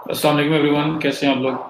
अस्सलाम वालेकुम एवरीवन, कैसे हैं आप लोग?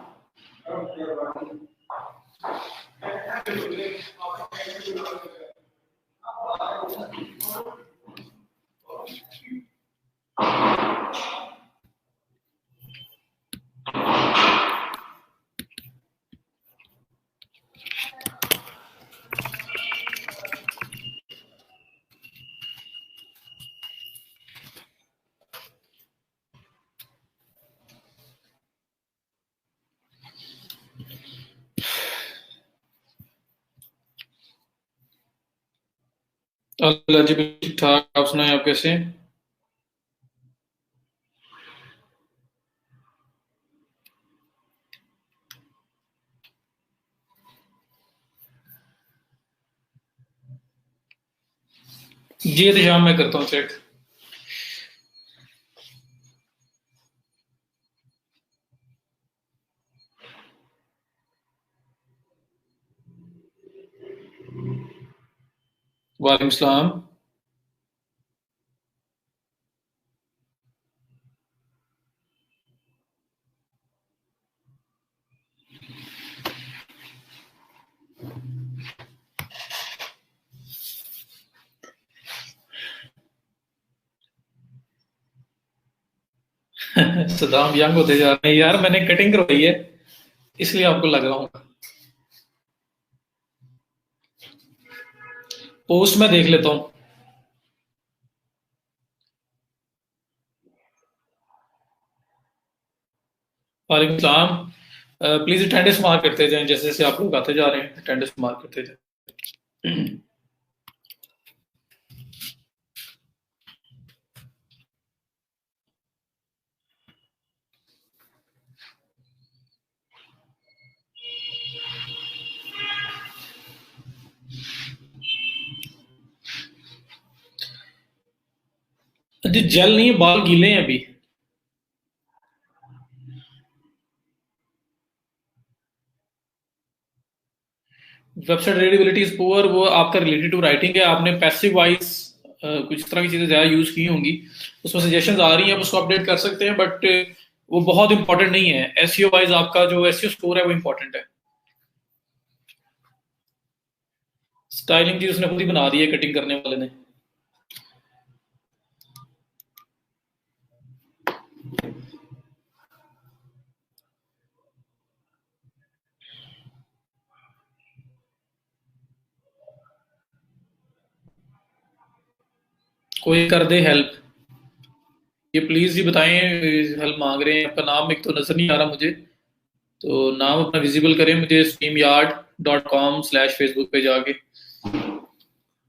अल्लाह जी, ठीक ठाक। आप सुनाएं, आप कैसे हैं? जी एहतजाम मैं करता हूँ चेक। वालेकुम सलाम। सदाम यंग होते जा रहे हैं यार, मैंने कटिंग करवाई है इसलिए आपको लग रहा हूँ। पोस्ट में देख लेता हूँ। वालेकुम सलाम। प्लीज अटेंडेंस मार्क करते जाएं, जैसे जैसे आप लोग आते जा रहे हैं अटेंडेंस मार्क करते जाएं। जी जेल नहीं है, बाल गीले हैं अभी। वेबसाइट रीडेबिलिटी इज पुअर, वो आपका रिलेटेड टू राइटिंग है। आपने पैसिव वाइज कुछ इस तरह की चीजें ज्यादा यूज की होंगी, उसमें सजेशंस आ रही हैं, आप उसको अपडेट कर सकते हैं, बट वो बहुत इंपॉर्टेंट नहीं है। एसईओ वाइज आपका जो एसईओ स्कोर है वो इंपॉर्टेंट है। स्टाइलिंग जी उसने खुद ही बना दी है, कटिंग करने वाले ने। कोई कर दे हेल्प, ये प्लीज ही बताएं। हेल्प मांग रहे हैं, आपका नाम एक तो नजर नहीं आ रहा मुझे, तो नाम अपना विजिबल करें मुझे streamyard.com/फेसबुक पे जाके।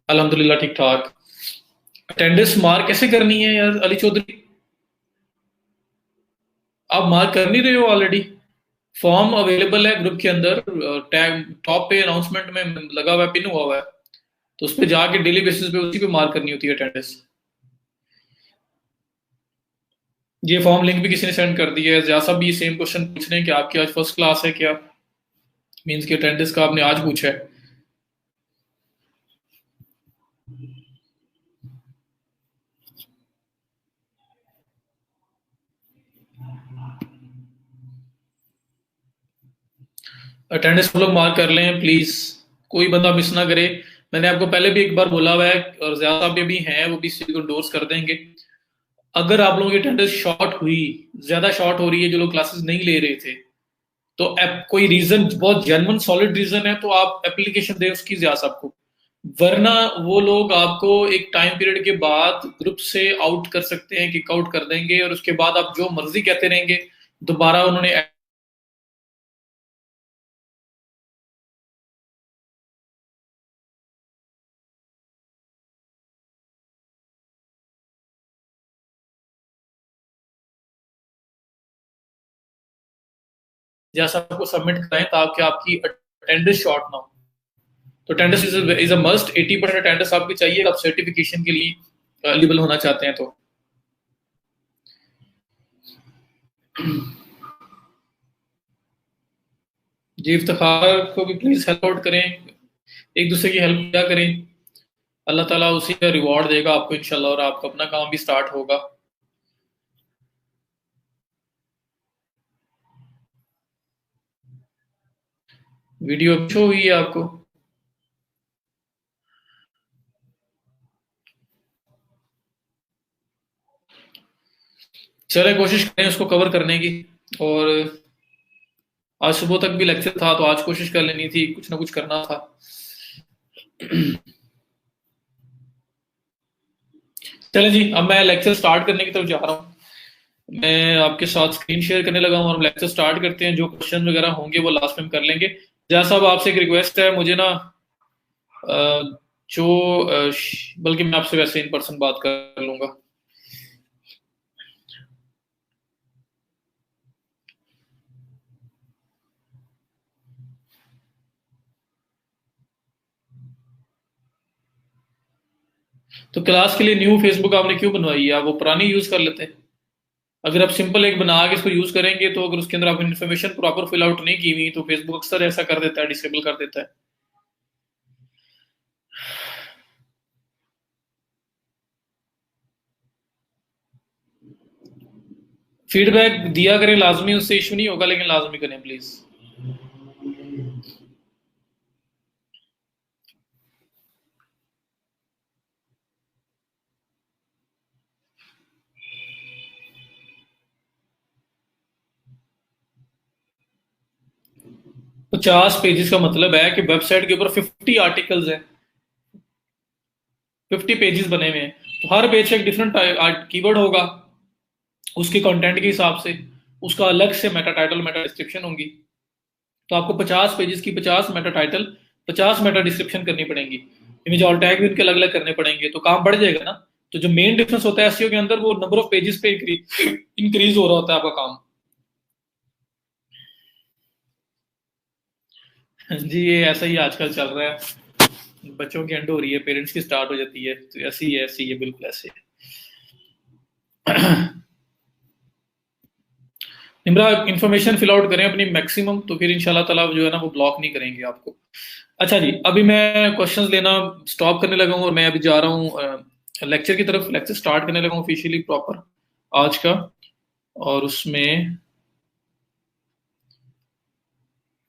अल्हम्दुलिल्लाह ठीक ठाक। अटेंडेंस मार्क कैसे करनी है यार अली चौधरी? आप मार्क कर नहीं रहे हो ऑलरेडी? फॉर्म अवेलेबल है ग्रुप के अंदर, टैग टॉप पे अनाउंसमेंट में लगा हुआ है, पिन हुआ हुआ है, तो उस पे जाके डेली बेसिस पे उसी पे मार्क करनी होती है अटेंडेंस। ये फॉर्म लिंक भी किसी ने सेंड कर दिया है। जैसा साहब भी सेम क्वेश्चन पूछ रहे हैं कि आपकी आज फर्स्ट क्लास है क्या, मींस की अटेंडेंस का आपने आज पूछा है। अटेंडेंस लोग मार्क कर लें प्लीज, कोई बंदा मिस ना करे। मैंने आपको पहले भी एक बार बोला हुआ है, और ज्यादा भी हैं वो भी इस चीज को इंडोर्स कर देंगे। अगर आप लोगों की अटेंडेंस शॉर्ट हुई, ज्यादा शॉर्ट हो रही है, जो लोग क्लासेस नहीं ले रहे थे, तो कोई रीजन बहुत जेन्युइन सॉलिड रीजन है तो आप एप्लीकेशन दें उसकी ज्यादा आपको। वरना वो लोग आपको एक टाइम पीरियड के बाद ग्रुप से आउट कर सकते हैं, किक आउट कर देंगे, और उसके बाद आप जो मर्जी कहते रहेंगे। दोबारा उन्होंने जैसा आपको सबमिट कराएं ताकि आपकी अटेंडेंस शॉर्ट ना हो। तो attendance is a must. 80% attendance आपकी चाहिए आप सर्टिफिकेशन के लिए एलिजिबल होना चाहते हैं तो। जी, इफ्तिखार को भी प्लीज हेल्प आउट करें, एक दूसरे की हेल्प किया करें, अल्लाह ताला उसी का रिवॉर्ड देगा आपको इंशाल्लाह, और आपका अपना काम भी स्टार्ट होगा। वीडियो शो हुई है आपको? चले कोशिश करें उसको कवर करने की। और आज सुबह तक भी लेक्चर था तो आज कोशिश कर लेनी थी, कुछ ना कुछ करना था। चले जी, अब मैं लेक्चर स्टार्ट करने की तरफ जा रहा हूँ। मैं आपके साथ स्क्रीन शेयर करने लगा हूँ और हम लेक्चर स्टार्ट करते हैं। जो क्वेश्चन वगैरह होंगे वो लास्ट में कर लेंगे। जैसा अब आपसे एक रिक्वेस्ट है, मुझे ना जो बल्कि मैं आपसे वैसे इन पर्सन बात कर लूंगा। तो क्लास के लिए न्यू फेसबुक आपने क्यों बनवाई है? आप वो पुरानी यूज कर लेते हैं। अगर आप सिंपल एक बना के इसको यूज करेंगे तो अगर उसके अंदर आपने इन्फॉर्मेशन प्रॉपर फिल आउट नहीं की हुई तो फेसबुक अक्सर ऐसा कर देता है, डिसेबल कर देता है। फीडबैक दिया करें लाजमी, उससे इशू नहीं होगा, लेकिन लाजमी करें प्लीज। 50 पेजेस का मतलब है कि वेबसाइट के ऊपर 50 आर्टिकल्स हैं, 50 पेजेस बने हुए हैं, तो हर पेज का एक डिफरेंट कीवर्ड होगा उसके कंटेंट के हिसाब से, उसका अलग से मेटा टाइटल मेटा डिस्क्रिप्शन होंगी। तो आपको 50 पेजेस की 50 मेटा टाइटल, 50 मेटा डिस्क्रिप्शन करनी पड़ेंगी। इमेज और टैग भी उनके अलग अलग करने पड़ेंगे, तो काम बढ़ जाएगा ना। तो जो मेन डिफरेंस होता है एसईओ के अंदर, वो नंबर ऑफ पेजेस पे इंक्रीज हो रहा होता है आपका काम। जी, ये ऐसा ही आजकल चल रहा है। बच्चों की एंड हो रही है, पेरेंट्स की स्टार्ट हो जाती है, तो ऐसी ही है, बिल्कुल ऐसे। निम्रा, इन्फॉर्मेशन फिल आउट करें अपनी मैक्सिमम, तो फिर इंशाल्लाह ताला जो है ना वो ब्लॉक नहीं करेंगे आपको। अच्छा जी, अभी मैं क्वेश्चंस लेना स्टॉप करने लगा हूँ और मैं अभी जा रहा हूँ लेक्चर की तरफ। लेक्चर स्टार्ट करने लगा हूँ ऑफिशियली प्रॉपर आज का। और उसमें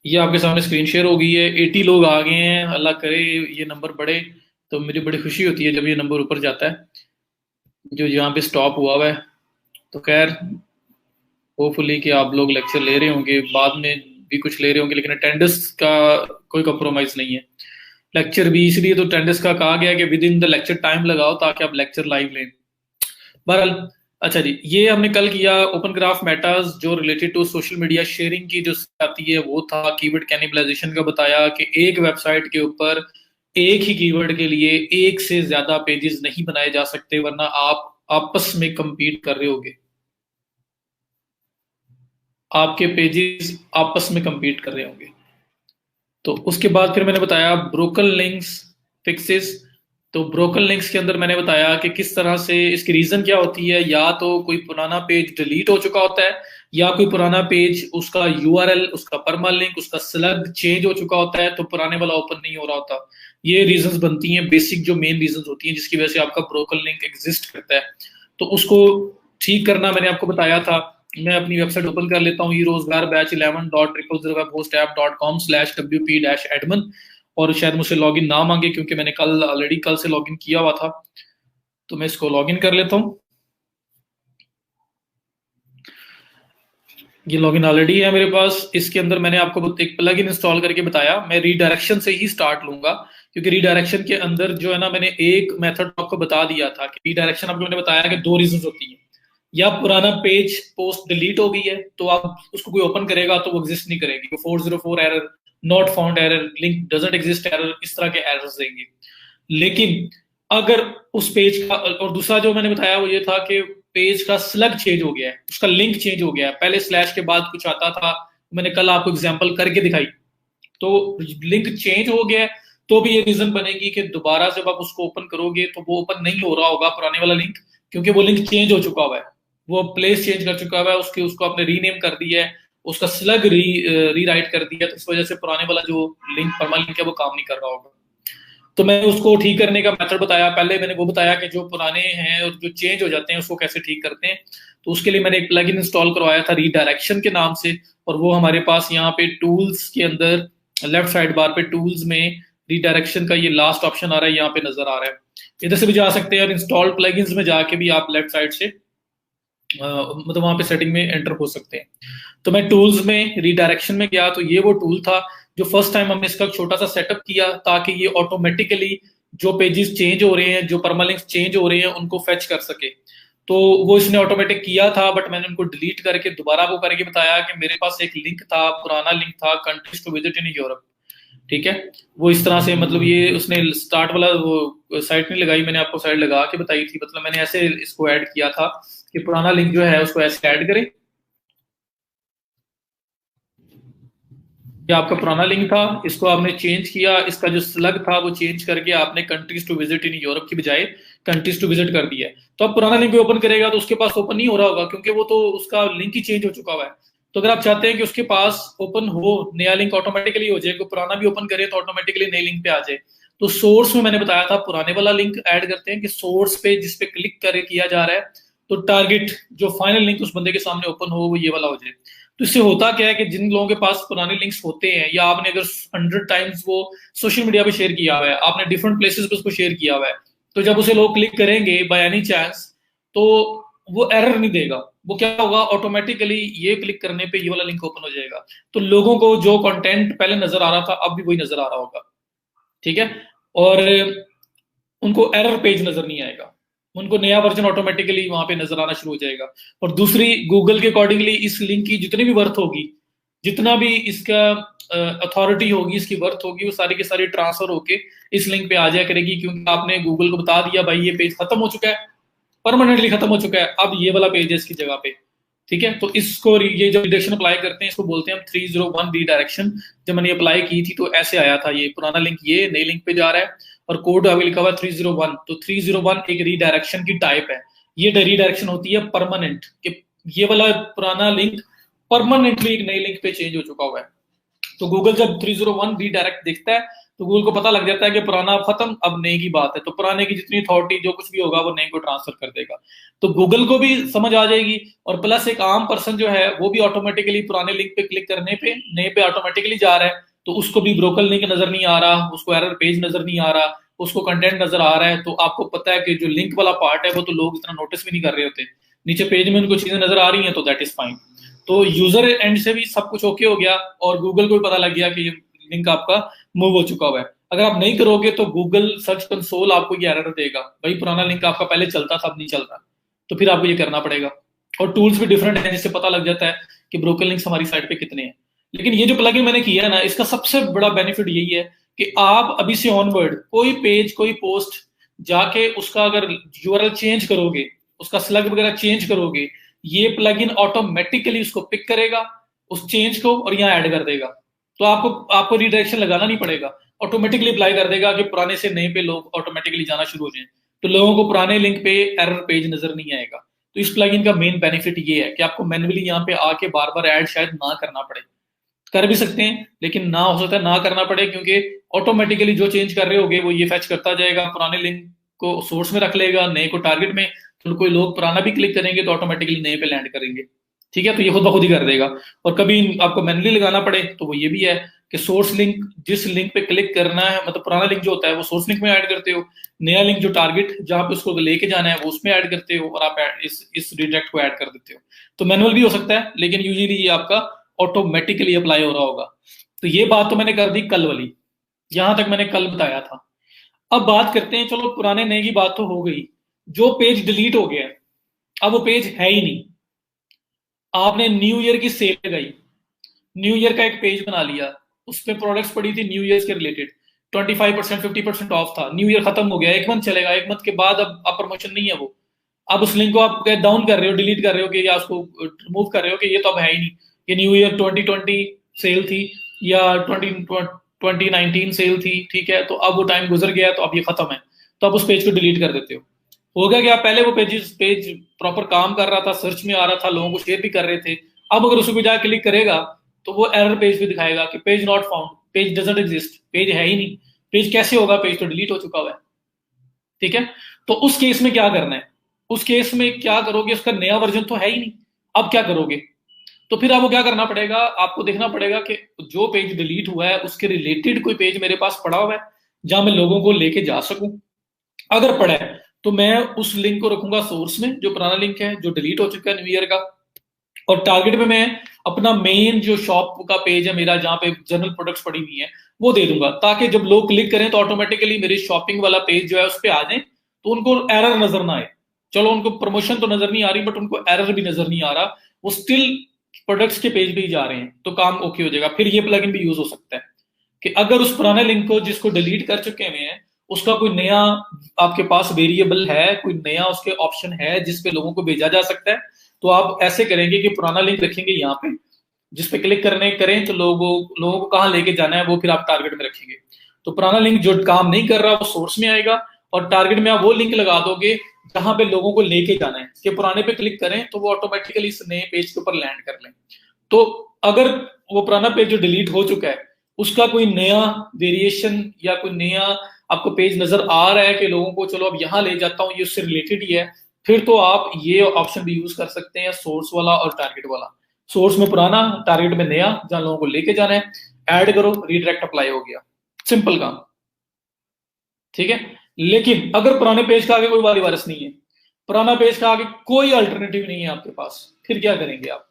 ये आपके सामने स्क्रीन शेयर हो गई है। 80 लोग आ गए हैं, अल्लाह करे ये नंबर बढ़े, तो मुझे बड़ी खुशी होती है जब ये नंबर ऊपर जाता है। जो यहाँ पे स्टॉप हुआ हुआ है, तो खैर होपफुली कि आप लोग लेक्चर ले रहे होंगे, बाद में भी कुछ ले रहे होंगे, लेकिन अटेंडेंस का कोई कॉम्प्रोमाइज नहीं है। लेक्चर भी इसलिए तो अटेंडेंस का कहा गया कि with in the lecture time लगाओ, ताकि आप लेक्चर लाइव लें। बहरहाल, अच्छा जी, ये हमने कल किया ओपन ग्राफ मेटाज जो related to social media sharing की जो आती है, वो था कीवर्ड कैनिबलाइजेशन का। बताया कि एक वेबसाइट के ऊपर एक ही कीवर्ड के लिए एक से ज्यादा पेजेस नहीं बनाए जा सकते, वरना आप आपस में compete कर रहे होगे, आपके पेजेस आपस में compete कर रहे होंगे। तो उसके बाद फिर मैंने बताया ब्रोकन लिंक्स फिक्सेस। तो ब्रोकन लिंक्स के अंदर मैंने बताया कि किस तरह से इसकी रीजन क्या होती है। या तो कोई पुराना पेज डिलीट हो चुका होता है, या कोई पुराना पेज उसका यूआरएल, उसका परमा लिंक, उसका स्लग चेंज हो चुका होता है, तो पुराने वाला ओपन नहीं हो रहा होता। ये रीजंस बनती हैं, बेसिक जो मेन रीजंस होती हैं जिसकी वजह से आपका ब्रोकन लिंक एग्जिस्ट करता है। तो उसको ठीक करना मैंने आपको बताया था। मैं अपनी वेबसाइट ओपन कर लेता हूँ, रोजगार बैच 11.000web-host-app.com/wp-admin। और शायद मुझसे लॉगिन ना मांगे क्योंकि मैंने ऑलरेडी कल से लॉगिन किया हुआ था, तो मैं इसको लॉगिन कर लेता हूँ। ये लॉगिन ऑलरेडी है मेरे पास। इसके अंदर मैंने आपको एक प्लगइन इंस्टॉल करके बताया। मैं रीडायरेक्शन से ही स्टार्ट लूंगा, क्योंकि रीडायरेक्शन के अंदर जो है ना, मैंने एक मेथड आपको बता दिया था कि रीडायरेक्शन आपको मैंने बताया कि दो रीजन होती है। या पुराना पेज पोस्ट डिलीट हो गई है, तो आप उसको कोई ओपन करेगा तो वो एग्जिस्ट नहीं करेगी, 404 error, not found error, link doesn't exist error, इस तरह के एरर्स देंगे। लेकिन अगर उस पेज का, और दूसरा जो मैंने बताया वो ये था कि पेज का स्लग चेंज हो गया है, उसका लिंक चेंज हो गया है, पहले स्लैश के बाद कुछ आता था, मैंने कल आपको एग्जांपल करके दिखाई, तो लिंक चेंज हो गया है। तो भी ये रीजन बनेगी कि दोबारा जब आप उसको ओपन करोगे तो वो ओपन नहीं हो रहा होगा पुराने वाला लिंक, क्योंकि वो लिंक चेंज हो चुका हुआ है। वो प्लेस चेंज कर चुका हुआ है, उसको आपने रीनेम कर दिया है, उसका स्लग रीराइट कर दिया, तो इस वजह से पुराने वाला जो लिंक परमालिंक है वो काम नहीं कर रहा होगा। तो मैं उसको ठीक करने का मेथड बताया, पहले मैंने वो बताया कि जो पुराने हैं और जो चेंज हो जाते हैं उसको कैसे ठीक करते हैं। तो उसके लिए मैंने एक प्लगइन इंस्टॉल करवाया था रीडायरेक्शन के नाम से, और वो हमारे पास यहाँ पे टूल्स के अंदर लेफ्ट साइड बार पे टूल्स में रीडायरेक्शन का ये लास्ट ऑप्शन आ रहा है, यहाँ पे नजर आ रहा है। इधर से भी जा सकते हैं और इंस्टॉल प्लगइन्स में जाके भी आप लेफ्ट साइड से मतलब वहां पे सेटिंग में एंटर हो सकते हैं। तो मैं टूल्स में रीडायरेक्शन में गया, तो ये वो टूल था जो फर्स्ट टाइम हमने इसका छोटा सा सेटअप किया, ताकि ये ऑटोमेटिकली जो पेजेस चेंज हो रहे हैं, जो परमालिंक्स चेंज हो रहे हैं, उनको फेच कर सके। तो वो इसने ऑटोमेटिक किया था, बट मैंने उनको डिलीट करके दोबारा वो करके बताया कि मेरे पास एक लिंक था, पुराना लिंक था, countries to visit in Europe. ठीक है, वो इस तरह से मतलब ये उसने स्टार्ट वाला वो साइट नहीं लगाई, मैंने आपको साइट लगा के बताई थी, मतलब मैंने ऐसे इसको ऐड किया था कि पुराना लिंक जो है उसको ऐसे ऐड करें। ये आपका पुराना लिंक था, इसको आपने चेंज किया, इसका जो स्लग था वो चेंज करके आपने countries to visit in Europe की बजाय कंट्रीज टू विजिट कर दिया है। तो अब पुराना लिंक ओपन करेगा तो उसके पास ओपन नहीं हो रहा होगा, क्योंकि वो तो उसका लिंक ही चेंज हो चुका हुआ है। तो अगर आप चाहते हैं कि उसके पास ओपन हो, नया लिंक ऑटोमेटिकली हो जाए, पुराना भी ओपन करे तो ऑटोमेटिकली नए लिंक पे आ जाए। तो सोर्स में मैंने बताया था पुराने वाला लिंक ऐड करते हैं कि सोर्स पे जिस पे क्लिक करे किया जा रहा है, तो टारगेट जो फाइनल लिंक उस बंदे के सामने ओपन हो वो ये वाला हो जाए। तो इससे होता क्या है कि जिन लोगों के पास पुराने लिंक्स होते हैं, या आपने अगर 100 टाइम्स वो सोशल मीडिया पे शेयर किया हुआ है, आपने डिफरेंट प्लेसेस पे उसको शेयर किया हुआ है, तो जब उसे लोग क्लिक करेंगे बाय एनी चांस, तो वो एरर नहीं देगा। वो क्या होगा, ऑटोमेटिकली ये क्लिक करने पे ये वाला लिंक ओपन हो जाएगा। तो लोगों को जो कंटेंट पहले नजर आ रहा था अब भी वही नजर आ रहा होगा। ठीक है, और उनको एरर पेज नजर नहीं आएगा, उनको नया वर्जन ऑटोमेटिकली वहां पे नजर आना शुरू हो जाएगा। और दूसरी, गूगल के अकॉर्डिंगली इस लिंक की जितनी भी वर्थ होगी, जितना भी इसका अथॉरिटी होगी, इसकी वर्थ होगी, वो सारी की सारी ट्रांसफर होके इस लिंक पे आ जाया करेगी, क्योंकि आपने गूगल को बता दिया भाई ये पेज खत्म हो चुका है, परमानेंटली खत्म हो चुका है, अब ये वाला पेज है इसकी जगह पे। ठीक है, तो इसको ये जो रिडायरेक्शन अप्लाई करते हैं इसको बोलते हैं हम 301 रीडायरेक्शन। जब मैंने अप्लाई की थी तो ऐसे आया था, ये पुराना लिंक ये नए लिंक पे जा रहा है, और कोड आगे लिखा हुआ 301। तो 301 एक रीडायरेक्शन की टाइप है। ये रीडायरेक्शन होती है परमानेंट, कि ये वाला पुराना लिंक परमानेंटली एक नए लिंक पे चेंज हो चुका हुआ है। तो गूगल जब 301 रीडायरेक्ट देखता है तो गूगल को पता लग जाता है कि पुराना खत्म, अब नए की बात है, तो पुराने की जितनी अथॉरिटी जो कुछ भी होगा वो नए को ट्रांसफर कर देगा। तो गूगल को भी समझ आ जाएगी, और प्लस एक आम पर्सन जो है वो भी ऑटोमेटिकली पुराने लिंक पे क्लिक करने पे नए पे ऑटोमेटिकली जा रहा है, तो उसको भी ब्रोकन लिंक नजर नहीं आ रहा, उसको एरर पेज नजर नहीं आ रहा, उसको कंटेंट नजर आ रहा है। तो आपको पता है कि जो लिंक वाला पार्ट है वो तो लोग इतना नोटिस भी नहीं कर रहे होते, नीचे पेज में उनको चीजें नजर आ रही हैं, तो दैट इज फाइन। तो यूजर एंड से भी सब कुछ ओके हो गया, और गूगल को भी पता लग गया कि ये लिंक आपका मूव हो चुका हुआ है। अगर आप नहीं करोगे तो गूगल सर्च कंसोल आपको ये एरर देगा, भाई पुराना लिंक आपका पहले चलता था अब नहीं चल रहा, तो फिर आपको ये करना पड़ेगा। और टूल्स भी डिफरेंट है, जिससे पता लग जाता है कि ब्रोकन लिंक्स हमारी साइट पे कितने हैं। लेकिन ये जो प्लगइन मैंने किया है ना, इसका सबसे बड़ा बेनिफिट यही है कि आप अभी से ऑनवर्ड कोई पेज कोई पोस्ट जाके उसका अगर यूआरएल चेंज करोगे, उसका स्लग वगैरह चेंज करोगे, ये प्लगइन ऑटोमेटिकली उसको पिक करेगा उस चेंज को और यहाँ ऐड कर देगा। तो आपको आपको रिडायरेक्शन लगाना नहीं पड़ेगा, ऑटोमेटिकली अप्लाई कर देगा कि पुराने से नए पे लोग ऑटोमेटिकली जाना शुरू हो जाए, तो लोगों को पुराने लिंक पे एरर पेज नजर नहीं आएगा। तो इस प्लगइन का मेन बेनिफिट ये है कि आपको मैन्युअली यहाँ पे आके बार बार ऐड शायद ना करना पड़े, कर भी सकते हैं लेकिन ना हो सकता है ना करना पड़े, क्योंकि ऑटोमेटिकली जो चेंज कर रहे होगे वो ये फैच करता जाएगा, पुराने लिंक को सोर्स में रख लेगा, नए को टारगेट में, तो कोई लोग पुराना भी क्लिक करेंगे तो ऑटोमेटिकली नए पे लैंड करेंगे। ठीक है, तो ये खुद ब खुद ही कर देगा। और कभी आपको मैनुअली लगाना पड़े तो वो ये भी है कि सोर्स लिंक, जिस लिंक पे क्लिक करना है, मतलब पुराना लिंक जो होता है वो सोर्स लिंक में ऐड करते हो, नया लिंक जो टारगेट जहां पे उसको लेके जाना है वो उसमें ऐड करते हो, और आप इस रिडायरेक्ट को ऐड कर देते हो। तो मैनुअल भी हो सकता है, लेकिन यूजुअली ये आपका ऑटोमेटिकली अप्लाई हो रहा होगा। तो ये बात तो मैंने कर दी कल वाली, यहां तक मैंने कल बताया था। अब बात करते हैं, चलो पुराने नए की बात तो हो गई, जो पेज डिलीट हो गया अब वो पेज है ही नहीं। आपने न्यू ईयर की सेल लगाई, न्यू ईयर का एक पेज बना लिया, उस पर प्रोडक्ट्स पड़ी थी न्यू ईयर के रिलेटेड, 25% 50% ऑफ था, न्यू ईयर खत्म हो गया, एक मंथ चलेगा, एक मंथ के बाद अब प्रमोशन नहीं है वो। अब उस लिंक को आप डाउन कर रहे हो, डिलीट कर रहे हो कि, या उसको रिमूव कर रहे हो कि ये तो अब है ही नहीं, ये न्यू ईयर 2020 सेल थी या 2019 सेल थी, ठीक है, तो अब वो टाइम गुजर गया तो अब ये खत्म है, तो आप उस पेज को डिलीट कर देते हो। हो गया क्या, पहले वो पेज प्रॉपर काम कर रहा था, सर्च में आ रहा था, लोगों को शेयर भी कर रहे थे। अब अगर उसको जाकर क्लिक करेगा तो वो एरर पेज भी दिखाएगा कि page not found, page doesn't exist, page है ही नहीं। पेज कैसे होगा, पेज तो डिलीट हो चुका हुआ है। ठीक है, तो उस केस में क्या करना है, उस केस में क्या करोगे, उसका नया वर्जन तो है ही नहीं, अब क्या करोगे? तो फिर आपको क्या करना पड़ेगा, आपको देखना पड़ेगा कि जो पेज डिलीट हुआ है उसके रिलेटेड कोई पेज मेरे पास पड़ा हुआ है जहां मैं लोगों को लेके जा सकूं। अगर पड़ा है तो मैं उस लिंक को रखूंगा सोर्स में, जो पुराना लिंक है जो डिलीट हो चुका है न्यू ईयर का। और टारगेट में मैं अपना मेन जो शॉप का पेज है मेरा, जहां पे जनरल प्रोडक्ट्स पड़ी हुई है, वो दे दूंगा, ताकि जब लोग क्लिक करें तो ऑटोमेटिकली मेरी शॉपिंग वाला पेज जो है उस पर आ जाए, तो उनको एरर नजर ना आए। चलो उनको प्रमोशन तो नजर नहीं आ रही, बट उनको एरर भी नजर नहीं आ रहा, वो स्टिल प्रोडक्ट्स के पेज पे ही जा रहे हैं, तो काम ओके हो जाएगा। फिर ये प्लगइन भी यूज हो सकता है कि अगर उस पुराने लिंक को जिसको डिलीट कर चुके हुए हैं, उसका कोई नया आपके पास वेरिएबल है, कोई नया उसके ऑप्शन है जिसपे लोगों को भेजा जा सकता है, तो आप ऐसे करेंगे कि पुराना लिंक रखेंगे यहाँ पे, जिस पे क्लिक करने करें तो लोगों को कहाँ लेके जाना है वो फिर आप टारगेट में रखेंगे। तो पुराना लिंक जो काम नहीं कर रहा वो सोर्स में आएगा, और टारगेट में आप वो लिंक लगा दोगे जहां पे लोगों को लेके जाना है, कि पुराने पे क्लिक करें तो वो ऑटोमेटिकली इस नए पेज के ऊपर लैंड कर लें। तो अगर वो पुराना पेज जो डिलीट हो चुका है उसका कोई नया वेरिएशन या कोई नया आपको पेज नजर आ रहा है कि लोगों को चलो अब यहां ले जाता हूं, ये उससे रिलेटेड ही है, फिर तो आप ये ऑप्शन भी यूज कर सकते हैं, सोर्स वाला और टारगेट वाला। सोर्स में पुराना, टारगेट में नया, जहां लोगों को लेके जाना है, ऐड करो, रीडायरेक्ट अप्लाई हो गया, सिंपल काम। ठीक है, लेकिन अगर पुराने पेज का आगे कोई वाली वारस नहीं है, पुराना पेज का आगे कोई अल्टरनेटिव नहीं है आपके पास, फिर क्या करेंगे आप?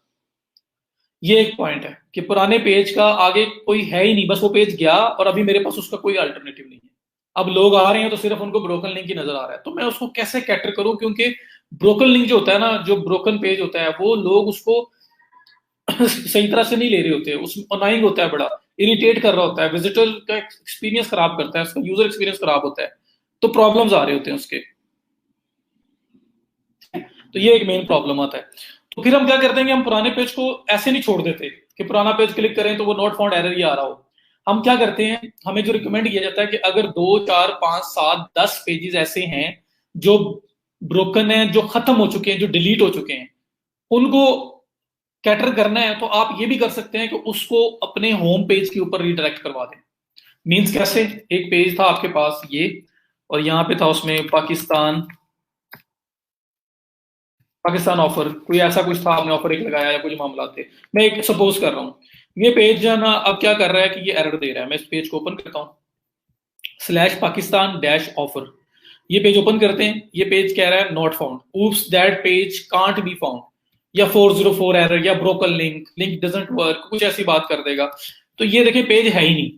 ये एक पॉइंट है कि पुराने पेज का आगे कोई है ही नहीं, बस वो पेज गया और अभी मेरे पास उसका कोई अल्टरनेटिव नहीं है। अब लोग आ रहे हैं तो सिर्फ उनको ब्रोकन लिंक ही नजर आ रहा है, तो मैं उसको कैसे कैटर करूं? क्योंकि ब्रोकन लिंक जो होता है ना, जो ब्रोकन पेज होता है, वो लोग उसको सही तरह से नहीं ले रहे होते, उस अनाइंग होता है, बड़ा इरिटेट कर रहा होता है, विजिटर का एक्सपीरियंस खराब करता है, उसका यूजर एक्सपीरियंस खराब होता है, तो प्रॉब्लम्स आ रहे होते हैं उसके। तो ये एक मेन प्रॉब्लम आता है। तो फिर हम क्या करते हैं कि हम पुराने पेज को ऐसे नहीं छोड़ देते कि पुराना पेज क्लिक करें तो वो नॉट फाउंड एरर ही आ रहा हो। हम क्या करते हैं, हमें जो रिकमेंड किया जाता है कि अगर 2 4 5 7 10 पेजेस ऐसे हैं जो ब्रोकन है, जो खत्म हो चुके हैं, जो डिलीट हो चुके हैं, उनको कैटर करना है, तो आप ये भी कर सकते हैं कि उसको अपने होम पेज के ऊपर रिडायरेक्ट करवा दें। मींस कैसे? एक पेज था आपके पास ये, और यहाँ पे था उसमें पाकिस्तान पाकिस्तान ऑफर, कोई ऐसा कुछ था, आपने ऑफर एक लगाया या कुछ मामला थे, मैं एक सपोज कर रहा हूँ। ये पेज जो है ना, अब क्या कर रहा है कि ये एरर दे रहा है। मैं इस पेज को ओपन करता हूँ, /पाकिस्तान-ऑफर, ये पेज ओपन करते हैं। ये पेज कह रहा है not found, oops that page can't be found, या 404 एरर, या broken link, link doesn't work, कुछ ऐसी बात कर देगा। तो ये देखिए पेज है ही नहीं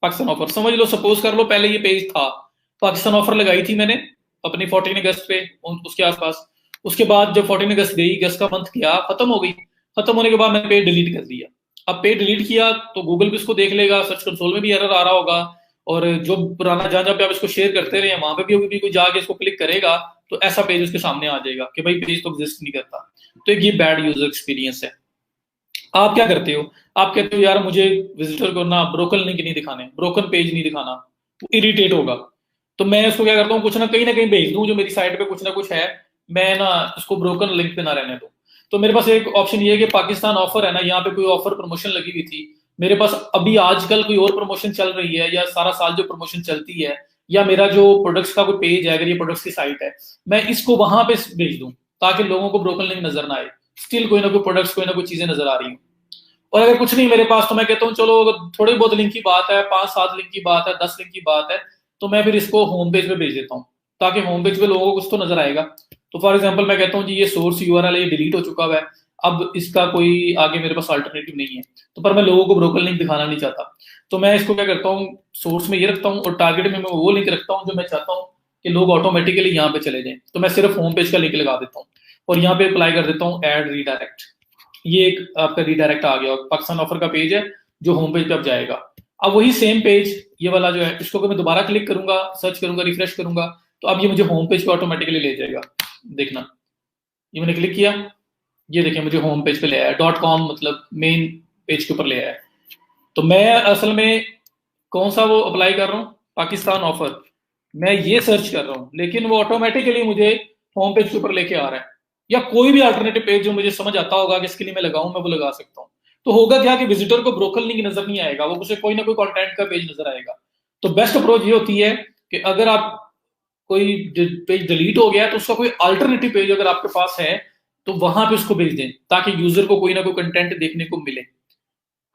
पाकिस्तान ऑफर, समझ लो, सपोज कर लो पहले ये पेज था, पाकिस्तान ऑफर लगाई थी मैंने अपनी 14 अगस्त पे, उसके आसपास। उसके बाद जब 14 अगस्त गई, अगस्त का मंथ गया, खत्म हो गई, खत्म होने के बाद मैंने पेज डिलीट कर दिया। अब पेज डिलीट किया तो गूगल भी इसको देख लेगा, सर्च कंसोल में भी एरर आ रहा होगा, और जो पुराना जहां जहां पे आप इसको शेयर करते रहे वहां पे भी कोई जाके इसको क्लिक करेगा तो ऐसा पेज उसके सामने आ जाएगा कि भाई पेज तो एग्जिस्ट नहीं करता। तो एक ये बैड यूजर एक्सपीरियंस है। आप क्या करते हो, आप कहते हो यार मुझे विजिटर को ना ब्रोकन लिंक नहीं दिखाने, ब्रोकन पेज नहीं दिखाना, वो इरिटेट होगा। तो मैं उसको क्या करता हूँ, कुछ ना कहीं भेज दूं जो मेरी साइट पे कुछ ना कुछ है, मैं ना उसको ब्रोकन लिंक पे ना रहने दूं। तो मेरे पास एक ऑप्शन ये है कि पाकिस्तान ऑफर है ना, यहाँ पे कोई ऑफर प्रमोशन लगी हुई थी मेरे पास, अभी आजकल कोई और प्रमोशन चल रही है, या सारा साल जो प्रमोशन चलती है, या मेरा जो प्रोडक्ट्स का कोई पेज है, अगर ये प्रोडक्ट्स की साइट है, मैं इसको वहां पे भेज दूं ताकि लोगों को ब्रोकन लिंक नजर ना आए, स्टिल कोई ना कोई प्रोडक्ट्स, कोई ना कोई चीजें नजर आ रही हैं। और अगर कुछ नहीं मेरे पास, तो मैं कहता हूँ चलो अगर थोड़ी बहुत लिंक की बात है, 5 7 लिंक की बात है, 10 लिंक की बात है, तो मैं फिर इसको होम पेज पे भेज देता हूँ, ताकि होम पेज पे लोगों को कुछ तो नजर आएगा। तो फॉर एग्जाम्पल मैं कहता हूँ जी ये सोर्स यूआरएल है, ये डिलीट हो चुका हुआ है, अब इसका कोई आगे मेरे पास अल्टरनेटिव नहीं है, तो पर मैं लोगों को ब्रोकन लिंक दिखाना नहीं चाहता, तो मैं इसको क्या करता हूँ, सोर्स में ये रखता हूँ, और टारगेट में मैं वो लिंक रखता हूँ जो मैं चाहता हूँ कि लोग ऑटोमेटिकली यहाँ पे चले जाएं, तो मैं सिर्फ होम पेज का लिंक लगा देता हूँ, और यहाँ पे अप्लाई कर देता हूँ एड रीडायरेक्ट। ये एक आपका रीडायरेक्ट आ गया, और पाकिस्तान ऑफर का पेज है जो होम पेज पे अब जाएगा। अब वही सेम पेज, ये वाला जो है, इसको अगर मैं दोबारा क्लिक करूंगा, सर्च करूंगा, रिफ्रेश करूंगा, तो अब ये मुझे होम पेज पे ऑटोमेटिकली ले जाएगा। देखना, ये मैंने क्लिक किया, ये देखिए मुझे होम पेज पे ले आया, .com मतलब मेन पेज के ऊपर ले आया। तो मैं असल में कौन सा वो अप्लाई कर रहा हूँ, पाकिस्तान ऑफर, मैं ये सर्च कर रहा हूं, लेकिन वो ऑटोमेटिकली मुझे होम पेज के ऊपर लेके आ रहा है। या कोई भी अल्टरनेटिव पेज जो मुझे समझ आता होगा कि इसके लिए मैं लगाऊं, मैं वो लगा सकता हूं। तो होगा क्या कि विजिटर को ब्रोकन लिंक नजर नहीं आएगा, वो उसे कोई ना कोई कंटेंट का पेज नजर आएगा। तो बेस्ट अप्रोच ये होती है कि अगर आप कोई पेज डिलीट हो गया है तो उसका कोई अल्टरनेटिव पेज अगर आपके पास है तो वहां पे उसको भेज दें, ताकि यूजर को कोई ना कोई कंटेंट देखने को मिले।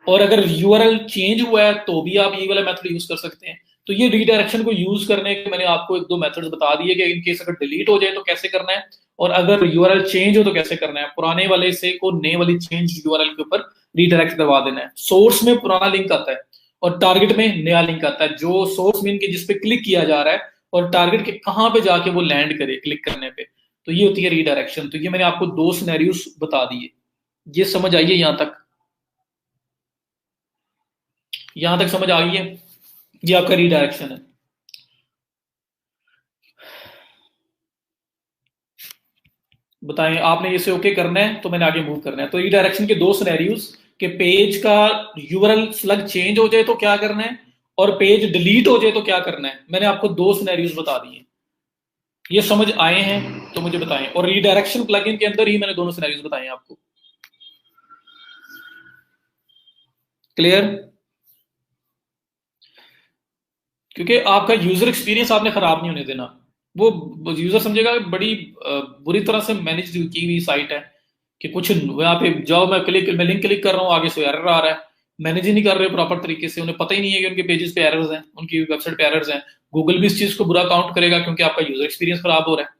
और अगर यूआरएल चेंज हुआ है तो भी आप ये वाला मेथड यूज कर सकते हैं। तो ये रीडायरेक्शन को यूज करने के मैंने आपको एक दो मेथड्स बता दिए कि इनकेस अगर डिलीट हो जाए तो कैसे करना है, और अगर यूआरएल चेंज हो तो कैसे करना है। पुराने वाले से को नए वाली चेंज यूआरएल के ऊपर रीडायरेक्ट करवा देना है। सोर्स में पुराना लिंक आता है और टारगेट में नया लिंक आता है, जो सोर्स मीन के जिसपे क्लिक किया जा रहा है और टारगेट के कहां पे जाके वो लैंड करे क्लिक करने पे। तो ये होती है रीडायरेक्शन। तो ये मैंने आपको दो सिनेरियोस बता दिए। ये समझ आइए यहां तक? यहां तक समझ आ गई है? ये आपका रीडायरेक्शन है। बताएं, आपने इसे ओके करना है तो मैंने आगे मूव करना है। तो रीडायरेक्शन के दो सिनेरियोस कि पेज का यूआरएल स्लग चेंज हो जाए तो क्या करना है, और पेज डिलीट हो जाए तो क्या करना है। मैंने आपको दो सिनेरियोस बता दिए। ये समझ आए हैं तो मुझे बताएं। और रीडायरेक्शन प्लगइन के अंदर ही मैंने दोनों सिनेरियोस बताए आपको। क्लियर? क्योंकि आपका यूजर एक्सपीरियंस आपने खराब नहीं होने देना। वो यूजर समझेगा बड़ी बुरी तरह से मैनेज की हुई साइट है कि कुछ यहाँ पे जाओ, मैं लिंक क्लिक कर रहा हूँ, आगे से एरर आ रहा है। मैनेज ही नहीं कर रहे प्रॉपर तरीके से, उन्हें पता ही नहीं है कि उनके पेजेस पे एरर्स हैं, उनकी वेबसाइट पे एरर्स हैं। गूगल भी इस चीज को बुरा काउंट करेगा क्योंकि आपका यूजर एक्सपीरियंस खराब हो रहा है।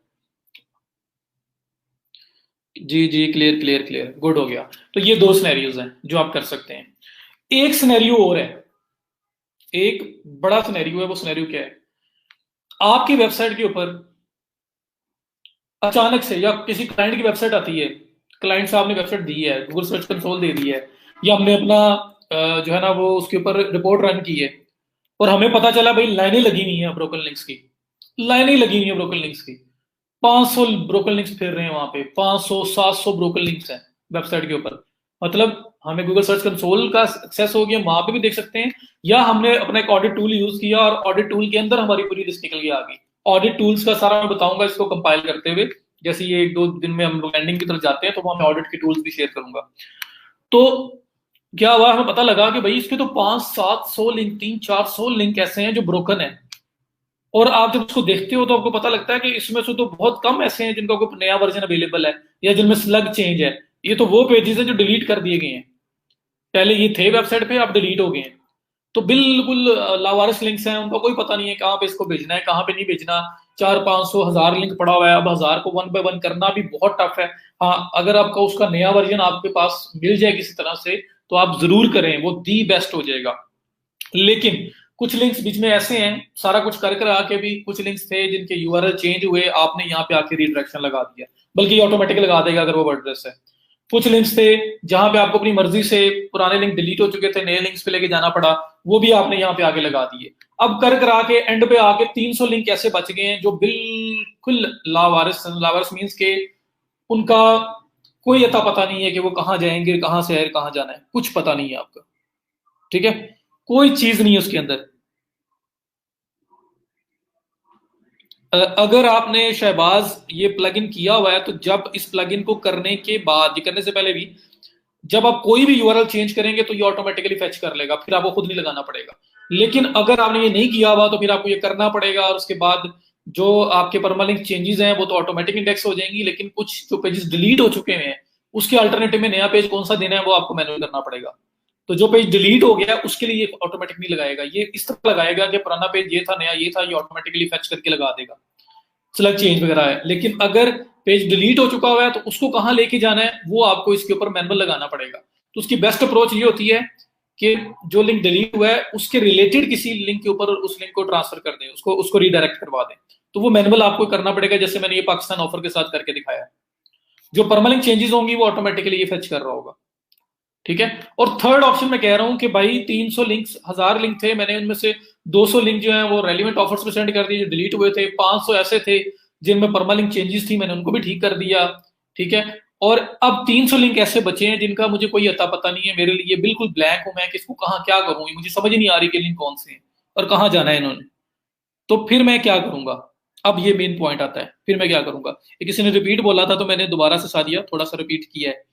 जी जी, क्लियर क्लियर क्लियर, गुड हो गया। तो ये दो सिनेरियोज हैं जो आप कर सकते हैं। एक सिनेरियो और है, एक बड़ा सिनेरियो है। वो सिनेरियो क्या है? आपकी वेबसाइट के ऊपर अचानक से, या किसी क्लाइंट की वेबसाइट आती है, क्लाइंट साहब ने वेबसाइट दी है, गूगल सर्च कंसोल दे दी है, या हमने अपना जो है ना वो उसके ऊपर रिपोर्ट रन की है, और हमें पता चला भाई लाइनें लगी हुई हैं ब्रोकन लिंक्स की। लाइनें लगी हुई हैं ब्रोकन लिंक्स की, 500 ब्रोकन लिंक्स फिर रहे हैं वहां पे, 500 700 ब्रोकन लिंक्स हैं वेबसाइट के ऊपर। मतलब हमें गूगल सर्च कंसोल का एक्सेस हो गया, वहां पे भी देख सकते हैं, या हमने अपना एक ऑडिट टूल यूज किया और ऑडिट टूल के अंदर हमारी पूरी लिस्ट निकल के आ गई। ऑडिट टूल्स का सारा मैं बताऊंगा इसको कंपाइल करते हुए। जैसे ये एक दो दिन में हम लोग लैंडिंग की तरफ जाते हैं तो वहां मैं ऑडिट के टूल्स भी शेयर करूंगा। तो क्या हुआ, हमें पता लगा कि भाई इसके तो 500 700 लिंक, 300 400 लिंक ऐसे हैं जो ब्रोकन है। और आप जब उसको देखते हो तो आपको पता लगता है कि इसमें से तो बहुत कम ऐसे हैं जिनका कोई नया वर्जन अवेलेबल है या जिनमें स्लग चेंज है। ये तो वो पेजेस हैं जो डिलीट कर दिए गए हैं, पहले ये थे वेबसाइट पे, अब डिलीट हो गए हैं। तो बिल्कुल लावारिस लिंक्स हैं, उनका कोई पता नहीं है कहाँ पे इसको भेजना है कहाँ पे नहीं भेजना। 400 500 1000 लिंक पड़ा हुआ है, अब 1000 को वन बाय वन करना भी बहुत टफ है। हाँ, अगर आपका उसका नया वर्जन आपके पास मिल जाए किसी तरह से तो आप जरूर करें, वो दी बेस्ट हो जाएगा। लेकिन कुछ लिंक्स बीच में ऐसे हैं, सारा कुछ कर कर आके भी कुछ लिंक्स थे जिनके यूआरएल चेंज हुए, आपने यहाँ पे आके रीडायरेक्शन लगा दिया, बल्कि ऑटोमेटिक लगा देगा अगर वो वर्डप्रेस है। कुछ लिंक्स थे जहां पे आपको अपनी मर्जी से पुराने लिंक डिलीट हो चुके थे, नए लिंक्स पे लेके जाना पड़ा, वो भी आपने यहाँ पे आगे लगा दिए। अब कर कर आके एंड पे आके 300 लिंक ऐसे बच गए हैं जो बिल्कुल लावारिस, लावारिस मीन्स के उनका कोई अता पता नहीं है कि वो कहाँ जाएंगे, कहाँ से है, कहाँ जाना है, कुछ पता नहीं है आपका। ठीक है, कोई चीज नहीं है उसके अंदर। अगर आपने शहबाज ये प्लगइन किया हुआ है तो जब इस प्लगइन को करने के बाद, ये करने से पहले भी, जब आप कोई भी यूआरएल चेंज करेंगे तो ये ऑटोमेटिकली फेच कर लेगा, फिर आपको खुद नहीं लगाना पड़ेगा। लेकिन अगर आपने ये नहीं किया हुआ तो फिर आपको ये करना पड़ेगा, और उसके बाद जो आपके परमालिंक चेंजेस हैं वो तो ऑटोमेटिक इंडेक्स हो जाएंगी, लेकिन कुछ जो पेजेस डिलीट हो चुके हैं उसके अल्टरनेटिव में नया पेज कौन सा देना है वो आपको मैनुअल करना पड़ेगा। तो जो पेज डिलीट हो गया उसके लिए ऑटोमेटिक नहीं लगाएगा, ये इस तरह लगाएगा कि पुराना पेज ये था नया ये था, ये ऑटोमेटिकली फेच करके लगा देगा, स्लग चेंज वगैरह है। लेकिन अगर पेज डिलीट हो चुका हुआ है तो उसको कहाँ लेके जाना है वो आपको इसके ऊपर मैनुअल लगाना पड़ेगा। तो उसकी बेस्ट अप्रोच ये होती है कि जो लिंक डिलीट हुआ है उसके रिलेटेड किसी लिंक के ऊपर उस लिंक को ट्रांसफर कर दें, उसको उसको रीडायरेक्ट करवा दें। तो वो मैनुअल आपको करना पड़ेगा, जैसे मैंने ये पाकिस्तान ऑफर के साथ करके दिखाया। जो परमानेंट चेंजेस होंगी वो ऑटोमेटिकली ये फेच कर रहा होगा। ठीक है। और थर्ड ऑप्शन मैं कह रहा हूं कि भाई 300 लिंक्स, 1000 लिंक थे, मैंने उनमें से 200 लिंक जो है वो रेलिवेंट ऑफर्स पे सेंड कर दिए जो डिलीट हुए थे, 500 ऐसे थे जिनमें परमालिंक चेंजेस थी, मैंने उनको भी ठीक कर दिया। ठीक है। और अब 300 लिंक ऐसे बचे हैं जिनका मुझे कोई अता पता नहीं है, मेरे लिए बिल्कुल ब्लैंक हूं मैं कि इसको कहाँ क्या करूं, मुझे समझ ही नहीं आ रही कि लिंक कौन से हैं और कहाँ जाना है इन्होंने। तो फिर मैं क्या करूंगा? अब ये मेन पॉइंट आता है, फिर मैं क्या करूंगा? ये किसी ने रिपीट बोला था तो मैंने दोबारा से सादिया थोड़ा सा रिपीट किया है।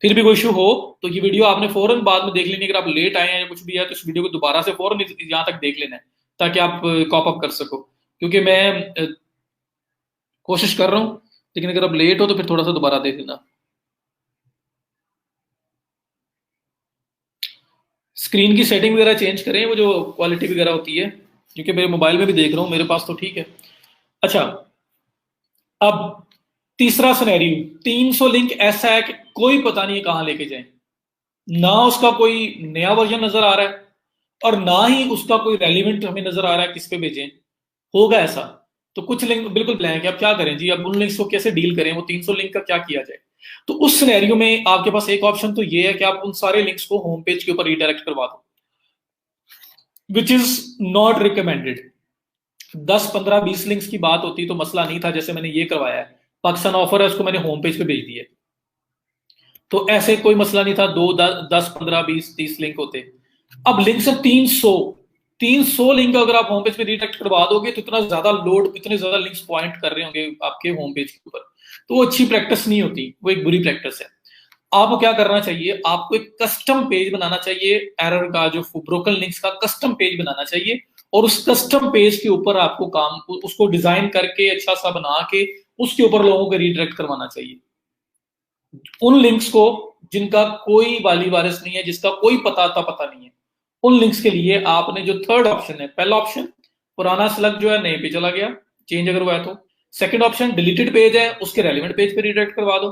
फिर भी कोई इशू हो तो ये वीडियो आपने फौरन बाद में देख लेनी, अगर आप लेट आए हैं या कुछ भी है तो इस वीडियो को दोबारा से फौरन यहाँ तक देख लेना है ताकि आप कॉप अप कर सको, क्योंकि मैं कोशिश कर रहा हूं, लेकिन अगर आप लेट हो तो फिर थोड़ा सा दोबारा देख लेना। स्क्रीन की सेटिंग वगैरह चेंज करें, वो जो क्वालिटी वगैरह होती है, क्योंकि मेरे मोबाइल में भी देख रहा हूँ, मेरे पास तो ठीक है। अच्छा, अब तीसरा सिनेरियो, 300 लिंक ऐसा है कि कोई पता नहीं है कहां लेके जाए, ना उसका कोई नया वर्जन नजर आ रहा है और ना ही उसका कोई रेलिवेंट हमें नजर आ रहा है किस पे भेजें। होगा ऐसा तो कुछ लिंक बिल्कुल ब्लैंक है, अब क्या करें जी? अब उन लिंक्स को कैसे डील करें? वो 300 लिंक का क्या किया जाए? तो उस सिनेरियो में आपके पास एक ऑप्शन तो ये है कि आप उन सारे लिंक्स को होम पेज के ऊपर रिडायरेक्ट करवा दो, which is not recommended. 10 15 20 links की बात होती तो मसला नहीं था, जैसे मैंने ये करवाया है, पाकिस्तान ऑफर है उसको मैंने होम पेज पे भेज दिया, तो ऐसे कोई मसला नहीं था। 2 10 15 20 30 लिंक होते। अब लिंक्स है 300, 300 लिंक अगर आप होम पेज पे रिडायरेक्ट करवा दोगे तो इतना ज्यादा लोड, इतने ज्यादा लिंक्स पॉइंट कर रहे होंगे आपके होम पेज के ऊपर, तो वो अच्छी प्रैक्टिस नहीं होती, वो एक बुरी प्रैक्टिस है। आपको क्या करना चाहिए? आपको एक कस्टम पेज बनाना चाहिए, एरर का जो ब्रोकन लिंक्स का कस्टम पेज बनाना चाहिए, और उस कस्टम पेज के ऊपर आपको काम, उसको डिजाइन करके अच्छा सा बना के उसके ऊपर लोगों को रिडायरेक्ट करवाना चाहिए, उन लिंक्स को जिनका कोई वाली वारिस नहीं है, जिसका कोई पता नहीं है। उन लिंक्स के लिए आपने जो थर्ड ऑप्शन है, पहला ऑप्शन पुराना स्लग जो है नए पे चला गया, चेंज अगर हुआ है तो। सेकंड ऑप्शन डिलीटेड पेज है, उसके रेलिवेंट पेज पे रिडायरेक्ट करवा दो।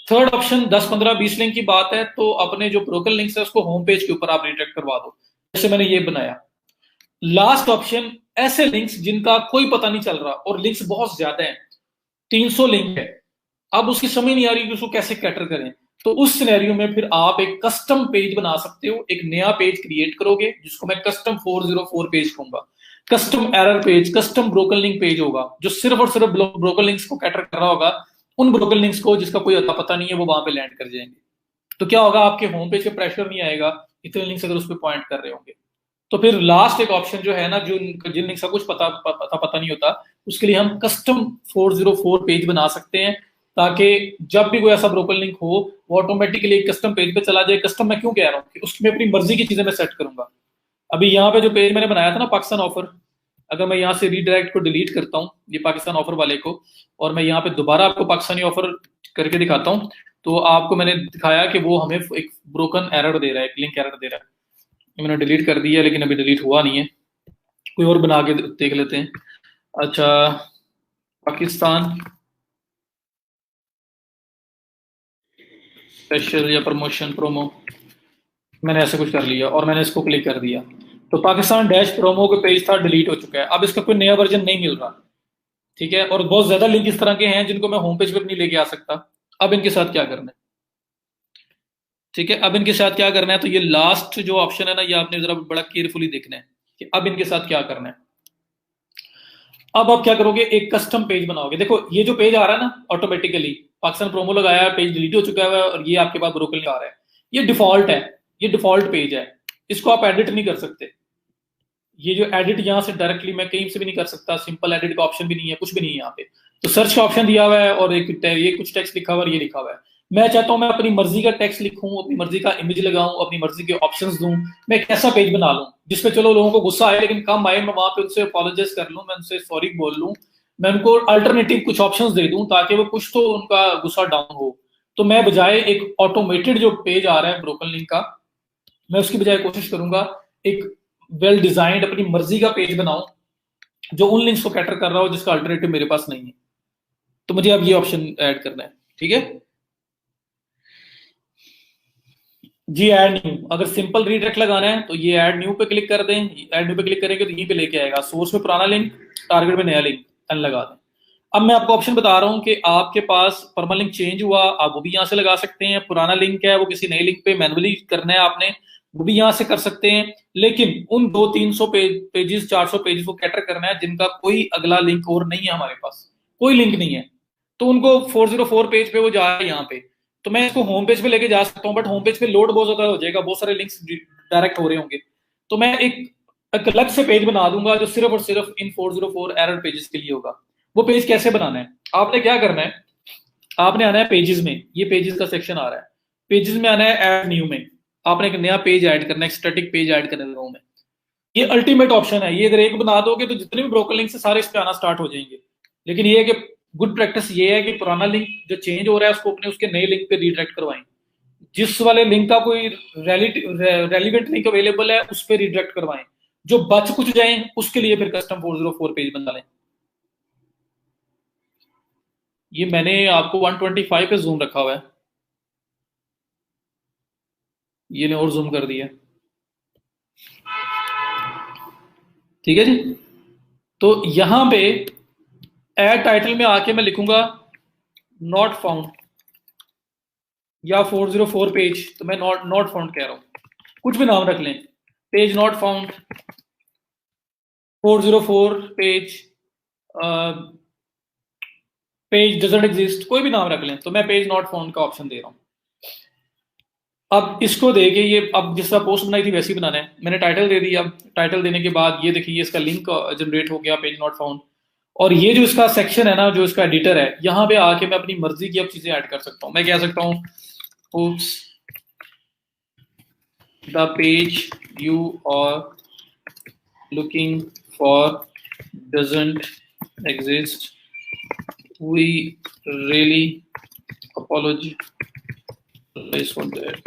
थर्ड ऑप्शन 10 15 20 लिंक की बात है तो अपने जो ब्रोकन लिंक्स है उसको होम पेज के ऊपर आप रिडायरेक्ट करवा दो, जैसे मैंने ये बनाया। लास्ट ऑप्शन ऐसे लिंक्स जिनका कोई पता नहीं चल रहा और लिंक्स बहुत ज्यादा है, 300 लिंक है, अब उसकी समझ नहीं आ रही कि उसको कैसे कैटर करें, तो उस सिनेरियो में फिर आप एक कस्टम पेज बना सकते हो, एक नया पेज क्रिएट करोगे जिसको मैं कस्टम 404 पेज कहूंगा। Custom error page, custom broken link page होगा जो सिर्फ और सिर्फ ब्रोकन लिंक्स को कैटर कर रहा होगा, उन ब्रोकन लिंक्स को जिसका कोई अता पता नहीं है वो वहां पे लैंड कर जाएंगे। तो क्या होगा? आपके होम पेज पे प्रेशर नहीं आएगा इतने लिंक्स अगर उस पर पॉइंट कर रहे होंगे। तो फिर लास्ट एक ऑप्शन जो है ना, जो जिन लिंक्स का कुछ पता नहीं होता, उसके लिए हम कस्टम 404 पेज बना सकते हैं, ताकि जब भी कोई ऐसा ब्रोकन लिंक हो वो ऑटोमेटिकली एक कस्टम पेज पे चला जाए। कस्टम मैं क्यों कह रहा हूँ कि उसमें अपनी मर्जी की चीजें मैं सेट करूंगा। अभी यहाँ पे जो पेज मैंने बनाया था ना पाकिस्तान ऑफर, अगर मैं यहाँ से रीडायरेक्ट को डिलीट करता हूँ ये पाकिस्तान ऑफर वाले को, और मैं यहाँ पे दोबारा आपको पाकिस्तानी ऑफर करके दिखाता हूँ, तो आपको मैंने दिखाया कि वो हमें एक ब्रोकन एरर दे रहा है, एक लिंक एरर दे रहा है। मैंने डिलीट कर दिया लेकिन अभी डिलीट हुआ नहीं है, कोई और बना के देख लेते हैं। अच्छा, पाकिस्तान स्पेशल या प्रमोशन प्रोमो, मैंने ऐसे कुछ कर लिया और मैंने इसको क्लिक कर दिया, तो पाकिस्तान डैश प्रोमो का पेज था डिलीट हो चुका है, अब इसका कोई नया वर्जन नहीं मिल रहा। ठीक है, और बहुत ज्यादा लिंक इस तरह के हैं जिनको मैं होम पेज पर नहीं लेके आ सकता। अब इनके साथ क्या करना है? ठीक है, अब इनके साथ क्या करना है, तो ये लास्ट जो ऑप्शन है ना, ये आपने जरा बड़ा केयरफुली देखना है कि अब इनके साथ क्या करना है। अब आप क्या करोगे? एक कस्टम पेज बनाओगे। देखो ये जो पेज आ रहा है ना, ऑटोमेटिकली पाकिस्तान प्रोमो लगाया है, पेज डिलीट हो चुका है और ये आपके पास ब्रोकन आ रहा है, ये डिफॉल्ट है, ये डिफॉल्ट पेज है, इसको आप एडिट नहीं कर सकते। ये जो एडिट यहाँ से डायरेक्टली मैं कहीं से भी नहीं कर सकता, सिंपल एडिट का ऑप्शन भी नहीं है, कुछ भी नहीं है यहाँ पे। तो सर्च का ऑप्शन दिया हुआ है और ये कुछ टेक्स्ट लिखा हुआ है, ये लिखा हुआ है। मैं चाहता हूं मैं अपनी मर्जी का टेक्स्ट लिखूं, अपनी मर्जी का इमेज लगाऊं, अपनी मर्जी के ऑप्शंस दूं, मैं एक ऐसा पेज बना लूं जिसपे चलो लोगों को गुस्सा आए लेकिन कम आए, मैं वहां पे उनसे अपोलोजाइज कर लूं, मैं उनसे सॉरी बोल लूं, मैं उनको अल्टरनेटिव कुछ ऑप्शंस दे दूं ताकि वो कुछ तो उनका गुस्सा डाउन हो। तो मैं बजाय एक ऑटोमेटेड जो पेज आ रहा है ब्रोकन लिंक का, मैं उसकी बजाय कोशिश करूंगा एक वेल डिजाइंड अपनी मर्जी का पेज बनाऊं जो उन लिंक्स को कैटर कर रहा हो जिसका अल्टरनेटिव मेरे पास नहीं है। तो मुझे अब ये ऑप्शन ऐड करना है। ठीक है जी, ऐड न्यू, अगर सिंपल रीडायरेक्ट लगाना है तो ये ऐड न्यू पे क्लिक कर दें। ऐड न्यू पे क्लिक करेंगे तो यहीं पे लेके आएगा, सोर्स में पुराना लिंक, टारगेट में नया लिंक, एन लगा दें। अब मैं आपको ऑप्शन बता रहा हूं कि आपके पास परमानेंट लिंक चेंज हुआ, आप वो भी यहां से लगा सकते हैं। पुराना लिंक है वो किसी नए लिंक पे मैनुअली करना है आपने, वो भी यहां से कर सकते हैं। लेकिन उन 200 300 पेजेस 400 पेजेस को कैटर करना है जिनका कोई अगला लिंक और नहीं है, हमारे पास कोई लिंक नहीं है, तो उनको 404 पेज पे वो जाए यहाँ पे, तो मैं इसको होम पेज पे लेके जा सकता हूँ, बट होम पेज पे लोड बहुत ज्यादा हो जाएगा, बहुत सारे लिंक्स डायरेक्ट हो रहे होंगे। तो मैं एक एक अलग से पेज बना दूंगा जो सिर्फ और सिर्फ इन 404 एरर पेजेस के लिए होगा। वो पेज कैसे बनाना है, आपने क्या करना है, आपने आना है पेजेस में, ये पेजेस का सेक्शन आ रहा है, पेजेस में आना है ऐड न्यू में, आपने एक नया पेज ऐड करना है, स्टैटिक पेज ऐड करना है में। ये अल्टीमेट ऑप्शन है, ये अगर एक बना दोगे तो जितने भी ब्रोकर लिंक से सारे इस पे आना स्टार्ट हो जाएंगे। लेकिन ये है कि गुड प्रैक्टिस ये है कि पुराना लिंक जो चेंज हो रहा है उसको अपने उसके नए लिंक पे रीडायरेक्ट करवाएं। जिस वाले लिंक का कोई रेलिवेंट लिंक अवेलेबल है उस पर रिडायरेक्ट करवाएं, जो बच कुछ जाए उसके लिए फिर कस्टम 404 पेज बना लें। ये मैंने आपको 125 पे जूम रखा हुआ है, ये ने और जूम कर दिया, ठीक है जी। तो यहां पे एड टाइटल में आके मैं लिखूंगा नॉट फाउंड या 404 पेज, तो मैं नॉट फाउंड कह रहा हूं, कुछ भी नाम रख लें, page not found, 404 page, page doesn't exist, कोई भी नाम रख लें, तो मैं पेज नॉट फाउंड का ऑप्शन दे रहा हूं। अब इसको देके ये अब जिस तरह पोस्ट बनाई थी वैसे ही बनाना है, मैंने टाइटल दे दिया, टाइटल देने के बाद ये देखिए इसका लिंक जनरेट हो गया पेज नॉट फाउंड, और ये जो इसका सेक्शन है ना, जो इसका एडिटर है, यहाँ पे आके मैं अपनी मर्जी की अब चीजें ऐड कर सकता हूँ। मैं कह सकता हूँ oops the page you are looking for doesn't exist, we really apologize for that।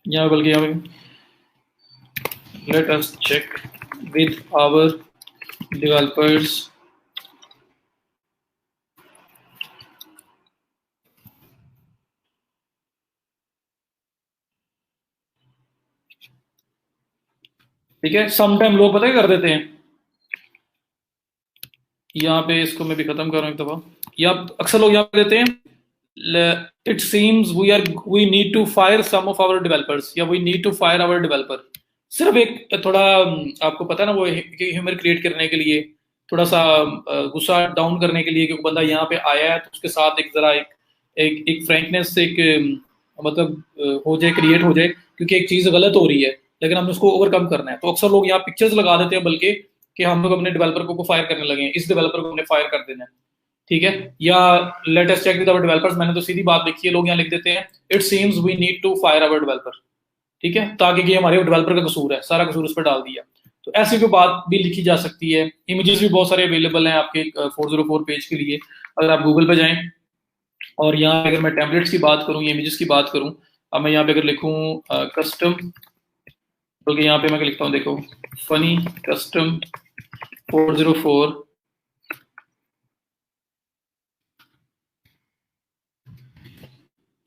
यहाँ बल्कि यहाँ पे let us check with our developers ठीक है। समटाइम लोग पता क्या कर देते हैं, यहाँ पे इसको मैं भी खत्म कर रहा हूँ एक दफा, या अक्सर लोग यहाँ पे देते हैं it seems we need to fire some of our developers, या we need to fire our developer. सिर्फ एक थोड़ा आपको पता है ना, वो ह्यूमर क्रिएट करने के लिए, थोड़ा सा गुस्सा डाउन करने के लिए कि बंदा यहाँ पे आया है तो उसके साथ एक जरा एक फ्रैंकनेस, एक मतलब हो जाए, क्रिएट हो जाए, क्योंकि एक चीज गलत हो रही है लेकिन हमें उसको ओवरकम करना है। तो अक्सर लोग यहाँ पिक्चर्स लगा देते हैं, बल्कि कि हम लोग अपने डेवलपर को फायर करने लगे हैं, इस डेवलपर को हमने फायर कर देना है, ठीक है। या let us check with our developers, मैंने तो सीधी बात लिखी है, लोग यहाँ लिख देते हैं it seems we need to fire our developer, ठीक है, ताकि ये हमारे डेवलपर का कसूर है, सारा कसूर उस पर डाल दिया। तो ऐसी कोई बात भी लिखी जा सकती है। इमेजेस भी बहुत सारे अवेलेबल हैं आपके 404 पेज के लिए, अगर आप गूगल पे जाएं, और यहाँ पे अगर मैं टेम्पलेट्स की बात करूँ, इमेजेस की बात करूँ, अब मैं यहाँ पे अगर लिखूँ कस्टम, बल्कि यहाँ पे मैं लिखता हूँ, देखो फनी कस्टम 404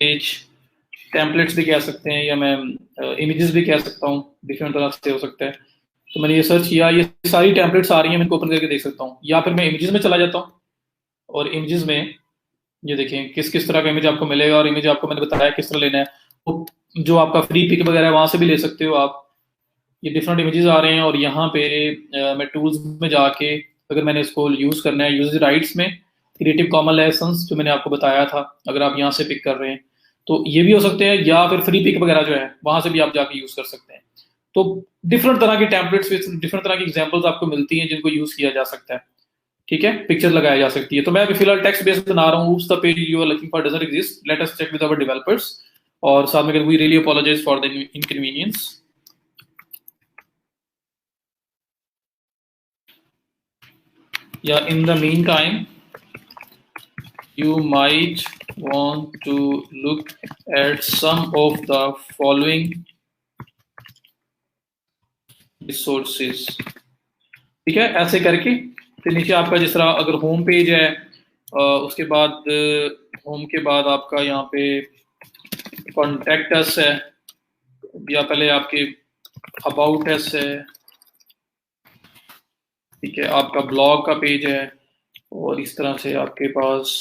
पेज टेम्पलेट्स भी कह सकते हैं, या मैं इमेजेस भी कह सकता हूँ, डिफरेंट तरह से हो सकता है। तो मैंने ये सर्च किया, ये सारी टेम्पलेट्स आ रही हैं, मैं इनको ओपन करके देख सकता हूँ, या फिर मैं इमेजेस में चला जाता हूँ, और इमेजेस में ये देखें किस किस तरह का इमेज आपको मिलेगा, और इमेज आपको मैंने बताया किस तरह लेना है, तो जो आपका फ्री पिक वगैरह है वहां से भी ले सकते हो आप। ये डिफरेंट इमेजेस आ रहे हैं, और यहाँ पे मैं टूल्स में जाके अगर मैंने इसको यूज करना है, यूज राइट्स में क्रिएटिव कॉमन लाइसेंस जो मैंने आपको बताया था, अगर आप यहाँ से पिक कर रहे हैं तो ये भी हो सकते हैं, या फिर फ्री पिक वगैरह जो है वहां से भी आप जाके यूज कर सकते हैं। तो डिफरेंट तरह के टेम्पलेट्स, डिफरेंट तरह की एग्जांपल्स आपको मिलती हैं जिनको यूज किया जा सकता है, ठीक है, पिक्चर लगाया जा सकती है। तो मैं अभी फिलहाल टेक्स्ट बेस्ड बना रहा हूँ, the page you are looking for doesn't exist, let us check with our developers, और साथ में we really apologise for the inconvenience. या in the mean time you might want to look at some of the following resources, ठीक है। ऐसे करके फिर नीचे आपका जिस तरह अगर होम पेज है, उसके बाद होम के बाद आपका यहाँ पे कॉन्टेक्ट अस है, या पहले आपके अबाउट अस है, ठीक है, आपका ब्लॉग का पेज है, और इस तरह से आपके पास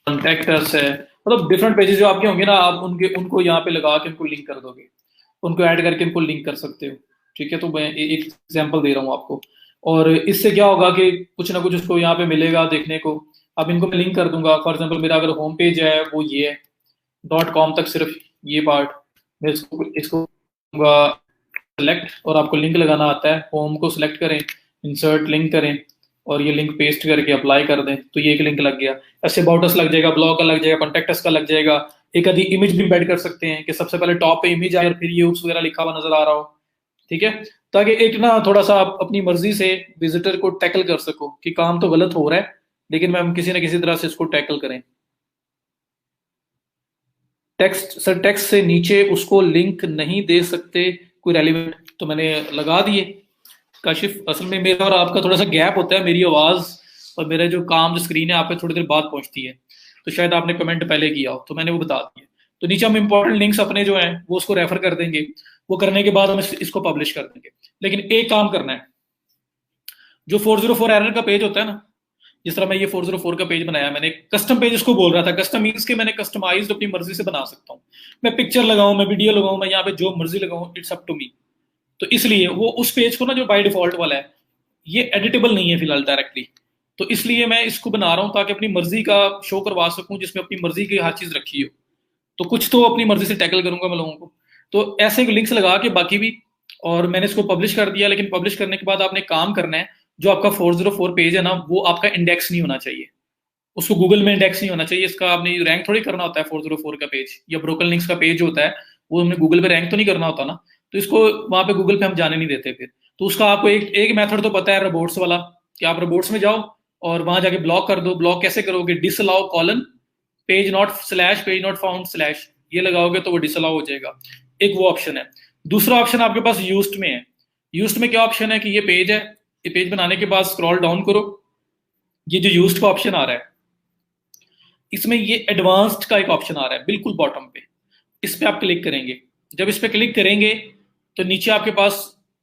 कॉन्टेक्ट अस है, मतलब डिफरेंट पेजेस जो आपके होंगे ना, आप उनको यहाँ पे लगा के उनको लिंक कर दोगे, उनको ऐड करके उनको लिंक कर सकते हो, ठीक है। तो मैं एक एग्जांपल दे रहा हूँ आपको, और इससे क्या होगा कि कुछ ना कुछ उसको यहाँ पे मिलेगा देखने को। अब इनको मैं लिंक कर दूंगा, फॉर एग्जाम्पल मेरा अगर होम पेज है वो ये है, .com तक सिर्फ ये पार्ट, मैं इसको इसको सेलेक्ट, और आपको लिंक लगाना आता है, होम को सिलेक्ट करें, इंसर्ट लिंक करें, और ये लिंक पेस्ट करके अप्लाई कर दें तो ये एक लिंक लग गया। ऐसे अबाउट अस लग जाएगा, ब्लॉग का लग जाएगा, कॉन्टेक्ट अस का लग जाएगा। एक आधी इमेज भी एम्बेड कर सकते हैं कि सबसे पहले टॉप पे इमेज आए और फिर ये उस वगैरह लिखा हुआ नजर आ रहा हो, ठीक है, ताकि एक ना थोड़ा सा आप अपनी मर्जी से विजिटर को टैकल कर सको कि काम तो गलत हो रहा है लेकिन मैम किसी ना किसी तरह से इसको टैकल करें। टेक्स्ट सर, टेक्स्ट से नीचे उसको लिंक नहीं दे सकते कोई रेलिवेंट, तो मैंने लगा दिए। काशिफ, असल में मेरा और आपका थोड़ा सा गैप होता है, मेरी आवाज और मेरा जो काम जो स्क्रीन है आप पे थोड़ी देर बाद पहुंचती है, तो शायद आपने कमेंट पहले किया हो तो मैंने वो बता दिया। तो नीचे हम इंपॉर्टेंट लिंक्स अपने जो हैं वो उसको रेफर कर देंगे, वो करने के बाद हम इसको पब्लिश कर देंगे। लेकिन एक काम करना है, जो 404 एरर का पेज होता है ना, जिस तरह मैं ये 404 का पेज बनाया, मैंने कस्टम पेज इसको बोल रहा था। कस्टम मीन्स के मैंने कस्टमाइज्ड अपनी मर्जी से बना सकता हूँ, मैं पिक्चर लगाऊं, मैं वीडियो लगाऊं, मैं यहाँ पे जो मर्जी लगाऊं, इट्स अप टू मी। तो इसलिए वो उस पेज को ना जो बाय डिफॉल्ट वाला है ये एडिटेबल नहीं है फिलहाल डायरेक्टली, तो इसलिए मैं इसको बना रहा हूँ ताकि अपनी मर्जी का शो करवा सकूं जिसमें अपनी मर्जी की हर चीज रखी हो। तो कुछ तो अपनी मर्जी से टैकल करूंगा मैं लोगों को, तो ऐसे लिंक्स लगा के बाकी भी। और मैंने इसको पब्लिश कर दिया, लेकिन पब्लिश करने के बाद आपने काम करना है, जो आपका 404 पेज है ना वो आपका इंडेक्स नहीं होना चाहिए, उसको गूगल में इंडेक्स नहीं होना चाहिए। इसका आपने रैंक थोड़ी करना होता है 404 का पेज या ब्रोकन लिंक्स का पेज होता है, वो हमने गूगल पे रैंक तो नहीं करना होता ना, तो इसको वहां पे गूगल पे हम जाने नहीं देते फिर। तो उसका आपको एक एक मेथड तो पता है रोबोट्स वाला, कि आप रोबोट्स में जाओ और वहां जाके ब्लॉक कर दो। ब्लॉक कैसे करोगे, disallow colon page not slash page not found slash, ये लगाओगे तो वो डिसअलाउ हो जाएगा। एक वो ऑप्शन है। दूसरा ऑप्शन आपके पास यूज्ड में है। यूज्ड में क्या ऑप्शन है कि ये पेज है, ये पेज बनाने के बाद स्क्रॉल डाउन करो, ये जो यूज्ड का ऑप्शन आ रहा है इसमें ये एडवांस्ड का एक ऑप्शन आ रहा है बिल्कुल बॉटम पे, इस पे आप क्लिक करेंगे। जब इस पे क्लिक करेंगे तो नीचे आपके पास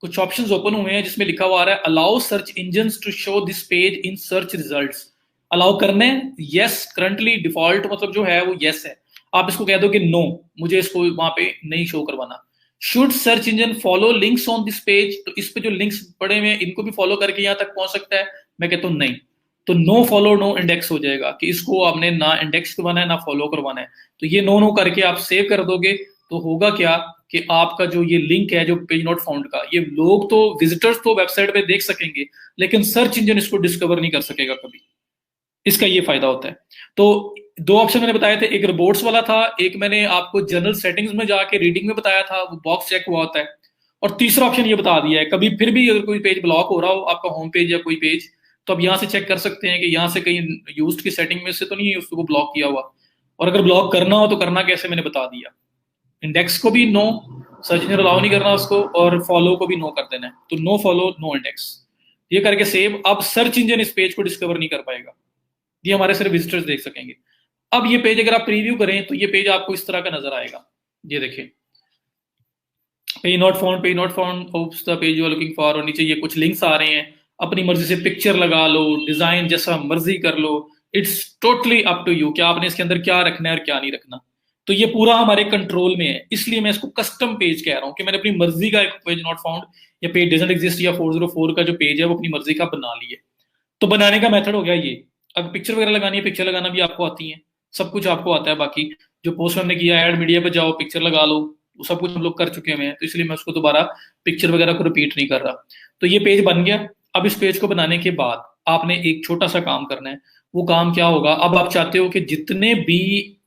कुछ ऑप्शंस ओपन हुए हैं जिसमें लिखा हुआ आ रहा है allow search engine to show this page in search results. Allow करने यस, करंटली डिफॉल्ट मतलब जो है वो यस है। आप इसको कह दो कि नो, मुझे इसको वहां पे नहीं शो करवाना। Should search engine follow links on this page, तो इस पे जो लिंक्स पड़े हुए हैं इनको भी फॉलो करके यहां तक पहुंच सकता है, मैं कहता हूं नहीं। तो नो फॉलो नो इंडेक्स हो जाएगा कि इसको आपने ना इंडेक्स करवाना है ना फॉलो करवाना है। तो ये नो नो करके आप सेव कर दोगे तो होगा क्या कि आपका जो ये लिंक है जो पेज नॉट फाउंड का, ये लोग तो विजिटर्स तो वेबसाइट पे देख सकेंगे लेकिन सर्च इंजन इसको डिस्कवर नहीं कर सकेगा कभी। इसका ये फायदा होता है। तो दो ऑप्शन मैंने बताए थे, एक रिपोर्ट्स वाला था, एक मैंने आपको जनरल सेटिंग्स में जाके रीडिंग में बताया था, वो बॉक्स चेक हुआ होता है। और तीसरा ऑप्शन ये बता दिया है, कभी फिर भी अगर कोई पेज ब्लॉक हो रहा हो आपका होम पेज या कोई पेज, तो आप यहाँ से चेक कर सकते हैं कि यहाँ से कहीं यूज्ड की सेटिंग में से तो नहीं है उसको ब्लॉक किया हुआ। और अगर ब्लॉक करना हो तो करना कैसे मैंने बता दिया। इंडेक्स को भी नो, सर्च इंजन अलाउ नहीं करना उसको, और फॉलो को भी नो कर देना है। तो नो फॉलो नो इंडेक्स, ये करके सेव। अब सर्च इंजन इस पेज को डिस्कवर नहीं कर पाएगा, ये हमारे सिर्फ विजिटर्स देख सकेंगे। अब ये पेज अगर आप प्रीव्यू करें तो ये पेज आपको इस तरह का नजर आएगा, ये देखिए, page not found, page not found oops the page you are looking for, और नीचे ये कुछ लिंक्स आ रहे हैं, अपनी मर्जी से पिक्चर लगा लो, डिजाइन जैसा मर्जी कर लो, it's totally up to you कि आपने इसके अंदर क्या रखना है और क्या नहीं रखना। तो ये पूरा हमारे कंट्रोल में है, इसलिए मैं इसको कस्टम पेज कह रहा हूं कि मैंने अपनी मर्जी का एक पेज नॉट फाउंड या पेज डजंट एग्जिस्ट या 404 का जो पेज है वो अपनी मर्जी का बना लिए। तो बनाने का मेथड हो गया ये। अब पिक्चर वगैरह लगानी है, पिक्चर लगाना भी आपको आती है, सब कुछ आपको आता है। बाकी जो पोस्ट हमने किया ऐड मीडिया पे जाओ पिक्चर लगा लो, वो सब कुछ हम लोग कर चुके हुए हैं, तो इसलिए मैं उसको दोबारा पिक्चर वगैरह को रिपीट नहीं कर रहा। तो ये पेज बन गया। अब इस पेज को बनाने के बाद आपने एक छोटा सा काम करना है। वो काम क्या होगा, अब आप चाहते हो कि जितने भी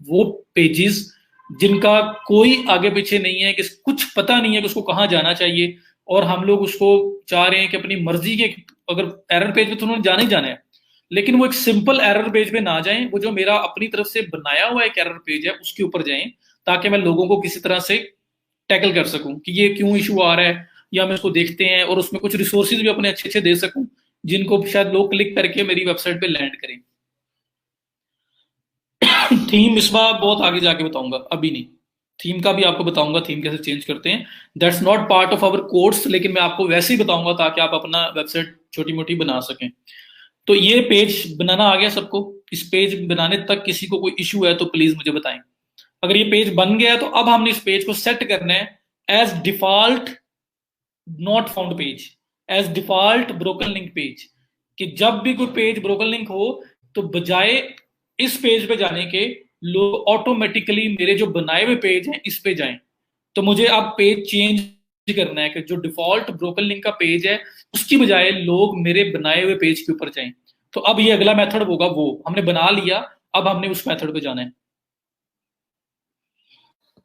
वो पेजेस जिनका कोई आगे पीछे नहीं है, कि कुछ पता नहीं है कि उसको कहाँ जाना चाहिए, और हम लोग उसको चाह रहे हैं कि अपनी मर्जी के, अगर एरर पेज पे तो उन्होंने जाने ही जाना है, लेकिन वो एक सिंपल एरर पेज पे ना जाएं, वो जो मेरा अपनी तरफ से बनाया हुआ एक एरर पेज है उसके ऊपर जाएं, ताकि मैं लोगों को किसी तरह से टैकल कर सकूं कि ये क्यों इशू आ रहा है, या मैं उसको देखते हैं और उसमें कुछ रिसोर्सेज भी अपने अच्छे अच्छे दे सकूं जिनको शायद लोग क्लिक करके मेरी वेबसाइट पे लैंड करें। थीम इस बार बहुत आगे जाके बताऊंगा, अभी नहीं। थीम का भी आपको बताऊंगा, थीम कैसे चेंज करते हैं, that's not part of our course, लेकिन मैं आपको वैसे ही बताऊंगा ताकि आप अपना वेबसाइट छोटी मोटी बना सकें। तो ये पेज बनाना आ गया सबको। इस पेज बनाने तक किसी को कोई इशू है तो प्लीज मुझे बताएं। अगर ये पेज बन गया तो अब हमने इस पेज को सेट करना है as default not found page. As default broken link page, कि जब भी कोई पेज ब्रोकन लिंक हो तो बजाय इस पेज पे जाने के लोग ऑटोमेटिकली मेरे जो बनाए हुए पेज हैं इस पे जाएं। तो मुझे अब पेज चेंज करना है कि जो डिफॉल्ट ब्रोकन लिंक का पेज है उसकी बजाय लोग मेरे बनाए हुए पेज के ऊपर जाएं। तो अब ये अगला मेथड होगा, वो हमने बना लिया, अब हमने उस मेथड पे जाना है।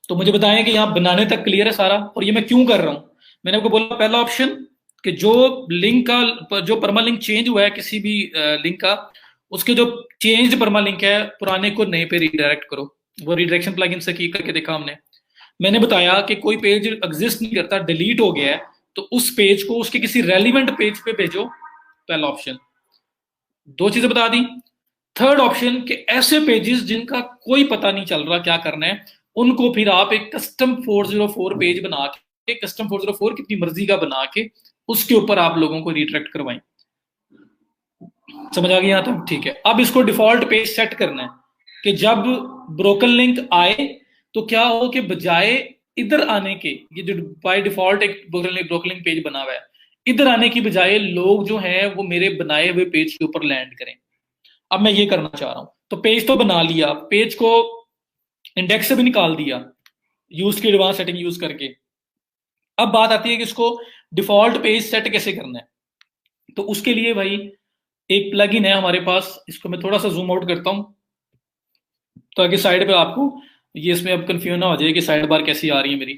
तो मुझे बताएं कि यहां बनाने तक क्लियर है सारा, और ये मैं क्यों कर रहा हूं। मैंने आपको बोला पहला ऑप्शन कि जो लिंक का जो परमा लिंक चेंज हुआ है किसी भी लिंक का, उसके जो चेंज परमा लिंक है पुराने को नए पे रिडायरेक्ट करो। वो रिडायरेक्शन प्लगइन से की करके देखा हमने। मैंने बताया कि कोई पेज एग्जिस्ट नहीं करता, डिलीट हो गया है, तो उस पेज को उसके किसी रेलिवेंट पेज पे भेजो, पहला ऑप्शन। दो चीजें बता दी। थर्ड ऑप्शन कि ऐसे पेजेस जिनका कोई पता नहीं चल रहा क्या करना है, उनको फिर आप एक कस्टम 404 पेज बना के, कस्टम 404 कितनी मर्जी का बना के उसके ऊपर आप लोगों को रिट्रैक्ट करवाएं। समझ आ गया तो ठीक है। अब इसको डिफॉल्ट पेज सेट करना है कि जब ब्रोकन लिंक आए तो क्या हो कि बजाय इधर आने के, ये जो बाय डिफॉल्ट एक ब्रोकन लिंक पेज बना हुआ है, इधर आने की बजाय लोग जो हैं वो मेरे बनाए हुए पेज के ऊपर लैंड करें। अब मैं ये करना चाह रहा हूं। तो पेज तो बना लिया, पेज को इंडेक्स से भी निकाल दिया यूज की एडवांस सेटिंग यूज करके। अब बात आती है कि इसको डिफॉल्ट पेज सेट कैसे करना है। तो उसके लिए भाई एक प्लगइन है हमारे पास, इसको मैं थोड़ा सा जूम आउट करता हूं ताकि साइड पे आपको ये इसमें अब कंफ्यूजन ना हो जाए कि साइड बार कैसी आ रही है मेरी।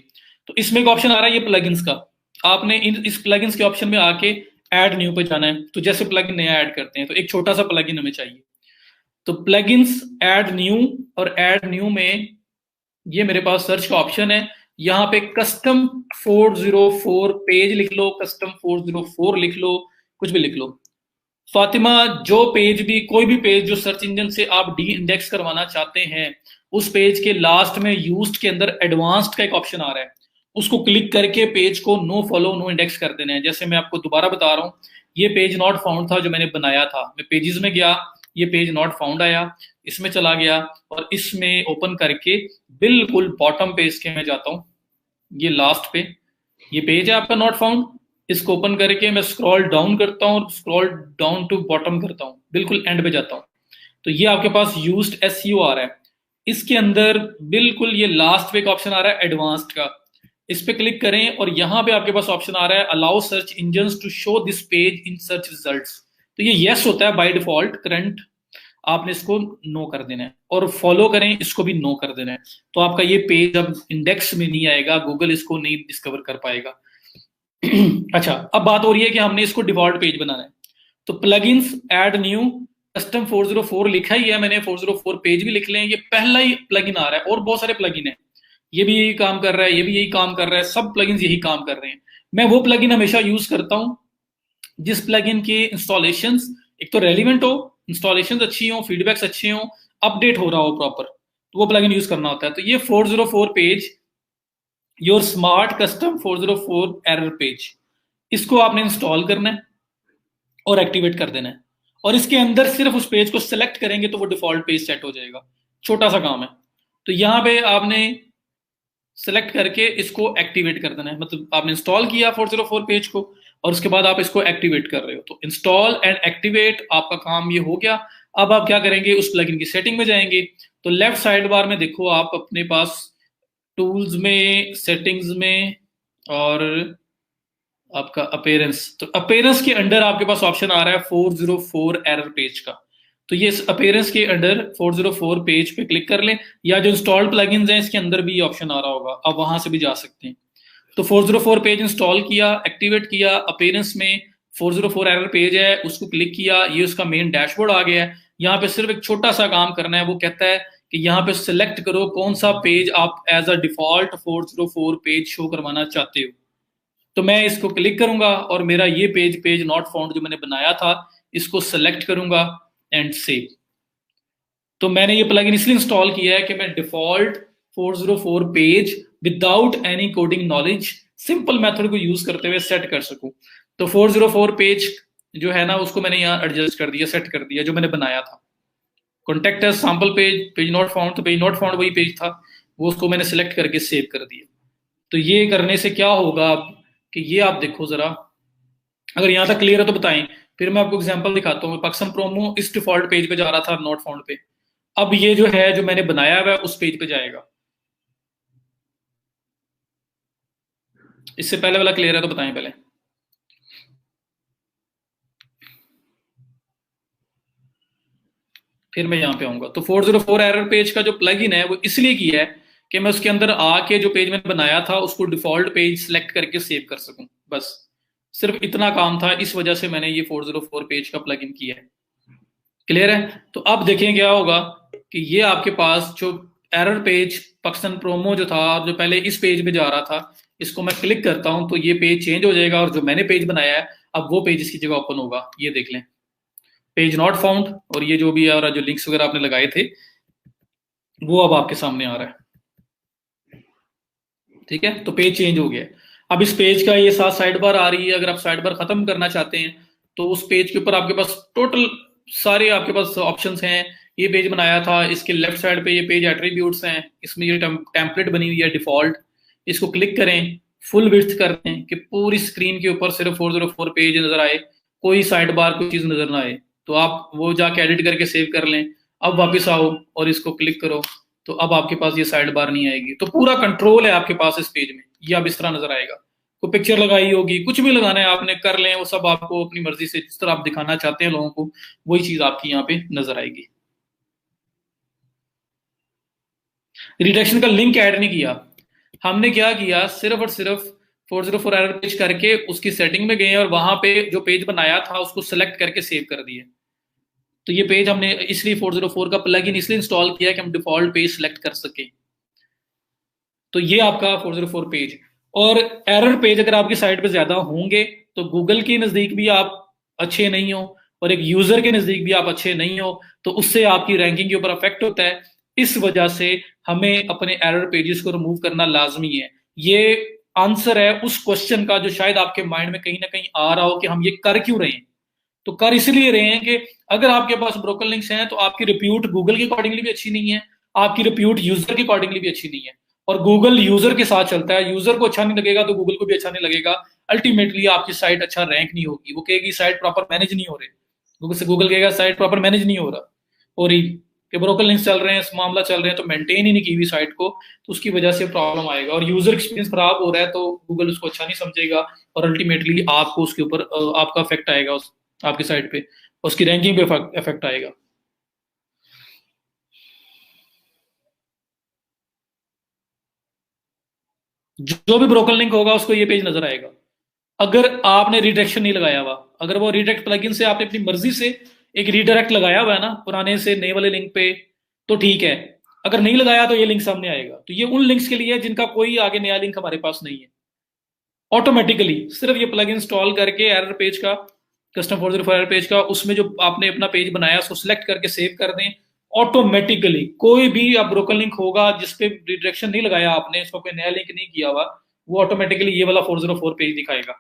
तो इसमें एक ऑप्शन आ रहा है ये प्लगइन्स का। आपने इस प्लगइन्स के ऑप्शन में आके ऐड न्यू पे जाना है। तो जैसे प्लगइन नया ऐड करते हैं तो एक छोटा सा प्लगइन हमें चाहिए। तो प्लगइन्स ऐड न्यू, और ऐड न्यू में ये मेरे पास सर्च का ऑप्शन है। यहां पे कस्टम 404 पेज लिख लो, कस्टम 404 लिख लो, कुछ भी लिख लो। फातिमा, जो पेज भी, कोई भी पेज जो सर्च इंजन से आप डी इंडेक्स करवाना चाहते हैं, उस पेज के लास्ट में यूज्ड के अंदर एडवांस्ड का एक ऑप्शन आ रहा है, उसको क्लिक करके पेज को नो फॉलो नो इंडेक्स कर देना है। जैसे मैं आपको दोबारा बता रहा हूं, ये पेज नॉट फाउंड था जो मैंने बनाया था, मैं पेजेस में गया, ये पेज नॉट फाउंड आया, इसमें चला गया और इसमें ओपन करके बिल्कुल बॉटम पेज के मैं जाता हूं, ये लास्ट पे ये पेज है आपका नॉट फाउंड। इसको ओपन करके मैं स्क्रॉल डाउन करता हूं और स्क्रॉल डाउन टू बॉटम करता हूं, बिल्कुल एंड पे जाता हूं। तो ये आपके पास यूज्ड एसईओ आ रहा है। इसके अंदर बिल्कुल ये लास्ट पे एक ऑप्शन आ रहा है एडवांस्ड का, इस पे क्लिक करें और यहां पे आपके पास ऑप्शन आ रहा है allow search engines to show this page in search results. तो ये यस होता है बाय डिफॉल्ट करंट, आपने इसको नो कर देना है, और फॉलो करें इसको भी नो कर देना है। तो आपका ये पेज अब इंडेक्स में नहीं आएगा, गूगल इसको नहीं डिस्कवर कर पाएगा। अच्छा, अब बात हो रही है कि हमने इसको डिफॉल्ट पेज बनाना है। तो प्लगइन्स ऐड न्यू कस्टम 404 लिखा ही है मैंने, 404 पेज भी लिख लें, ये पहला ही प्लगइन आ रहा है, और बहुत सारे प्लगइन है, ये भी यही काम कर रहा है, ये भी यही काम कर रहा है, सब प्लगइन्स यही काम कर रहे हैं। मैं वो प्लगइन हमेशा यूज करता हूं जिस प्लगइन की इंस्टॉलेशंस एक तो रेलिवेंट हो, इंस्टॉलेशंस अच्छी हो, फीडबैक्स अच्छे हो, अपडेट हो रहा हो प्रॉपर, तो वो प्लगइन यूज करना होता है। तो ये 404 page, your smart custom 404 error page, इसको आपने इंस्टॉल करना है और एक्टिवेट कर देना है, और इसके अंदर सिर्फ उस पेज को सिलेक्ट करेंगे तो वो डिफॉल्ट पेज सेट हो जाएगा। छोटा सा काम है। तो यहां पे आपने सेलेक्ट करके इसको एक्टिवेट कर देना है, मतलब आपने इंस्टॉल किया 404 पेज को और उसके बाद आप इसको एक्टिवेट कर रहे हो। तो इंस्टॉल एंड एक्टिवेट आपका काम ये हो गया। अब आप क्या करेंगे, उस प्लगइन की सेटिंग में जाएंगे। तो लेफ्ट साइड बार में देखो आप अपने पास टूल्स में, सेटिंग्स में, और आपका अपीयरेंस, तो अपीयरेंस के अंडर आपके पास ऑप्शन आ रहा है 404 एरर पेज का। तो ये अपीयरेंस के अंडर 404 पेज पे क्लिक कर लें, या जो इंस्टॉल्ड प्लगइन्स हैं इसके अंदर भी ये ऑप्शन आ रहा होगा, आप वहां से भी जा सकते हैं। तो 404 पेज इंस्टॉल किया, एक्टिवेट किया, अपीयरेंस में 404 एरर पेज है उसको क्लिक किया, ये उसका मेन डैशबोर्ड आ गया है। यहाँ पे सिर्फ एक छोटा सा काम करना है, वो कहता है कि यहाँ पे सिलेक्ट करो कौन सा पेज आप as a default 404 page show करवाना चाहते हो। तो मैं इसको क्लिक करूंगा और मेरा ये पेज, पेज नॉट फाउंड जो मैंने बनाया था, इसको सेलेक्ट करूंगा एंड सेव। तो मैंने ये प्लगइन इसलिए इंस्टॉल किया है कि मैं default 404 page without any coding knowledge simple method को यूज करते हुए सेट कर सकूं। तो 404 पेज जो है ना उसको मैंने यहाँ एडजस्ट कर दिया, सेट कर दिया, जो मैंने बनाया था। Contact as sample page, page not found, तो पेज नॉट फाउंड वही पेज था, वो उसको मैंने सिलेक्ट करके सेव कर दिया। तो ये करने से क्या होगा अब कि ये आप देखो जरा, अगर यहां तक क्लियर है तो बताएं, फिर मैं आपको एग्जांपल दिखाता हूँ। पाकिस्तान प्रोमो इस डिफॉल्ट पेज पे जा रहा था, नॉट फाउंड पे। अब ये जो है, जो मैंने बनाया हुआ है, उस पेज पे जाएगा। इससे पहले वाला क्लियर है तो बताएं पहले। फिर मैं यहाँ पे आऊंगा तो 404 एरर पेज का जो प्लगइन है वो इसलिए किया है कि मैं उसके अंदर आके जो पेज मैंने बनाया था उसको डिफॉल्ट पेज सेलेक्ट करके सेव कर सकूं, बस। सिर्फ इतना काम था, इस वजह से मैंने ये 404 पेज का प्लगइन किया है। क्लियर है? तो अब देखें क्या होगा कि ये आपके पास जो एरर पेज पाकिस्तान प्रोमो जो था, जो पहले इस पेज पे जा रहा था, इसको मैं क्लिक करता हूं तो ये पेज चेंज हो जाएगा, और जो मैंने पेज बनाया है अब वो पेज इसकी जगह ओपन होगा। ये देख लें, पेज नॉट फाउंड, और ये जो भी है, और जो लिंक्स वगैरह आपने लगाए थे वो अब आपके सामने आ रहा है। ठीक है, तो पेज चेंज हो गया। अब इस पेज का ये साथ साइड बार आ रही है। अगर आप साइड बार खत्म करना चाहते हैं तो उस पेज के ऊपर आपके पास टोटल सारे आपके पास ऑप्शंस हैं। ये पेज बनाया था, इसके लेफ्ट साइड पे ये पेज एट्रीब्यूट्स हैं, इसमें ये टेम्पलेट बनी हुई है डिफॉल्ट। इसको क्लिक करें, फुल विड्थ कर दें कि पूरी स्क्रीन के ऊपर सिर्फ 404 पेज नजर आए, कोई साइड बार कोई चीज नजर ना आए। तो आप वो जाके एडिट करके सेव कर लें। अब वापस आओ और इसको क्लिक करो, तो अब आपके पास ये साइड बार नहीं आएगी। तो पूरा कंट्रोल है आपके पास इस पेज में, ये अब इस तरह नजर आएगा। कोई पिक्चर लगाई होगी, कुछ भी लगाना है आपने कर लें, वो सब आपको अपनी मर्जी से जिस तरह आप दिखाना चाहते हैं लोगों को, वही चीज आपकी यहाँ पे नजर आएगी। रिडक्शन का लिंक ऐड नहीं किया हमने। क्या किया, सिर्फ और सिर्फ 404 एरर पेज करके उसकी सेटिंग में गए और वहां पे जो पेज बनाया था उसको सेलेक्ट करके सेव कर दिए। तो ये पेज हमने इसलिए 404 का प्लगइन इसलिए इंस्टॉल किया कि हम डिफॉल्ट पेज सेलेक्ट कर सके। तो ये आपका 404 पेज। और एरर पेज अगर आपकी साइट पे ज्यादा होंगे तो गूगल के नजदीक भी आप अच्छे नहीं हो, और एक यूजर के नजदीक भी आप अच्छे नहीं हो, तो उससे आपकी रैंकिंग के ऊपर अफेक्ट होता है। इस वजह से हमें अपने एरर पेजेस को रिमूव करना लाजमी है। ये आंसर है उस क्वेश्चन का जो शायद आपके माइंड में कहीं ना कहीं आ रहा हो कि हम ये कर क्यों रहे हैं। तो कर इसलिए रहे हैं कि अगर आपके पास ब्रोकन लिंक्स हैं तो आपकी रिप्यूट गूगल के अकॉर्डिंगली भी अच्छी नहीं है, आपकी रिप्यूट यूजर के अकॉर्डिंगली भी अच्छी नहीं है। और गूगल यूजर के साथ चलता है, यूजर को अच्छा नहीं लगेगा तो गूगल को भी अच्छा नहीं लगेगा। अल्टीमेटली आपकी साइट अच्छा रैंक नहीं होगी, वो कहेगी साइट प्रॉपर मैनेज नहीं हो रही। गूगल से गूगल कहेगा साइट प्रॉपर मैनेज नहीं हो रहा, और कि ब्रोकन लिंक्स चल रहे हैं, मामला चल रहे हैं, तो मेंटेन ही नहीं की हुई साइट को, तो उसकी वजह से प्रॉब्लम आएगा और यूजर एक्सपीरियंस खराब हो रहा है तो गूगल उसको अच्छा नहीं समझेगा, और अल्टीमेटली आपको उसके ऊपर आपका इफेक्ट आएगा, आपकी साइट पे उसकी रैंकिंग पे इफेक्ट आएगा। जो भी ब्रोकन लिंक होगा उसको ये पेज नजर आएगा। अगर आपने रिडायरेक्शन नहीं लगाया हुआ, अगर वो रिडायरेक्ट प्लगइन से आपने अपनी मर्जी से एक रिडायरेक्ट लगाया हुआ है ना पुराने से नए वाले लिंक पे, तो ठीक है। अगर नहीं लगाया तो ये लिंक सामने आएगा। तो ये उन लिंक्स के लिए है जिनका कोई आगे नया लिंक हमारे पास नहीं है। ऑटोमेटिकली सिर्फ ये प्लग इंस्टॉल करके एरर पेज का, कस्टम 404 एरर पेज का, उसमें जो आपने अपना पेज बनाया उसको सिलेक्ट करके सेव कर दें। ऑटोमेटिकली कोई भी अब ब्रोकन लिंक होगा जिसपे रिडायरेक्शन नहीं लगाया आपने, इसको कोई नया लिंक नहीं किया हुआ, वो ऑटोमेटिकली ये वाला 404 पेज दिखाएगा।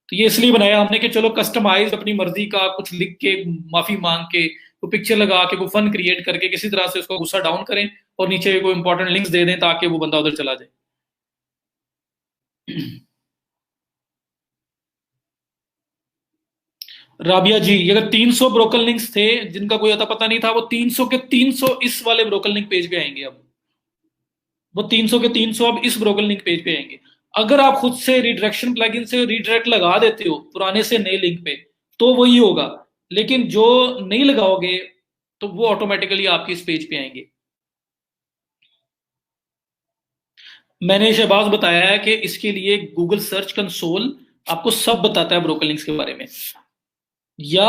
तो ये इसलिए बनाया हमने कि चलो कस्टमाइज अपनी मर्जी का कुछ लिख के, माफी मांग के, कोई पिक्चर लगा के, कोई फन क्रिएट करके किसी तरह से उसका गुस्सा डाउन करें, और नीचे कोई इंपॉर्टेंट लिंक्स दे दें ताकि वो बंदा उधर चला जाए। राबिया जी, ये अगर 300 ब्रोकन लिंक्स थे जिनका कोई अता पता नहीं था, वो 300 के 300 इस वाले ब्रोकन लिंक पेज पे आएंगे। अब वो 300 के 300 अब इस ब्रोकन लिंक पेज पे आएंगे। अगर आप खुद से रिडायरेक्शन प्लगइन से रिडायरेक्ट लगा देते हो पुराने से नए लिंक पे, तो वही होगा। लेकिन जो नहीं लगाओगे तो वो ऑटोमेटिकली आपकी इस पेज पे आएंगे। मैंने शहबाज बताया है कि इसके लिए गूगल सर्च कंसोल आपको सब बताता है ब्रोकन लिंक्स के बारे में, या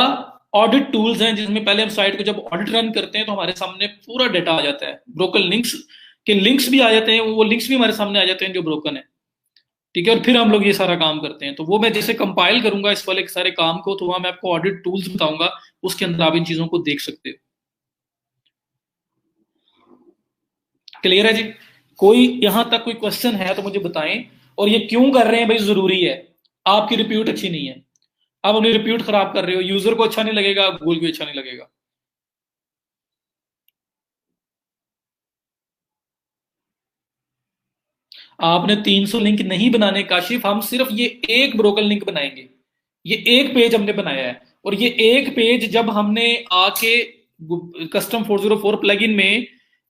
ऑडिट टूल्स हैं जिसमें पहले हम साइट को जब ऑडिट रन करते हैं तो हमारे सामने पूरा डेटा आ जाता है, ब्रोकन लिंक्स के लिंक्स भी आ जाते हैं, वो लिंक्स भी हमारे सामने आ जाते हैं जो ब्रोकन है। ठीक है, और फिर हम लोग ये सारा काम करते हैं। तो वो मैं जैसे कंपाइल करूंगा इस वाले सारे काम को, तो वहां मैं आपको ऑडिट टूल्स बताऊंगा, उसके अंदर आप इन चीजों को देख सकते हो। क्लियर है जी? कोई यहां तक कोई क्वेश्चन है तो मुझे बताएं। और ये क्यों कर रहे हैं भाई, जरूरी है। आपकी रिप्यूट अच्छी नहीं है, आप अपनी रिप्यूट खराब कर रहे हो, यूजर को अच्छा नहीं लगेगा, गूगल को अच्छा नहीं लगेगा। आपने 300 लिंक नहीं बनाने काशिफ, हम सिर्फ ये एक ब्रोकन लिंक बनाएंगे। ये एक पेज हमने बनाया है, और ये एक पेज जब हमने आके कस्टम 404 प्लगइन में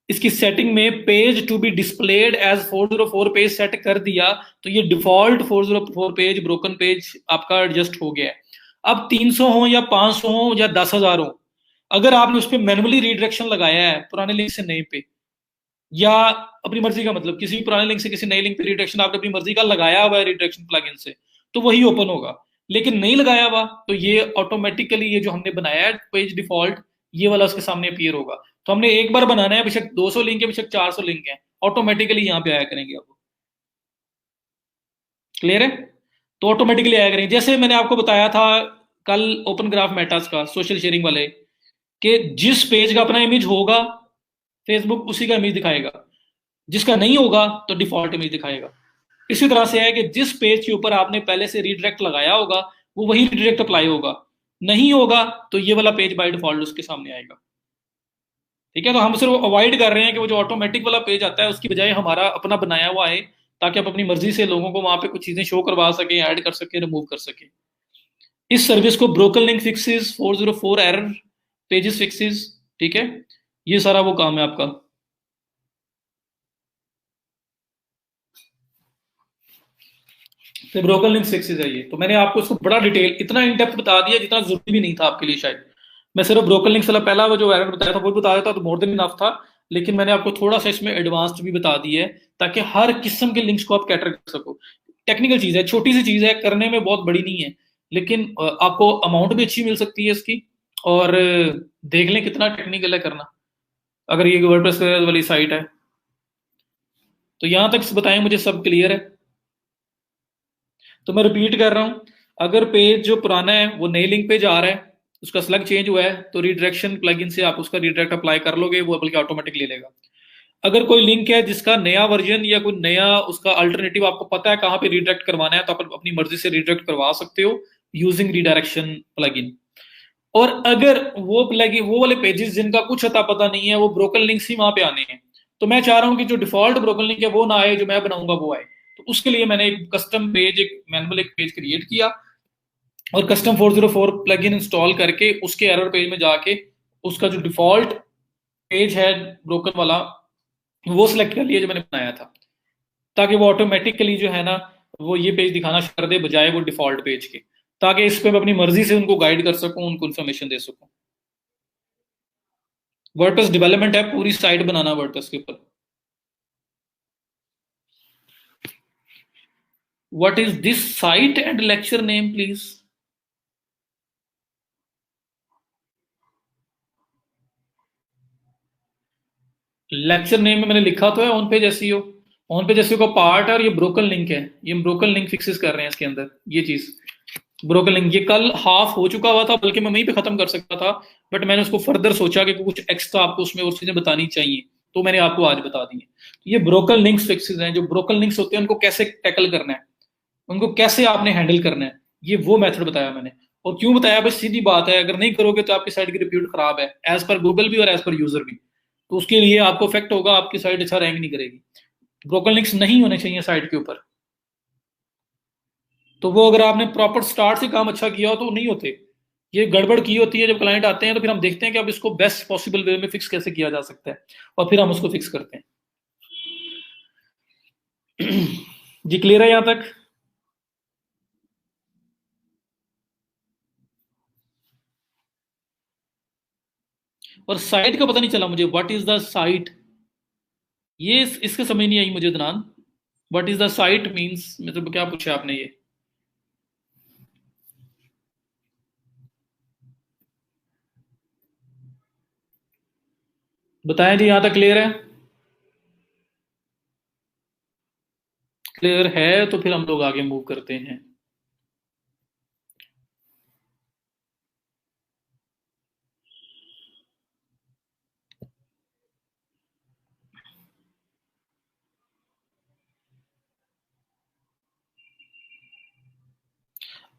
इसकी सेटिंग में page to be displayed as 404 page set कर दिया, तो ये डिफॉल्ट 404 पेज ब्रोकन पेज आपका एडजस्ट हो गया है। अब 300 हो या 500 हो या 10,000 हो, अगर आपने उस पर मैनुअली रिडायरेक्शन लगाया है पुराने लिंक से नए पे, या अपनी मर्जी का, मतलब किसी भी पुराने लिंक से किसी नए लिंक पे रिडायरेक्शन आपने अपनी मर्जी का लगाया हुआ है रिडायरेक्शन प्लगइन से, तो वही ओपन होगा। लेकिन नहीं लगाया हुआ तो ये ऑटोमेटिकली ये जो हमने बनाया है पेज डिफॉल्ट, ये वाला उसके सामने अपीयर होगा। तो हमने एक बार बनाना है, बेशक 200 लिंक है बेशक 400 लिंक है, ऑटोमेटिकली यहाँ पे आया करेंगे अब। क्लियर है? तो ऑटोमेटिकली आया करेंगे। जैसे मैंने आपको बताया था कल ओपन ग्राफ मेटास का, सोशल शेयरिंग वाले, कि जिस पेज का अपना इमेज होगा फेसबुक उसी का इमेज दिखाएगा, जिसका नहीं होगा तो डिफॉल्ट इमेज दिखाएगा। इसी तरह से है कि जिस पेज के ऊपर आपने पहले से रीडायरेक्ट लगाया होगा वो वही रीडायरेक्ट अप्लाई होगा, नहीं होगा तो ये वाला पेज बाय डिफॉल्ट उसके सामने आएगा। ठीक है? तो हम सिर्फ अवॉइड कर रहे हैं कि वो जो ऑटोमेटिक वाला पेज आता है उसकी बजाय हमारा अपना बनाया हुआ है, ताकि आप अपनी मर्जी से लोगों को वहां पे कुछ चीजें शो करवा सके, ऐड कर सके, रिमूव कर सके। इस सर्विस को broken link fixes 404 error pages fixes, ठीक है, ये सारा वो काम है आपका। तो ब्रोकन लिंक फिक्सेस है ये। तो मैंने आपको इसको बड़ा डिटेल इतना इन डेप्थ बता दिया जितना जरूरी भी नहीं था आपके लिए शायद। मैं सिर्फ ब्रोकन लिंक्स वाला पहला वो जो एरर बताया था वो बता देता तो मोर देन इनफ था, लेकिन मैंने आपको थोड़ा सा इसमें एडवांस्ड भी बता दिया है ताकि हर किस्म के लिंक्स को आप कैटर कर सको। टेक्निकल चीज है, छोटी सी चीज है, करने में बहुत बड़ी नहीं है, लेकिन आपको अमाउंट भी अच्छी मिल सकती है इसकी। और देख लें कितना टेक्निकल है करना, अगर ये वर्डप्रेस वाली साइट है। तो यहां तक बताएं मुझे सब क्लियर है? तो मैं रिपीट कर रहा हूं, अगर पेज जो पुराना है वो नई लिंक पे जा रहा है, उसका स्लग चेंज हुआ है, तो रिडायरेक्शन प्लगइन से आप उसका रिडायरेक्ट अप्लाई कर लोगे, वो बल्कि ऑटोमेटिक ले लेगा। अगर कोई लिंक है जिसका नया वर्जन या कोई नया उसका अल्टरनेटिव आपको पता है कहां पे रिडायरेक्ट करवाना है, तो आप अपनी मर्जी से रिडायरेक्ट करवा सकते हो यूजिंग रिडायरेक्शन प्लगइन। और अगर वो प्लगइन, वो वाले पेजेस जिनका कुछ अता पता नहीं है, वो ब्रोकन लिंक्स ही वहां पे आने हैं, तो मैं चाह रहा हूं कि जो डिफॉल्ट ब्रोकन लिंक है वो ना आए, जो मैं बनाऊंगा वो आए। तो उसके लिए मैंने एक कस्टम पेज, एक मैनुअल एक पेज क्रिएट किया, और कस्टम 404 प्लगइन इंस्टॉल करके उसके एरर पेज में जाके उसका जो डिफॉल्ट पेज है ब्रोकन वाला वो सिलेक्ट कर लिया जो मैंने बनाया था, ताकि वो ऑटोमेटिकली जो है ना वो ये पेज दिखाना शुरू कर दे बजाय वो डिफॉल्ट पेज के, ताकि इस पे मैं अपनी मर्जी से उनको गाइड कर सकूं, उनको इन्फॉर्मेशन दे सकूं। वर्डप्रेस डेवलपमेंट है, पूरी साइट बनाना वर्डप्रेस के ऊपर। What is this site and lecture name please? Lecture name में मैंने लिखा तो है on page SEO, on page SEO का पार्ट है, और ये ब्रोकन लिंक है, ये हम ब्रोकन लिंक फिक्सेस कर रहे हैं इसके अंदर। ये चीज ब्रोकन लिंक ये कल हाफ हो चुका हुआ था, बल्कि मैं वहीं पे खत्म कर सकता था, बट मैंने उसको फर्दर सोचा कि कुछ एक्स्ट्रा आपको उसमें और चीजें बतानी चाहिए, तो मैंने आपको आज बता दी है। ये ब्रोकन लिंक्स फिक्सेस हैं, जो ब्रोकन लिंक्स होते हैं उनको कैसे टैकल करना है, उनको कैसे आपने हैंडल करना है, ये वो मेथड बताया मैंने। और क्यों बताया? बस सीधी बात है, अगर नहीं करोगे तो आपकी साइट की रिप्यूट खराब है, एज पर गूगल भी और एज पर यूजर भी, तो उसके लिए आपको इफेक्ट होगा, आपकी साइट अच्छा रैंक नहीं करेगी। ब्रोकन लिंक्स नहीं होने चाहिए साइट के ऊपर। तो वो अगर आपने प्रॉपर स्टार्ट से काम अच्छा किया हो तो नहीं होते, ये गड़बड़ की होती है। जब क्लाइंट आते हैं तो फिर हम देखते हैं कि अब इसको बेस्ट पॉसिबल वे में फिक्स कैसे किया जा सकता है, और फिर हम उसको फिक्स करते हैं। जी क्लियर है यहां तक? और साइट का पता नहीं चला मुझे, व्हाट इज द साइट, ये इसके समझ नहीं आई मुझे दनान। What is the site means, मतलब क्या पूछा आपने ये? बताएं जी, यहां तक क्लियर है? क्लियर है तो फिर हम लोग आगे मूव करते हैं।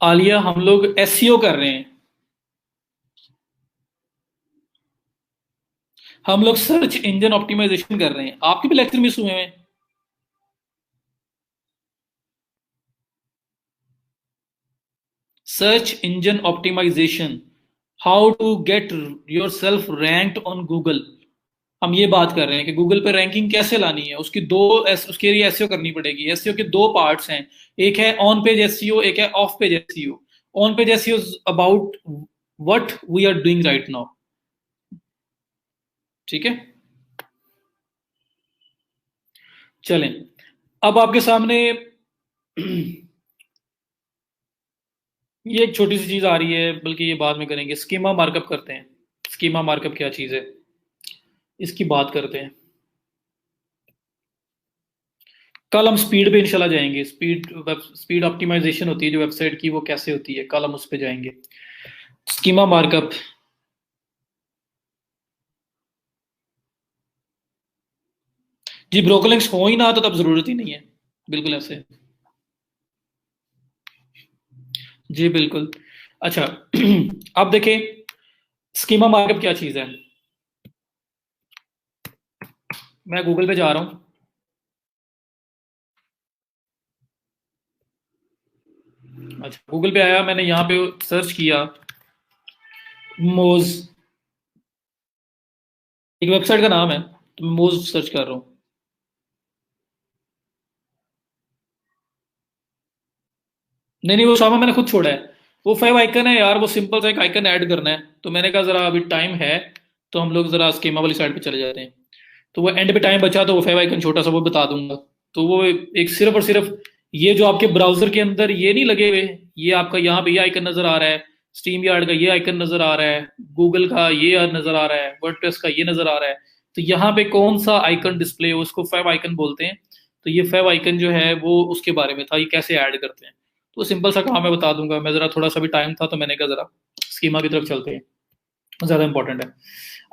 आलिया, हम लोग एसईओ कर रहे हैं, हम लोग सर्च इंजन ऑप्टिमाइजेशन कर रहे हैं। आपके भी लेक्चर मिस हुए हैं? Search engine optimisation, how to get yourself ranked on Google. हम ये बात कर रहे हैं कि गूगल पे रैंकिंग कैसे लानी है, उसकी उसके लिए एसईओ करनी पड़ेगी। एसईओ के दो पार्ट्स हैं, एक है ऑन पेज एसईओ, एक है off page SEO. On page SEO about what we are doing right now. ठीक है, चलें। अब आपके सामने ये एक छोटी सी चीज आ रही है, बल्कि ये बाद में करेंगे। स्कीमा मार्कअप करते हैं। स्कीमा मार्कअप क्या चीज है, इसकी बात करते हैं। कल हम स्पीड पे इंशाल्लाह जाएंगे। स्पीड ऑप्टिमाइजेशन होती है जो वेबसाइट की, वो कैसे होती है, कल हम उस पे जाएंगे। Schema markup. जी, ब्रोकलिंग्स हो ही ना तो तब जरूरत ही नहीं है, बिल्कुल ऐसे। जी बिल्कुल। अच्छा, अब देखें स्कीमा मार्कअप क्या चीज है। मैं गूगल पे जा रहा हूँ। अच्छा, गूगल पे आया, मैंने यहाँ पे सर्च किया मोज। एक वेबसाइट का नाम है, तो मैं मोज सर्च कर रहा हूँ। नहीं नहीं, वो सामा मैंने खुद छोड़ा है। वो फाइव आइकन है यार, वो सिंपल सा एक आइकन ऐड करना है। तो मैंने कहा जरा अभी टाइम है, तो हम लोग जरा स्कीमा वाली साइड पे चले जाते हैं। तो वो एंड पे टाइम बचा तो वो फाइव आइकन छोटा सा वो बता दूंगा। तो वो एक सिर्फ और सिर्फ ये जो आपके ब्राउजर के अंदर ये नहीं लगे हुए, ये आपका यहाँ पे ये आइकन नजर आ रहा है, स्टीम यार्ड का ये आइकन नजर आ रहा है, गूगल का ये नजर आ रहा है, वर्डप्रेस का ये नजर आ रहा है। तो यहाँ पे कौन सा आइकन डिस्प्ले हो, उसको फाइव आइकन बोलते हैं। तो ये फाइव आइकन जो है वो उसके बारे में था, ये कैसे ऐड करते हैं। तो सिंपल सा काम मैं बता दूंगा। मैं जरा थोड़ा सा भी टाइम था तो मैंने कहा जरा स्कीमा की तरफ चलते हैं, ज्यादा इंपॉर्टेंट है।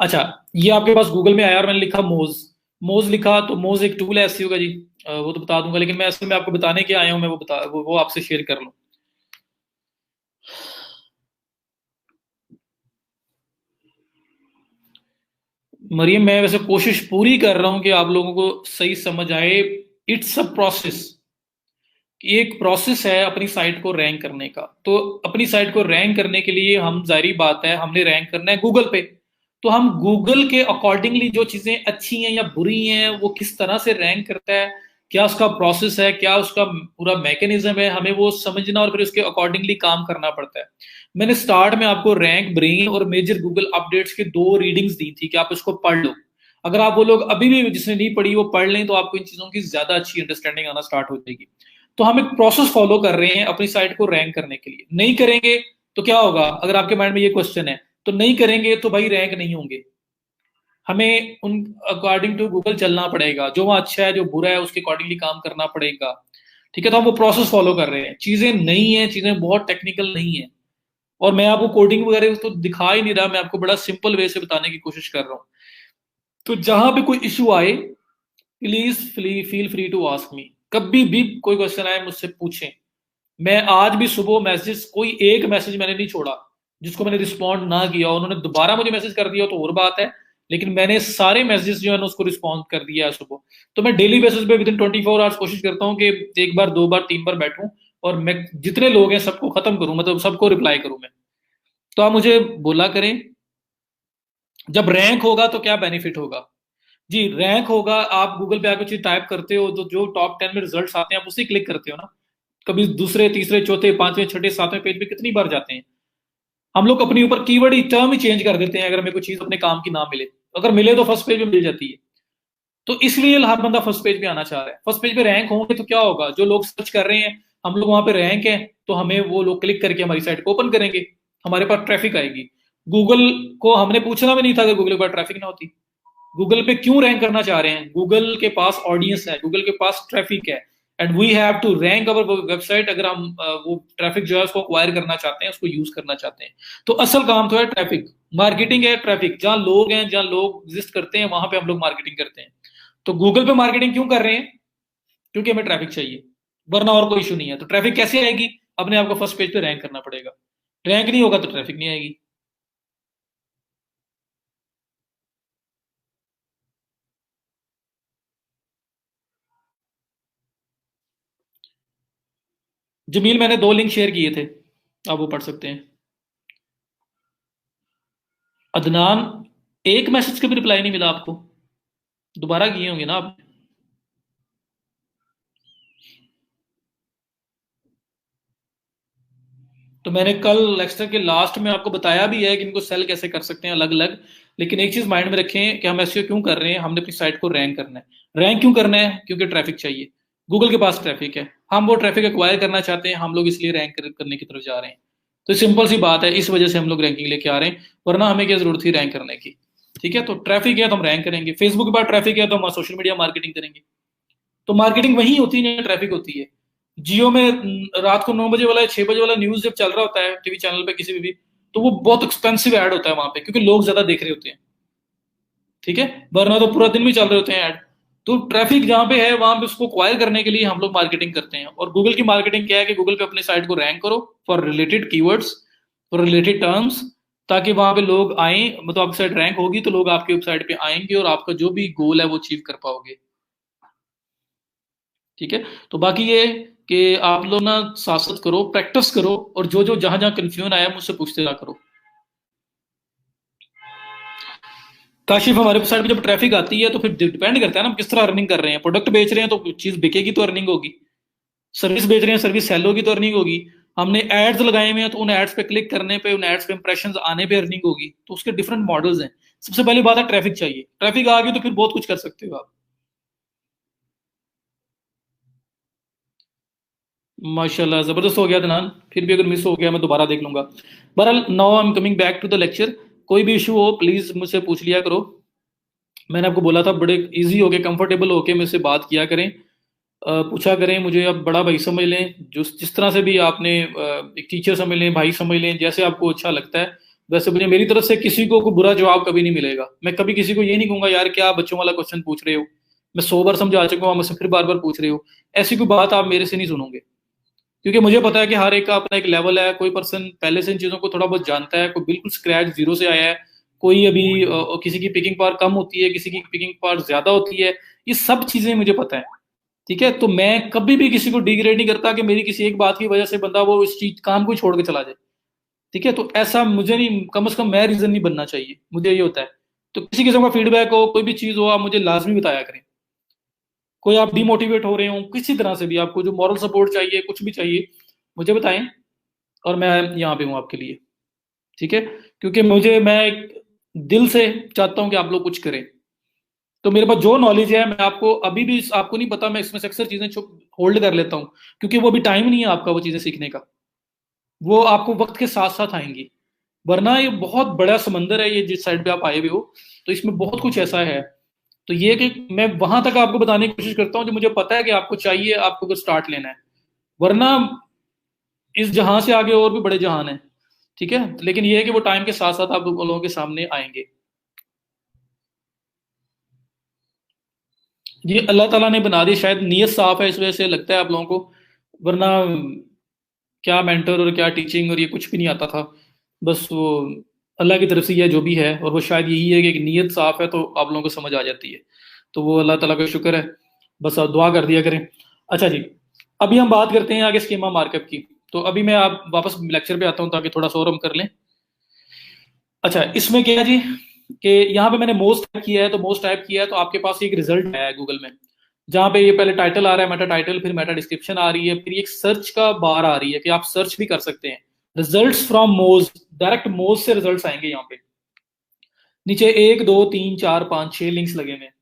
अच्छा, ये आपके पास गूगल में आया और मैंने लिखा मोज। मोज लिखा तो मोज एक टूल है एसईओ का जी। वो तो बता दूंगा, लेकिन मैं असल में आपको बताने के आया हूँ, मैं वो आपसे शेयर कर लूँ। मरियम, मैं वैसे कोशिश पूरी कर रहा हूँ कि आप लोगों को सही समझ आए। It's a process. एक प्रोसेस है अपनी साइट को रैंक करने का। तो अपनी साइट को रैंक करने के लिए हम, जाहिर बात है, हमने रैंक करना है गूगल पे। तो हम गूगल के अकॉर्डिंगली जो चीजें अच्छी हैं या बुरी हैं वो किस तरह से रैंक करता है, क्या उसका प्रोसेस है, क्या उसका पूरा मैकेनिज्म है, हमें वो समझना और फिर उसके अकॉर्डिंगली काम करना पड़ता है। मैंने स्टार्ट में आपको रैंक, ब्रेन और मेजर गूगल अपडेट्स की दो रीडिंग्स दी थी कि आप इसको पढ़ लो। अगर आप वो लोग अभी भी जिसने नहीं पढ़ी वो पढ़ लें तो आपको इन चीजों की ज्यादा अच्छी अंडरस्टैंडिंग आना स्टार्ट हो जाएगी। तो हम एक प्रोसेस फॉलो कर रहे हैं अपनी साइट को रैंक करने के लिए। नहीं करेंगे तो क्या होगा, अगर आपके माइंड में ये क्वेश्चन है, तो नहीं करेंगे तो भाई रैंक नहीं होंगे। हमें उन अकॉर्डिंग टू गूगल चलना पड़ेगा, जो वहां अच्छा है जो बुरा है उसके अकॉर्डिंगली काम करना पड़ेगा। ठीक है, तो हम वो प्रोसेस फॉलो कर रहे हैं। चीजें नई हैं, चीजें बहुत टेक्निकल नहीं है। और मैं आपको कोडिंग वगैरह तो दिखा ही नहीं रहा, मैं आपको बड़ा सिंपल वे से बताने की कोशिश कर रहा हूँ। तो जहां पे कोई इशू आए, please feel free to ask me. कभी भी कोई क्वेश्चन आए मुझसे पूछें। मैं आज भी सुबह मैसेज, कोई एक मैसेज मैंने नहीं छोड़ा जिसको मैंने रिस्पॉन्ड ना किया। उन्होंने दोबारा मुझे मैसेज कर दिया तो और बात है, लेकिन मैंने सारे मैसेजेस जो है ना उसको रिस्पॉन्ड कर दिया है सुबह। तो मैं डेली बेसिस पे विद इन 24 आवर्स कोशिश करता हूँ कि एक बार, दो बार, तीन बार बैठूं और मैं जितने लोग हैं सबको खत्म करूं, मतलब सबको रिप्लाई करूं मैं। तो आप मुझे बोला करें, जब रैंक होगा तो क्या बेनिफिट होगा। जी, रैंक होगा, आप गूगल पे आकर चीज टाइप करते हो तो जो टॉप 10 में रिजल्ट्स आते हैं आप उसी क्लिक करते हो ना। कभी दूसरे, तीसरे, चौथे, पांचवें, छठे, सातवें पेज पे कितनी बार जाते हैं। हम लोग अपने ऊपर कीवर्ड ही, टर्म ही चेंज कर देते हैं अगर हमें कोई चीज अपने काम की ना मिले। अगर मिले तो फर्स्ट पेज पे मिल जाती है। तो इसलिए हर बंदा फर्स्ट पेज पे आना चाह रहा है। फर्स्ट पेज पे रैंक होंगे तो क्या होगा, जो लोग सर्च कर रहे हैं, हम लोग वहां पे रैंक है, तो हमें वो लोग क्लिक करके हमारी साइट को ओपन करेंगे, हमारे पास ट्रैफिक आएगी। गूगल को हमने पूछना भी नहीं था अगर गूगल के पास ट्रैफिक ना होती। गूगल पे क्यों रैंक करना चाह रहे हैं, गूगल के पास ऑडियंस है, गूगल के पास ट्रैफिक है, and we have to rank our website. अगर हम वो ट्रैफिक जो है उसको अक्वायर करना चाहते हैं, उसको यूज करना चाहते हैं। तो असल काम तो है ट्रैफिक, मार्केटिंग है ट्रैफिक। जहां लोग हैं, जहां लोग एग्जिस्ट करते हैं, वहां पे हम लोग मार्केटिंग करते हैं। तो गूगल पे मार्केटिंग क्यों कर रहे हैं, क्योंकि हमें ट्रैफिक चाहिए, वरना और कोई इशू नहीं है। तो ट्रैफिक कैसे आएगी, अपने आपको फर्स्ट पेज पे रैंक करना पड़ेगा। रैंक नहीं होगा तो ट्रैफिक नहीं आएगी। जमील, मैंने दो लिंक शेयर किए थे। आप वो पढ़ सकते हैं। अदनान, एक मैसेज का भी रिप्लाई नहीं मिला आपको? दोबारा किए होंगे ना आप? तो मैंने कल लेक्चर के लास्ट में आपको बताया भी है कि इनको सेल कैसे कर सकते हैं अलग अलग। लेकिन एक चीज माइंड में रखें कि हम एसईओ क्यों कर रहे हैं, हमने अपनी साइट को रैंक करना है। रैंक क्यों करना है? क्योंकि ट्रैफिक चाहिए। गूगल के पास ट्रैफिक है, हम वो ट्रैफिक एक्वायर करना चाहते हैं, हम लोग इसलिए रैंक करने की तरफ जा रहे हैं। तो सिंपल सी बात है, इस वजह से हम लोग रैंकिंग लेके आ रहे हैं, वरना हमें क्या जरूरत थी रैंक करने की। ठीक है, तो ट्रैफिक है तो हम रैंक करेंगे, फेसबुक के बाद ट्रैफिक है तो हम सोशल मीडिया मार्केटिंग करेंगे। तो मार्केटिंग वही होती है जहाँ ट्रैफिक होती है। जियो में रात को 9 बजे वाला 6 बजे वाला न्यूज जब चल रहा होता है टीवी चैनल पे किसी भी, तो वो बहुत एक्सपेंसिव ऐड होता है वहां पे, क्योंकि लोग ज्यादा देख रहे होते हैं। ठीक है, वरना तो पूरा दिन भी चल रहे होते हैं ऐड। तो ट्रैफिक जहां पे है वहां पे उसको एक्वायर करने के लिए हम लोग मार्केटिंग करते हैं। और गूगल की मार्केटिंग क्या है कि गूगल पे अपनी साइट को रैंक करो for related keywords, for related terms, ताकि वहां पे लोग आए, मतलब आपकी साइट रैंक होगी तो लोग आपकी वेबसाइट पे आएंगे और आपका जो भी गोल है वो अचीव कर पाओगे। ठीक है, तो बाकी ये कि आप लोग ना साथ साथ करो, प्रैक्टिस करो, और जो जो जहां जहां कंफ्यूजन आया मुझसे पूछते रहा करो। काशिफ, हमारे वेबसाइट पे जब ट्रैफिक आती है तो फिर डिपेंड करता है ना हम किस तरह अर्निंग कर रहे हैं। प्रोडक्ट बेच रहे हैं तो चीज बिकेगी तो अर्निंग होगी। सर्विस बेच रहे हैं, सर्विस सेल होगी तो अर्निंग होगी। हमने एड्स लगाए हुए हैं तो उन एड्स पे क्लिक करने पे, उन एड्स पे इंप्रेशन आने पे अर्निंग होगी। तो उसके डिफरेंट मॉडल्स हैं। सबसे पहली बात है ट्रैफिक चाहिए, ट्रैफिक आ गई तो फिर बहुत कुछ कर सकते हो आप। माशाल्लाह, जबरदस्त हो गया अदनान। फिर भी अगर मिस हो गया मैं दोबारा देख लूंगा। बहरहाल, now I am coming back to the lecture. कोई भी इशू हो प्लीज मुझसे पूछ लिया करो। मैंने आपको बोला था बड़े इजी होके कंफर्टेबल होके मुझसे बात किया करें, पूछा करें मुझे। आप बड़ा भाई समझ लें, जो जिस तरह से भी आपने एक टीचर समझ लें, भाई समझ लें, जैसे आपको अच्छा लगता है वैसे मुझे। मेरी तरफ से किसी को कोई बुरा जवाब कभी नहीं मिलेगा। मैं कभी किसी को ये नहीं कहूंगा यार क्या बच्चों वाला क्वेश्चन पूछ रहे हो, मैं 100 बार समझा चुका हूँ, मुझसे फिर बार बार पूछ रहे हो। ऐसी कोई बात आप मेरे से नहीं सुनोगे, क्योंकि मुझे पता है कि हर एक का अपना एक लेवल है। कोई पर्सन पहले से इन चीज़ों को थोड़ा बहुत जानता है, कोई बिल्कुल स्क्रैच जीरो से आया है, कोई अभी किसी की पिकिंग पावर कम होती है, किसी की पिकिंग पावर ज्यादा होती है। ये सब चीजें मुझे पता है। ठीक है, तो मैं कभी भी किसी को डिग्रेड नहीं करता कि मेरी किसी एक बात की वजह से बंदा वो इस चीज काम को ही छोड़ के चला जाए। ठीक है, तो ऐसा मुझे नहीं, कम से कम मैं रीजन नहीं बनना चाहिए, मुझे ये होता है। तो किसी किस्म का फीडबैक हो, कोई भी चीज हो, आप मुझे लाजमी बताया करें। कोई आप डिमोटिवेट हो रहे हो किसी तरह से भी, आपको जो मॉरल सपोर्ट चाहिए, कुछ भी चाहिए, मुझे बताएं, और मैं यहाँ पे हूँ आपके लिए। ठीक है, क्योंकि मैं दिल से चाहता हूँ कि आप लोग कुछ करें। तो मेरे पास जो नॉलेज है मैं आपको अभी भी, आपको नहीं पता, मैं इसमें से अक्सर चीजें छुप होल्ड कर लेता हूँ, क्योंकि वो अभी टाइम नहीं है आपका वो चीजें सीखने का। वो आपको वक्त के साथ साथ आएंगी। वरना ये बहुत बड़ा समंदर है, ये जिस साइड पे आप आए हुए हो, तो इसमें बहुत कुछ ऐसा है। तो ये कि मैं वहां तक आपको बताने की कोशिश करता हूँ जो मुझे पता है कि आपको चाहिए, आपको अगर स्टार्ट लेना है। वरना इस जहां से आगे और भी बड़े जहान है। ठीक है, लेकिन ये है कि वो टाइम के साथ साथ आप लोगों के सामने आएंगे। ये अल्लाह ताला ने बना दी, शायद नीयत साफ है इस वजह से लगता है आप लोगों को। वरना क्या मेंटर और क्या टीचिंग और ये कुछ भी नहीं आता था। बस वो अल्लाह की तरफ से यह जो भी है, और वो शायद यही है कि एक नीयत साफ है तो आप लोगों को समझ आ जाती है। तो वो अल्लाह ताला का शुक्र है। बस आप दुआ कर दिया करें। अच्छा जी, अभी हम बात करते हैं आगे स्कीमा मार्कअप की। तो अभी मैं आप वापस लेक्चर पे आता हूँ ताकि थोड़ा सा और हम कर लें। अच्छा, इसमें क्या है जी कि यहाँ पे मैंने मोस्ट टाइप किया है, तो मोस्ट टाइप किया है तो आपके पास एक रिजल्ट आया है गूगल में, जहाँ पे ये पहले टाइटल आ रहा है, मेटा टाइटल, फिर मेटा डिस्क्रिप्शन आ रही है, फिर एक सर्च का बार आ रही है कि आप सर्च भी कर सकते हैं। रिजल्ट्स फ्रॉम मोज, डायरेक्ट मोज से रिजल्ट्स आएंगे यहाँ पे। नीचे 1 2 3 4 5 6 लिंक्स लगे हुए हैं।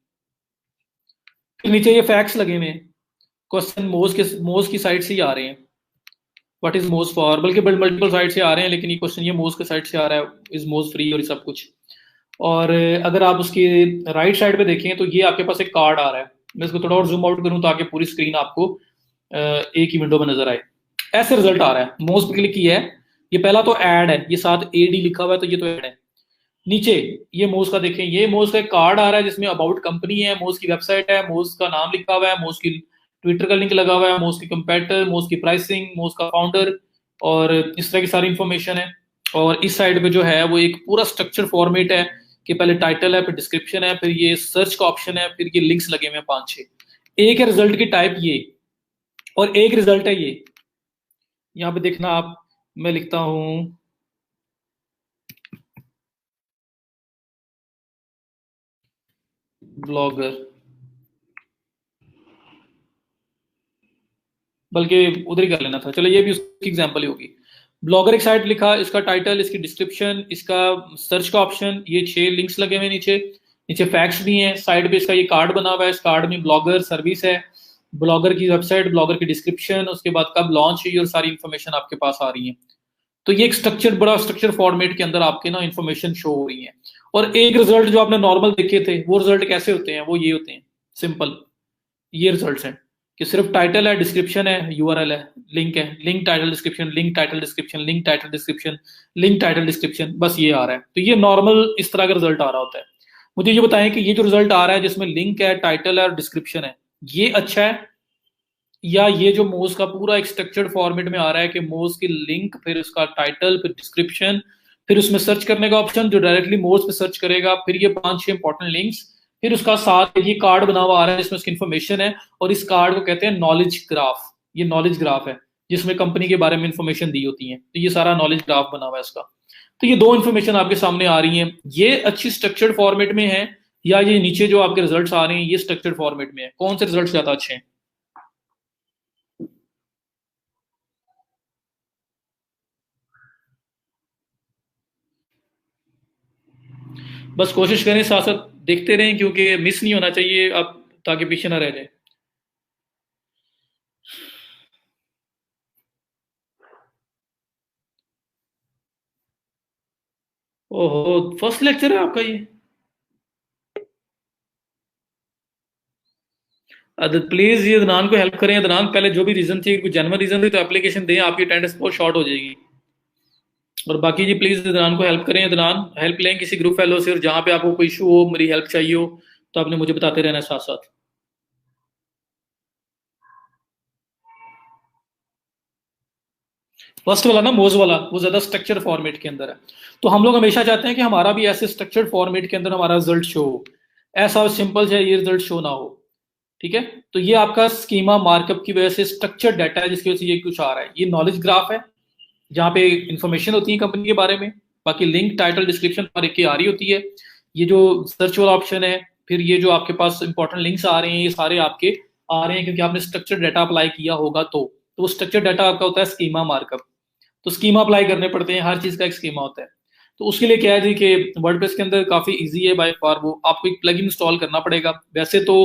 फिर नीचे ये फैक्ट्स लगे हुए हैं। क्वेश्चन मोज की साइड से ही आ रहे हैं। व्हाट इज मोज फॉर, बल्कि मल्टीपल साइड से आ रहे हैं, लेकिन ये क्वेश्चन ये मोज के साइड से आ रहा है, इज मोज फ्री और ये सब कुछ। और अगर आप उसकी राइट साइड पे देखें तो ये आपके पास एक कार्ड आ रहा है। मैं इसको थोड़ा और जूम आउट करूं ताकि पूरी स्क्रीन आपको एक ही विंडो में नजर आए। ऐसे रिजल्ट आ रहा है। मोज पे क्लिक किया है, ये पहला तो ऐड है, ये साथ एडी लिखा हुआ है तो ये तो ऐड है। नीचे ये मोज का देखें, ये मोज का एक कार्ड आ रहा है जिसमें अबाउट कंपनी है, मोज की वेबसाइट है, मोज का नाम लिखा हुआ है, मोज की ट्विटर का लिंक लगा हुआ है, मोज की कंपेटर, मोज की प्राइसिंग, मोज का फाउंडर, और इस तरह की सारी इंफॉर्मेशन है। और इस साइड पे जो है वो एक पूरा स्ट्रक्चर फॉर्मेट है कि पहले टाइटल है, फिर डिस्क्रिप्शन है, फिर ये सर्च का ऑप्शन है, फिर ये लिंक्स लगे हुए हैं 5 6। एक है रिजल्ट की टाइप ये, और एक रिजल्ट है ये। यहाँ पे देखना आप, मैं लिखता हूं ब्लॉगर, बल्कि उधर ही कर लेना था, चलो ये भी उसकी एग्जांपल ही होगी। ब्लॉगर एक साइट लिखा, इसका टाइटल, इसकी डिस्क्रिप्शन, इसका सर्च का ऑप्शन, ये 6 लिंक्स लगे हुए नीचे, नीचे फैक्ट्स भी हैं, साइड पे इसका ये कार्ड बना हुआ है, इस कार्ड में ब्लॉगर सर्विस है, ब्लॉगर की वेबसाइट, ब्लॉगर की डिस्क्रिप्शन, उसके बाद कब लॉन्च हुई और सारी इन्फॉर्मेशन आपके पास आ रही है। तो ये एक स्ट्रक्चर, बड़ा स्ट्रक्चर फॉर्मेट के अंदर आपके ना इन्फॉर्मेशन शो हो रही है। और एक रिजल्ट जो आपने नॉर्मल देखे थे, वो रिजल्ट कैसे होते हैं, वो ये होते हैं, सिंपल ये रिजल्ट्स हैं कि सिर्फ टाइटल है, डिस्क्रिप्शन है, यूआरएल है, लिंक है, link title description, link title description, link title description, link title description, बस ये आ रहा है। तो ये नॉर्मल इस तरह का रिजल्ट आ रहा होता है। मुझे ये बताएं कि ये जो रिजल्ट आ रहा है जिसमें लिंक है, टाइटल है और डिस्क्रिप्शन है, ये अच्छा है, या ये जो मोज का पूरा एक स्ट्रक्चर्ड फॉर्मेट में आ रहा है कि मोज की लिंक, फिर उसका टाइटल, फिर डिस्क्रिप्शन, फिर उसमें सर्च करने का ऑप्शन जो डायरेक्टली मोज पे सर्च करेगा, फिर ये 5-6 इंपॉर्टेंट लिंक्स, फिर उसका साथ ये कार्ड बना हुआ आ रहा है जिसमें उसकी इन्फॉर्मेशन है, और इस कार्ड को कहते हैं नॉलेज ग्राफ। ये नॉलेज ग्राफ है जिसमें कंपनी के बारे में इंफॉर्मेशन दी होती है, तो ये सारा नॉलेज ग्राफ बना हुआ है इसका। तो ये दो इन्फॉर्मेशन आपके सामने आ रही है, ये अच्छी स्ट्रक्चर्ड फॉर्मेट में है, या ये नीचे जो आपके रिजल्ट्स आ रहे हैं ये स्ट्रक्चर्ड फॉर्मेट में है, कौन से रिजल्ट ज्यादा अच्छे हैं? बस कोशिश करें, साथ साथ देखते रहें, क्योंकि मिस नहीं होना चाहिए आप, ताकि पीछे ना रह जाए। ओहो, फर्स्ट लेक्चर है आपका ये? प्लीज ये अदनान को हेल्प करें, अदनान पहले जो भी रीजन थी, कोई जेन्युइन रीजन थी तो एप्लीकेशन दें, आपकी अटेंडेंस बहुत शॉर्ट हो जाएगी। और बाकी जी प्लीज अदनान को हेल्प करें, अदनान हेल्प लें किसी ग्रुप फेलो से, और जहां पे आपको कोई इशू हो, मेरी हेल्प चाहिए हो, तो आपने मुझे बताते रहना साथ साथ। फर्स्ट वाला ना, मोज वाला, वो ज्यादा स्ट्रक्चर फॉर्मेट के अंदर है। तो हम लोग हमेशा चाहते हैं कि हमारा भी ऐसे स्ट्रक्चर्ड फॉर्मेट के अंदर हमारा रिजल्ट शो हो, ऐसा सिंपल से ये रिजल्ट शो ना हो। ठीक है, तो ये आपका स्कीमा मार्कअप की वजह से स्ट्रक्चर्ड डाटा है जिसकी वजह से ये कुछ आ रहा है। ये नॉलेज ग्राफ है जहाँ पे इंफॉर्मेशन होती है कंपनी के बारे में, बाकी लिंक टाइटल डिस्क्रिप्शन पर एक आ रही होती है। ये जो सर्च वाला ऑप्शन है, फिर ये जो आपके पास इंपॉर्टेंट लिंक्स आ रहे हैं, ये सारे आपके आ रहे हैं क्योंकि आपने स्ट्रक्चर्ड डाटा अप्लाई किया होगा। तो वो स्ट्रक्चर्ड डाटा आपका होता है स्कीमा मार्कअप। तो स्कीमा अप्लाई करने पड़ते हैं, हर चीज का एक स्कीमा होता है। तो उसके लिए क्या है जी कि वर्डप्रेस के अंदर काफी इजी है बाय फार, वो आपको एक प्लगइन इंस्टॉल करना पड़ेगा। वैसे तो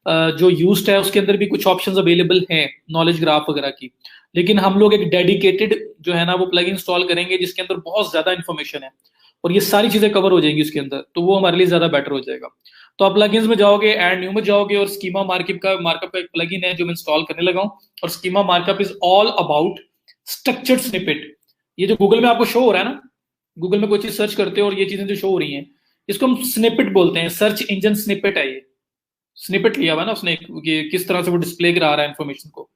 जो यूज्ड है उसके अंदर भी कुछ ऑप्शंस अवेलेबल हैं नॉलेज ग्राफ वगैरह की, लेकिन हम लोग एक डेडिकेटेड जो है ना वो प्लगइन इंस्टॉल करेंगे जिसके अंदर बहुत ज्यादा इन्फॉर्मेशन है और ये सारी चीजें कवर हो जाएंगी उसके अंदर, तो वो हमारे लिए ज्यादा बेटर हो जाएगा। तो आप प्लगइन्स में जाओगे, एड न्यू में जाओगे, और स्कीमा मार्कअप का एक प्लगइन है जो मैं इंस्टॉल करने लगा हूं। और schema markup is all about structured snippet. ये जो गूगल में आपको शो हो रहा है ना, गूगल में कोई चीज सर्च करते हो और ये चीजें जो शो हो रही हैं, इसको हम स्निपेट बोलते हैं, सर्च इंजन स्निपेट है ये। स्निपेट लिया हुआ ना उसने, कि किस तरह से वो डिस्प्ले करा रहा है इन्फॉर्मेशन को।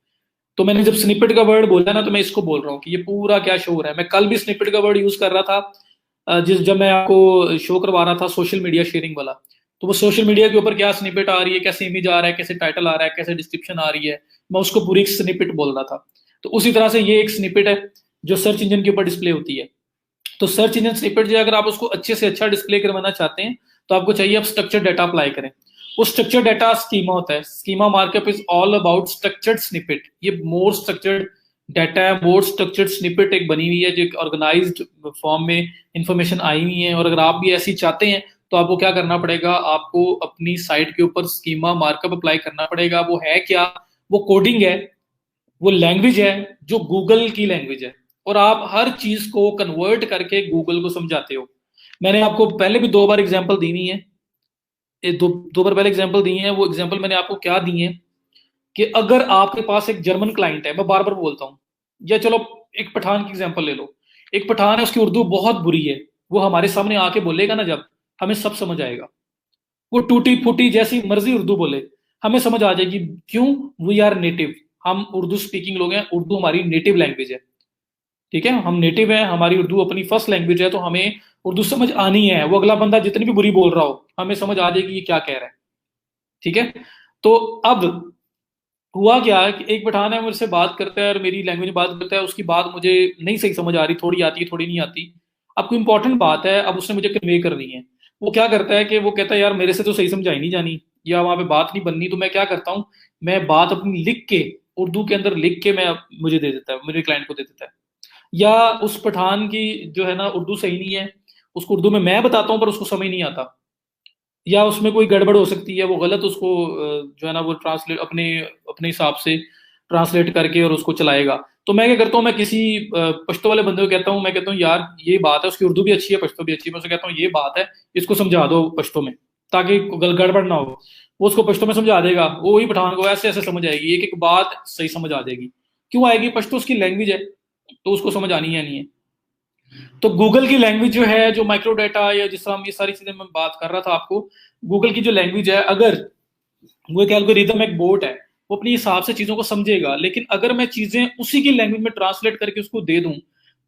तो मैंने जब स्निपेट का वर्ड बोला ना, तो मैं इसको बोल रहा हूँ कि ये पूरा क्या शो हो रहा है। मैं कल भी स्निपेट का वर्ड यूज कर रहा था, जिस जब मैं आपको शो करवा रहा था सोशल मीडिया शेयरिंग वाला। तो वो सोशल मीडिया के ऊपर क्या स्निपेट आ रही है, कैसे इमेज आ रहा है, कैसे टाइटल आ रहा है, कैसे डिस्क्रिप्शन आ रही है, मैं उसको पूरी एक स्निपेट बोल रहा था। तो उसी तरह से ये एक स्निपेट है जो सर्च इंजन के ऊपर डिस्प्ले होती है। तो सर्च इंजन स्निपेट जो अगर आप उसको अच्छे से अच्छा डिस्प्ले करवाना चाहते हैं, तो आपको चाहिए आप स्ट्रक्चर डाटा अप्लाई करें। वो स्ट्रक्चर डाटा स्कीमा होता है। Schema markup is all about structured snippet. ये मोर स्ट्रक्चर्ड डाटा है, मोर स्ट्रक्चर्ड स्निपेट एक बनी हुई है जो ऑर्गेनाइज्ड फॉर्म में इंफॉर्मेशन आई हुई है। और अगर आप भी ऐसी चाहते हैं तो आपको क्या करना पड़ेगा, आपको अपनी साइट के ऊपर स्कीमा मार्कअप अप्लाई करना पड़ेगा। वो है क्या, वो कोडिंग है, वो लैंग्वेज है जो गूगल की लैंग्वेज है, और आप हर चीज को कन्वर्ट करके गूगल को समझाते हो। मैंने आपको पहले भी 2 बार एग्जांपल दी हुई है, दो बार पहले एग्जांपल दी है। वो एग्जांपल मैंने आपको क्या दी है कि अगर आपके पास एक जर्मन क्लाइंट है, मैं बार बार बोलता हूँ, या चलो एक पठान की एग्जांपल ले लो। एक पठान है, उसकी उर्दू बहुत बुरी है, वो हमारे सामने आके बोलेगा ना जब, हमें सब समझ आएगा। वो टूटी फूटी जैसी मर्जी उर्दू बोले, हमें समझ आ जाएगी। क्यों? वी आर नेटिव, हम उर्दू स्पीकिंग लोग हैं, उर्दू हमारी नेटिव लैंग्वेज है। ठीक है, हम नेटिव हैं, हमारी उर्दू अपनी फर्स्ट लैंग्वेज है, तो हमें उर्दू समझ आनी है। वो अगला बंदा जितनी भी बुरी बोल रहा हो, हमें समझ आ जाएगी ये क्या कह रहा है। ठीक है, तो अब हुआ क्या कि एक पठान है मेरे से बात करता है और मेरी लैंग्वेज में बात करता है, उसकी बात मुझे नहीं सही समझ आ रही, थोड़ी आती है थोड़ी नहीं आती। अब कोई इंपॉर्टेंट बात है, अब उसने मुझे कन्वे करनी है। वो क्या करता है कि वो कहता है यार मेरे से तो सही समझाई नहीं जानी या वहां पे बात नहीं बननी, तो मैं क्या करता हूँ, मैं बात अपनी लिख के, उर्दू के अंदर लिख के मैं मुझे दे देता है, मेरे क्लाइंट को दे देता है। या उस पठान की जो है ना उर्दू सही नहीं है, उसको उर्दू में मैं बताता हूँ पर उसको समझ नहीं आता, या उसमें कोई गड़बड़ हो सकती है, वो गलत उसको जो है ना वो ट्रांसलेट अपने अपने हिसाब से ट्रांसलेट करके और उसको चलाएगा। तो मैं क्या करता हूँ, मैं किसी पश्तो वाले बंदे को कहता हूँ, मैं कहता हूँ यार ये बात है, उसकी उर्दू भी अच्छी है पश्तो भी अच्छी है, मैं उसको कहता हूँ ये बात है, इसको समझा दो पश्तो में, ताकि गड़बड़ ना हो। वो उसको पश्तो में समझा देगा, वो वही पठान को ऐसे ऐसे समझ आएगी, एक एक बात सही समझ आ जाएगी। क्यों आएगी? पश्तो उसकी लैंग्वेज है, तो उसको समझ आनी है नहीं है। तो गूगल की लैंग्वेज जो है, जो माइक्रो डाटा या जिस तरह हम ये सारी चीजें मैं बात कर रहा था आपको, गूगल की जो लैंग्वेज है, अगर वो एक एल्गोरिदम एक बोट है, वो अपने हिसाब से चीजों को समझेगा, लेकिन अगर मैं चीजें उसी की लैंग्वेज में ट्रांसलेट करके उसको दे दूं,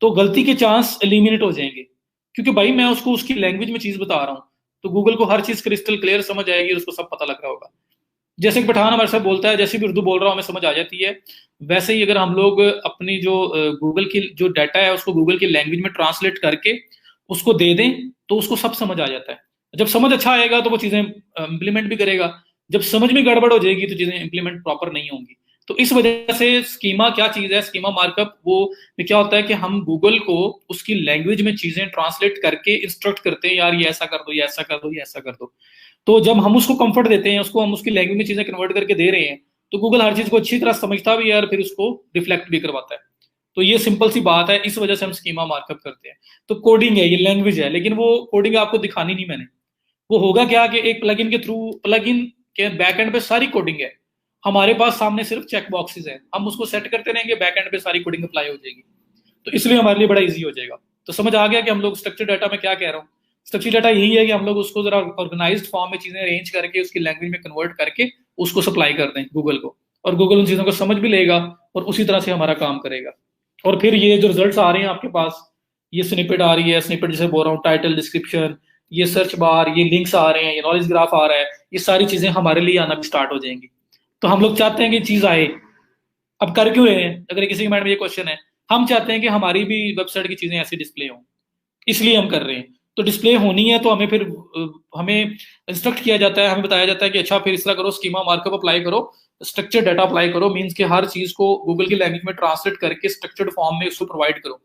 तो गलती के चांस एलिमिनेट हो जाएंगे, क्योंकि भाई मैं उसको उसकी लैंग्वेज में चीज बता रहा हूँ। तो गूगल को हर चीज क्रिस्टल क्लियर समझ आएगी और उसको सब पता लग रहा होगा। जैसे एक पठान हमारे साथ बोलता है, जैसे भी उर्दू बोल रहा हूँ हमें समझ आ जाती है, वैसे ही अगर हम लोग अपनी जो गूगल की जो डाटा है उसको गूगल की लैंग्वेज में ट्रांसलेट करके उसको दे दें, तो उसको सब समझ आ जाता है। जब समझ अच्छा आएगा तो वो चीजें इंप्लीमेंट भी करेगा, जब समझ में गड़बड़ हो जाएगी तो चीजें इंप्लीमेंट प्रॉपर नहीं होंगी। तो इस वजह से स्कीमा क्या चीज है, स्कीमा मार्कअप वो में क्या होता है कि हम गूगल को उसकी लैंग्वेज में चीजें ट्रांसलेट करके इंस्ट्रक्ट करते हैं, यार ये ऐसा कर दो, ये ऐसा कर दो, ये ऐसा कर दो। तो जब हम उसको कंफर्ट देते हैं, उसको हम उसकी लैंग्वेज में चीजें कन्वर्ट करके दे रहे हैं, तो गूगल हर चीज को अच्छी तरह समझता भी है और फिर उसको रिफ्लेक्ट भी करवाता है। तो ये सिंपल सी बात है, इस वजह से हम स्कीमा मार्कअप करते हैं। तो कोडिंग है, ये लैंग्वेज है, लेकिन वो कोडिंग आपको दिखानी नहीं मैंने। वो होगा क्या कि एक प्लगइन के थ्रू, प्लगइन के बैकएंड पे सारी कोडिंग है, हमारे पास सामने सिर्फ चेक बॉक्सेस है, हम उसको सेट करते रहेंगे, बैकएंड पे सारी कोडिंग अप्लाई हो जाएगी। तो इसलिए हमारे लिए बड़ा इजी हो जाएगा। तो समझ आ गया कि हम लोग स्ट्रक्चर डाटा में क्या कह रहा हूँ? स्ट्रक्चर डाटा यही है कि हम लोग उसको जरा ऑर्गेनाइज्ड फॉर्म में चीजें अरेंज करके उसकी लैंग्वेज में कन्वर्ट करके उसको सप्लाई कर दें गूगल को, और गूगल उन चीजों को समझ भी लेगा और उसी तरह से हमारा काम करेगा। और फिर ये जो रिजल्ट्स आ रहे हैं आपके पास, ये स्निपेट आ रही है, स्निपेट जैसे बोल रहा हूँ, टाइटल, डिस्क्रिप्शन, ये सर्च बार, ये लिंक्स आ रहे हैं, ये नॉलेज ग्राफ आ रहा है, ये सारी चीजें हमारे लिए आना भी स्टार्ट हो जाएंगी। तो हम लोग चाहते हैं कि चीज आए। अब कर क्यों रहे हैं? अगर किसी के माइंड में ये क्वेश्चन है, हम चाहते हैं कि हमारी भी वेबसाइट की चीजें ऐसी डिस्प्ले हों, इसलिए हम कर रहे हैं। तो डिस्प्ले होनी है तो हमें फिर हमें इंस्ट्रक्ट किया जाता है, हमें बताया जाता है कि अच्छा फिर इस तरह करो, स्कीमा मार्कअप अप्लाई करो, स्ट्रक्चर डाटा अप्लाई करो, मीन्स कि हर चीज को गूगल की लैंग्वेज में ट्रांसलेट करके स्ट्रक्चर्ड फॉर्म में उसको प्रोवाइड करो,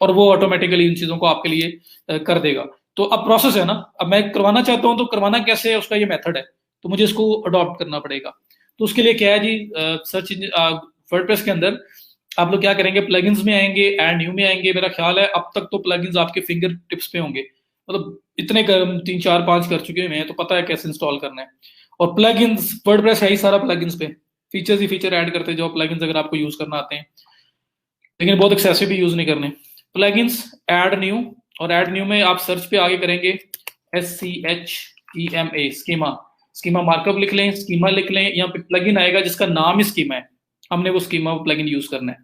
और वो ऑटोमेटिकली इन चीजों को आपके लिए कर देगा। तो अब प्रोसेस है ना, अब मैं करवाना चाहता हूँ, तो करवाना कैसे है, उसका ये मेथड है, तो मुझे इसको अडॉप्ट करना पड़ेगा। तो उसके लिए क्या है जी, सर्च वर्डप्रेस के अंदर आप लोग क्या करेंगे, प्लगइन्स में आएंगे, ऐड न्यू में आएंगे। मेरा ख्याल है अब तक तो प्लगइन्स आपके फिंगर टिप्स पे होंगे, मतलब इतने तीन चार पांच कर चुके हैं तो पता है कैसे इंस्टॉल करना है। और प्लगइन्स, वर्डप्रेस है ही सारा प्लगइन्स पे, फीचर्स ही फीचर ऐड करते जाओ प्लगइन्स अगर आपको यूज करना आते हैं, लेकिन बहुत एक्सेसिव भी यूज नहीं करने। प्लगइन्स, ऐड न्यू, और ऐड न्यू में आप सर्च पे आगे करेंगे SCHEMA, स्कीमा, स्कीमा मार्कअप लिख लें, स्कीमा लिख लें, यहाँ पे प्लगइन आएगा जिसका नाम ही स्कीमा है, हमने वो स्कीमा प्लगइन यूज करना है।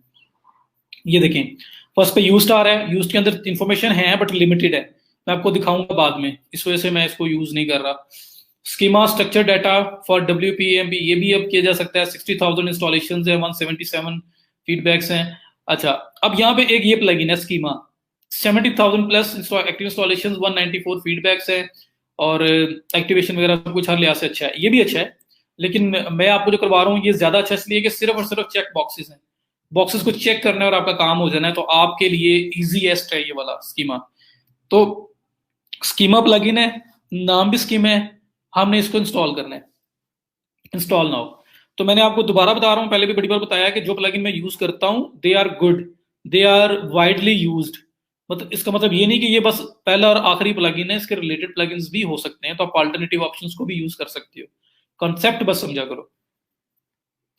ये देखें, फर्स्ट पे यूज्ड आ रहा है, यूज्ड के अंदर इंफॉर्मेशन है बट लिमिटेड है, मैं आपको दिखाऊंगा बाद में, इस वजह से मैं इसको यूज नहीं कर रहा। Schema structure data for WPAMB, ये भी अब किया जा सकता है, 60,000 इंस्टॉलेशन है, 177 फीडबैक्स हैं। अच्छा, अब यहाँ पे एक ये प्लगइन है schema, 70,000 plus active installation, 194 feedbacks है, और एक्टिवेशन वगैरह सब कुछ हर लिहाज से अच्छा है, ये भी अच्छा है। लेकिन मैं आपको जो करवा रहा हूँ ये ज्यादा अच्छा इसलिए कि सिर्फ और सिर्फ चेक बॉक्सेस हैं, बॉक्सेस को चेक करना है और आपका काम हो जाना है, तो आपके लिए इजीएस्ट है ये वाला स्कीमा। तो स्कीमा प्लगइन है, नाम भी स्कीमा है, हमने इसको इंस्टॉल करना है, इंस्टॉल नाउ। तो मैंने आपको दोबारा बता रहा हूं, पहले भी बड़ी बार बताया कि जो प्लगइन मैं यूज करता हूं they are good, they are widely used. मतलब इसका मतलब ये नहीं कि ये बस पहला और आखिरी प्लगइन है, इसके रिलेटेड प्लगइन्स भी हो सकते हैं, तो आप अल्टरनेटिव ऑप्शंस को भी यूज कर सकते हो, कॉन्सेप्ट बस समझा करो।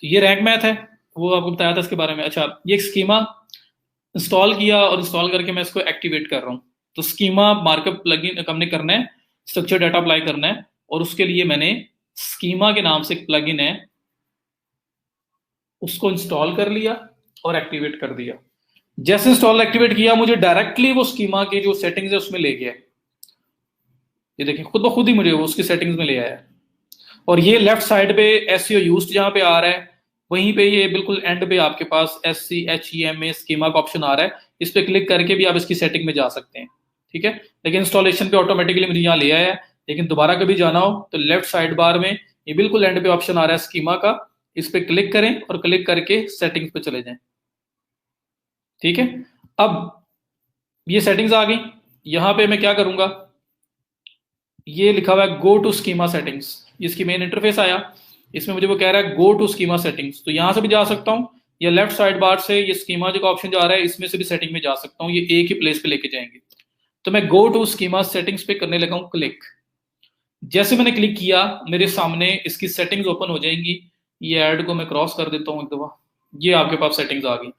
तो ये रैंक मैथ है, वो आपको बताया था इसके बारे में। अच्छा, ये स्कीमा इंस्टॉल किया और इंस्टॉल करके मैं इसको एक्टिवेट कर रहा हूँ। तो स्कीमा मार्कअप प्लगइन हमने करना है, स्ट्रक्चर डाटा अप्लाई करना है, और उसके लिए मैंने स्कीमा के नाम से एक प्लगइन है उसको इंस्टॉल कर लिया और एक्टिवेट कर दिया। जैसे इंस्टॉल एक्टिवेट किया, मुझे डायरेक्टली वो स्कीमा की जो सेटिंग्स है उसमें ले गया, ये देखिए खुद ब खुद ही मुझे वो उसकी सेटिंग्स में ले आया। और ये लेफ्ट साइड पे एसईओ यूज्ड जहां पे आ रहा है, वहीं पे ये बिल्कुल एंड पे आपके पास SCHEMA स्कीमा का ऑप्शन आ रहा है, इस पे क्लिक करके भी आप इसकी सेटिंग में जा सकते हैं। ठीक है, लेकिन इंस्टॉलेशन पे ऑटोमेटिकली मुझे यहाँ ले आया है, लेकिन दोबारा कभी जाना हो तो लेफ्ट साइड बार में ये बिल्कुल एंड पे ऑप्शन आ रहा है स्कीमा का, इस पे क्लिक करें और क्लिक करके सेटिंग्स पे चले जाएं। ठीक है, अब ये सेटिंग्स आ गई। यहां पे मैं क्या करूंगा, ये लिखा हुआ है गो टू स्कीमा सेटिंग्स, इसकी मेन इंटरफेस आया, इसमें मुझे वो कह रहा है गो टू स्कीमा सेटिंग्स, तो यहां से भी जा सकता हूं, या लेफ्ट साइड बार से ये स्कीमा जो का ऑप्शन जा रहा है इसमें से भी सेटिंग में जा सकता हूं, ये एक ही प्लेस पे लेके जाएंगे। तो मैं गो टू स्कीमा सेटिंग्स पे करने लगा हूं क्लिक। जैसे मैंने क्लिक किया मेरे सामने इसकी सेटिंग्स ओपन हो जाएंगी। ये ऐड को मैं क्रॉस कर देता हूं एक दफा, ये आपके पास सेटिंग्स आ गई।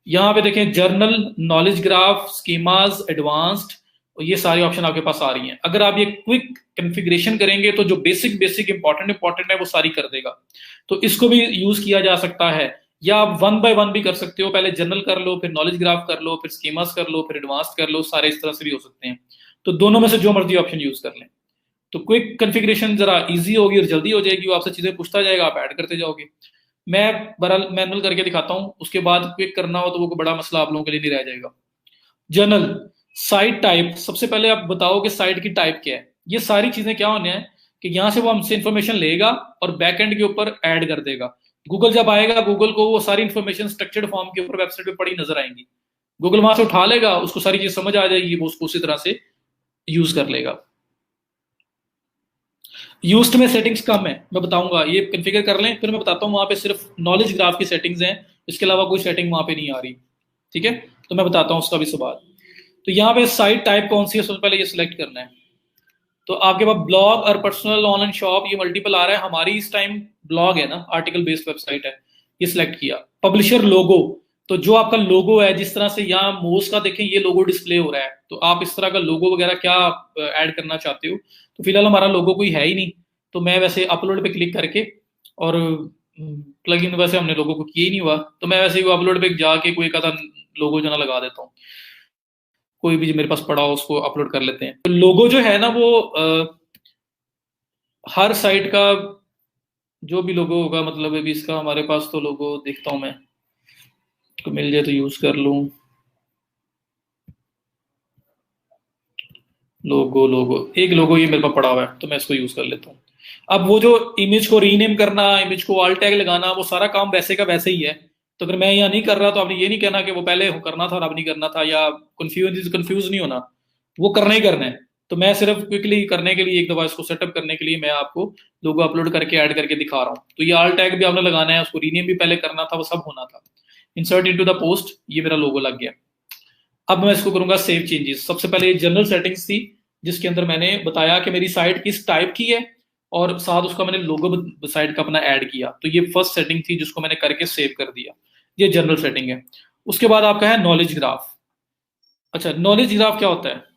यहाँ पे देखें journal, knowledge graph, schemas, advanced, ये सारी ऑप्शन आपके पास आ रही हैं। अगर आप ये क्विक कॉन्फ़िगरेशन करेंगे तो जो बेसिक बेसिक इंपॉर्टेंट इंपॉर्टेंट है वो सारी कर देगा। तो इसको भी यूज किया जा सकता है, या आप वन बाय वन भी कर सकते हो, पहले जनरल कर लो, फिर नॉलेज ग्राफ कर लो, फिर स्कीमास कर लो, फिर एडवांस कर लो, सारे इस तरह से भी हो सकते हैं। तो दोनों में से जो मर्जी ऑप्शन यूज कर लें। तो क्विक कॉन्फ़िगरेशन जरा इजी होगी और जल्दी हो जाएगी, वो आपसे चीजें पूछता जाएगा, आप ऐड करते जाओगे। मैं बहरहाल मैनुअल करके दिखाता हूं, उसके बाद क्विक करना हो तो वो बड़ा मसला आप लोगों के लिए नहीं रह जाएगा। जर्नल, साइट टाइप, सबसे पहले आप बताओ कि साइट की टाइप क्या है। ये सारी चीजें क्या होने हैं कि यहां से वो हमसे इंफॉर्मेशन लेगा और बैक एंड के ऊपर ऐड कर देगा। गूगल जब आएगा, गूगल को वो सारी इंफॉर्मेशन स्ट्रक्चर्ड फॉर्म के ऊपर वेबसाइट पे पड़ी नजर आएंगी। गूगल वहां से उठा लेगा, उसको सारी चीज समझ आ जाएगी, वो उसको उसी तरह से यूज कर लेगा। यूज्ड में सेटिंग्स कम है, मैं बताऊंगा, ये कॉन्फ़िगर कर लें फिर मैं बताता हूँ। वहां पे सिर्फ नॉलेज ग्राफ की सेटिंग्स हैं, इसके अलावा कोई सेटिंग वहां पे नहीं आ रही। ठीक है, तो मैं बताता हूँ उसका भी सवाल। तो यहाँ पे साइट टाइप कौन सी है, सबसे पहले ये सिलेक्ट करना है। तो आपके पास ब्लॉग और पर्सनल ऑनलाइन शॉप, ये मल्टीपल आ रहा है, हमारी इस टाइम ब्लॉग है ना, आर्टिकल बेस्ड वेबसाइट है, ये सिलेक्ट किया। पब्लिशर लोगो, तो जो आपका लोगो है, जिस तरह से यहाँ मोस का देखें ये लोगो डिस्प्ले हो रहा है, तो आप इस तरह का लोगो वगैरह क्या ऐड करना चाहते हो। तो फिलहाल हमारा लोगो कोई है ही नहीं, तो मैं वैसे अपलोड पे क्लिक करके, और प्लगइन वैसे हमने लोगों को किया ही नहीं हुआ, तो मैं वैसे ही अपलोड पे जाके कोई का लोगो जो ना लगा देता हूँ, कोई भी जो मेरे पास पड़ा हो उसको अपलोड कर लेते हैं। तो लोगो जो है ना वो हर साइट का जो भी लोगो होगा, मतलब अभी इसका हमारे पास तो लोगो देखता हूं मैं, तो मिल जाए तो यूज कर लूं। लोगो लोगो एक लोगो ये मेरे पास पड़ा हुआ है, तो मैं इसको यूज कर लेता हूँ। अब वो जो इमेज को रीनेम करना, इमेज को ऑल टैग लगाना, वो सारा काम वैसे का वैसे ही है। तो अगर मैं यहाँ नहीं कर रहा तो आपने ये नहीं कहना कि वो पहले करना था और अब नहीं करना था, या कंफ्यूज नहीं होना, वो करना ही करना है। तो मैं सिर्फ क्विकली करने के लिए, एक दफा इसको सेटअप करने के लिए मैं आपको लोगो अपलोड करके ऐड करके दिखा रहा हूँ। तो ये ऑल टैग भी आपने लगाना है, उसको रीनेम भी पहले करना था, वो सब होना था। इंसर्ट इनटू द पोस्ट, ये मेरा लोगो लग गया। अब मैं इसको करूंगा सेव चेंजेस। सबसे पहले ये जनरल सेटिंग्स थी, जिसके अंदर मैंने बताया कि मेरी साइट किस टाइप की है, और साथ उसका मैंने लोगो साइट का अपना ऐड किया। तो ये फर्स्ट सेटिंग थी जिसको मैंने करके सेव कर दिया, ये जनरल सेटिंग है। उसके बाद आपका है नॉलेज ग्राफ। अच्छा, नॉलेज ग्राफ क्या होता है?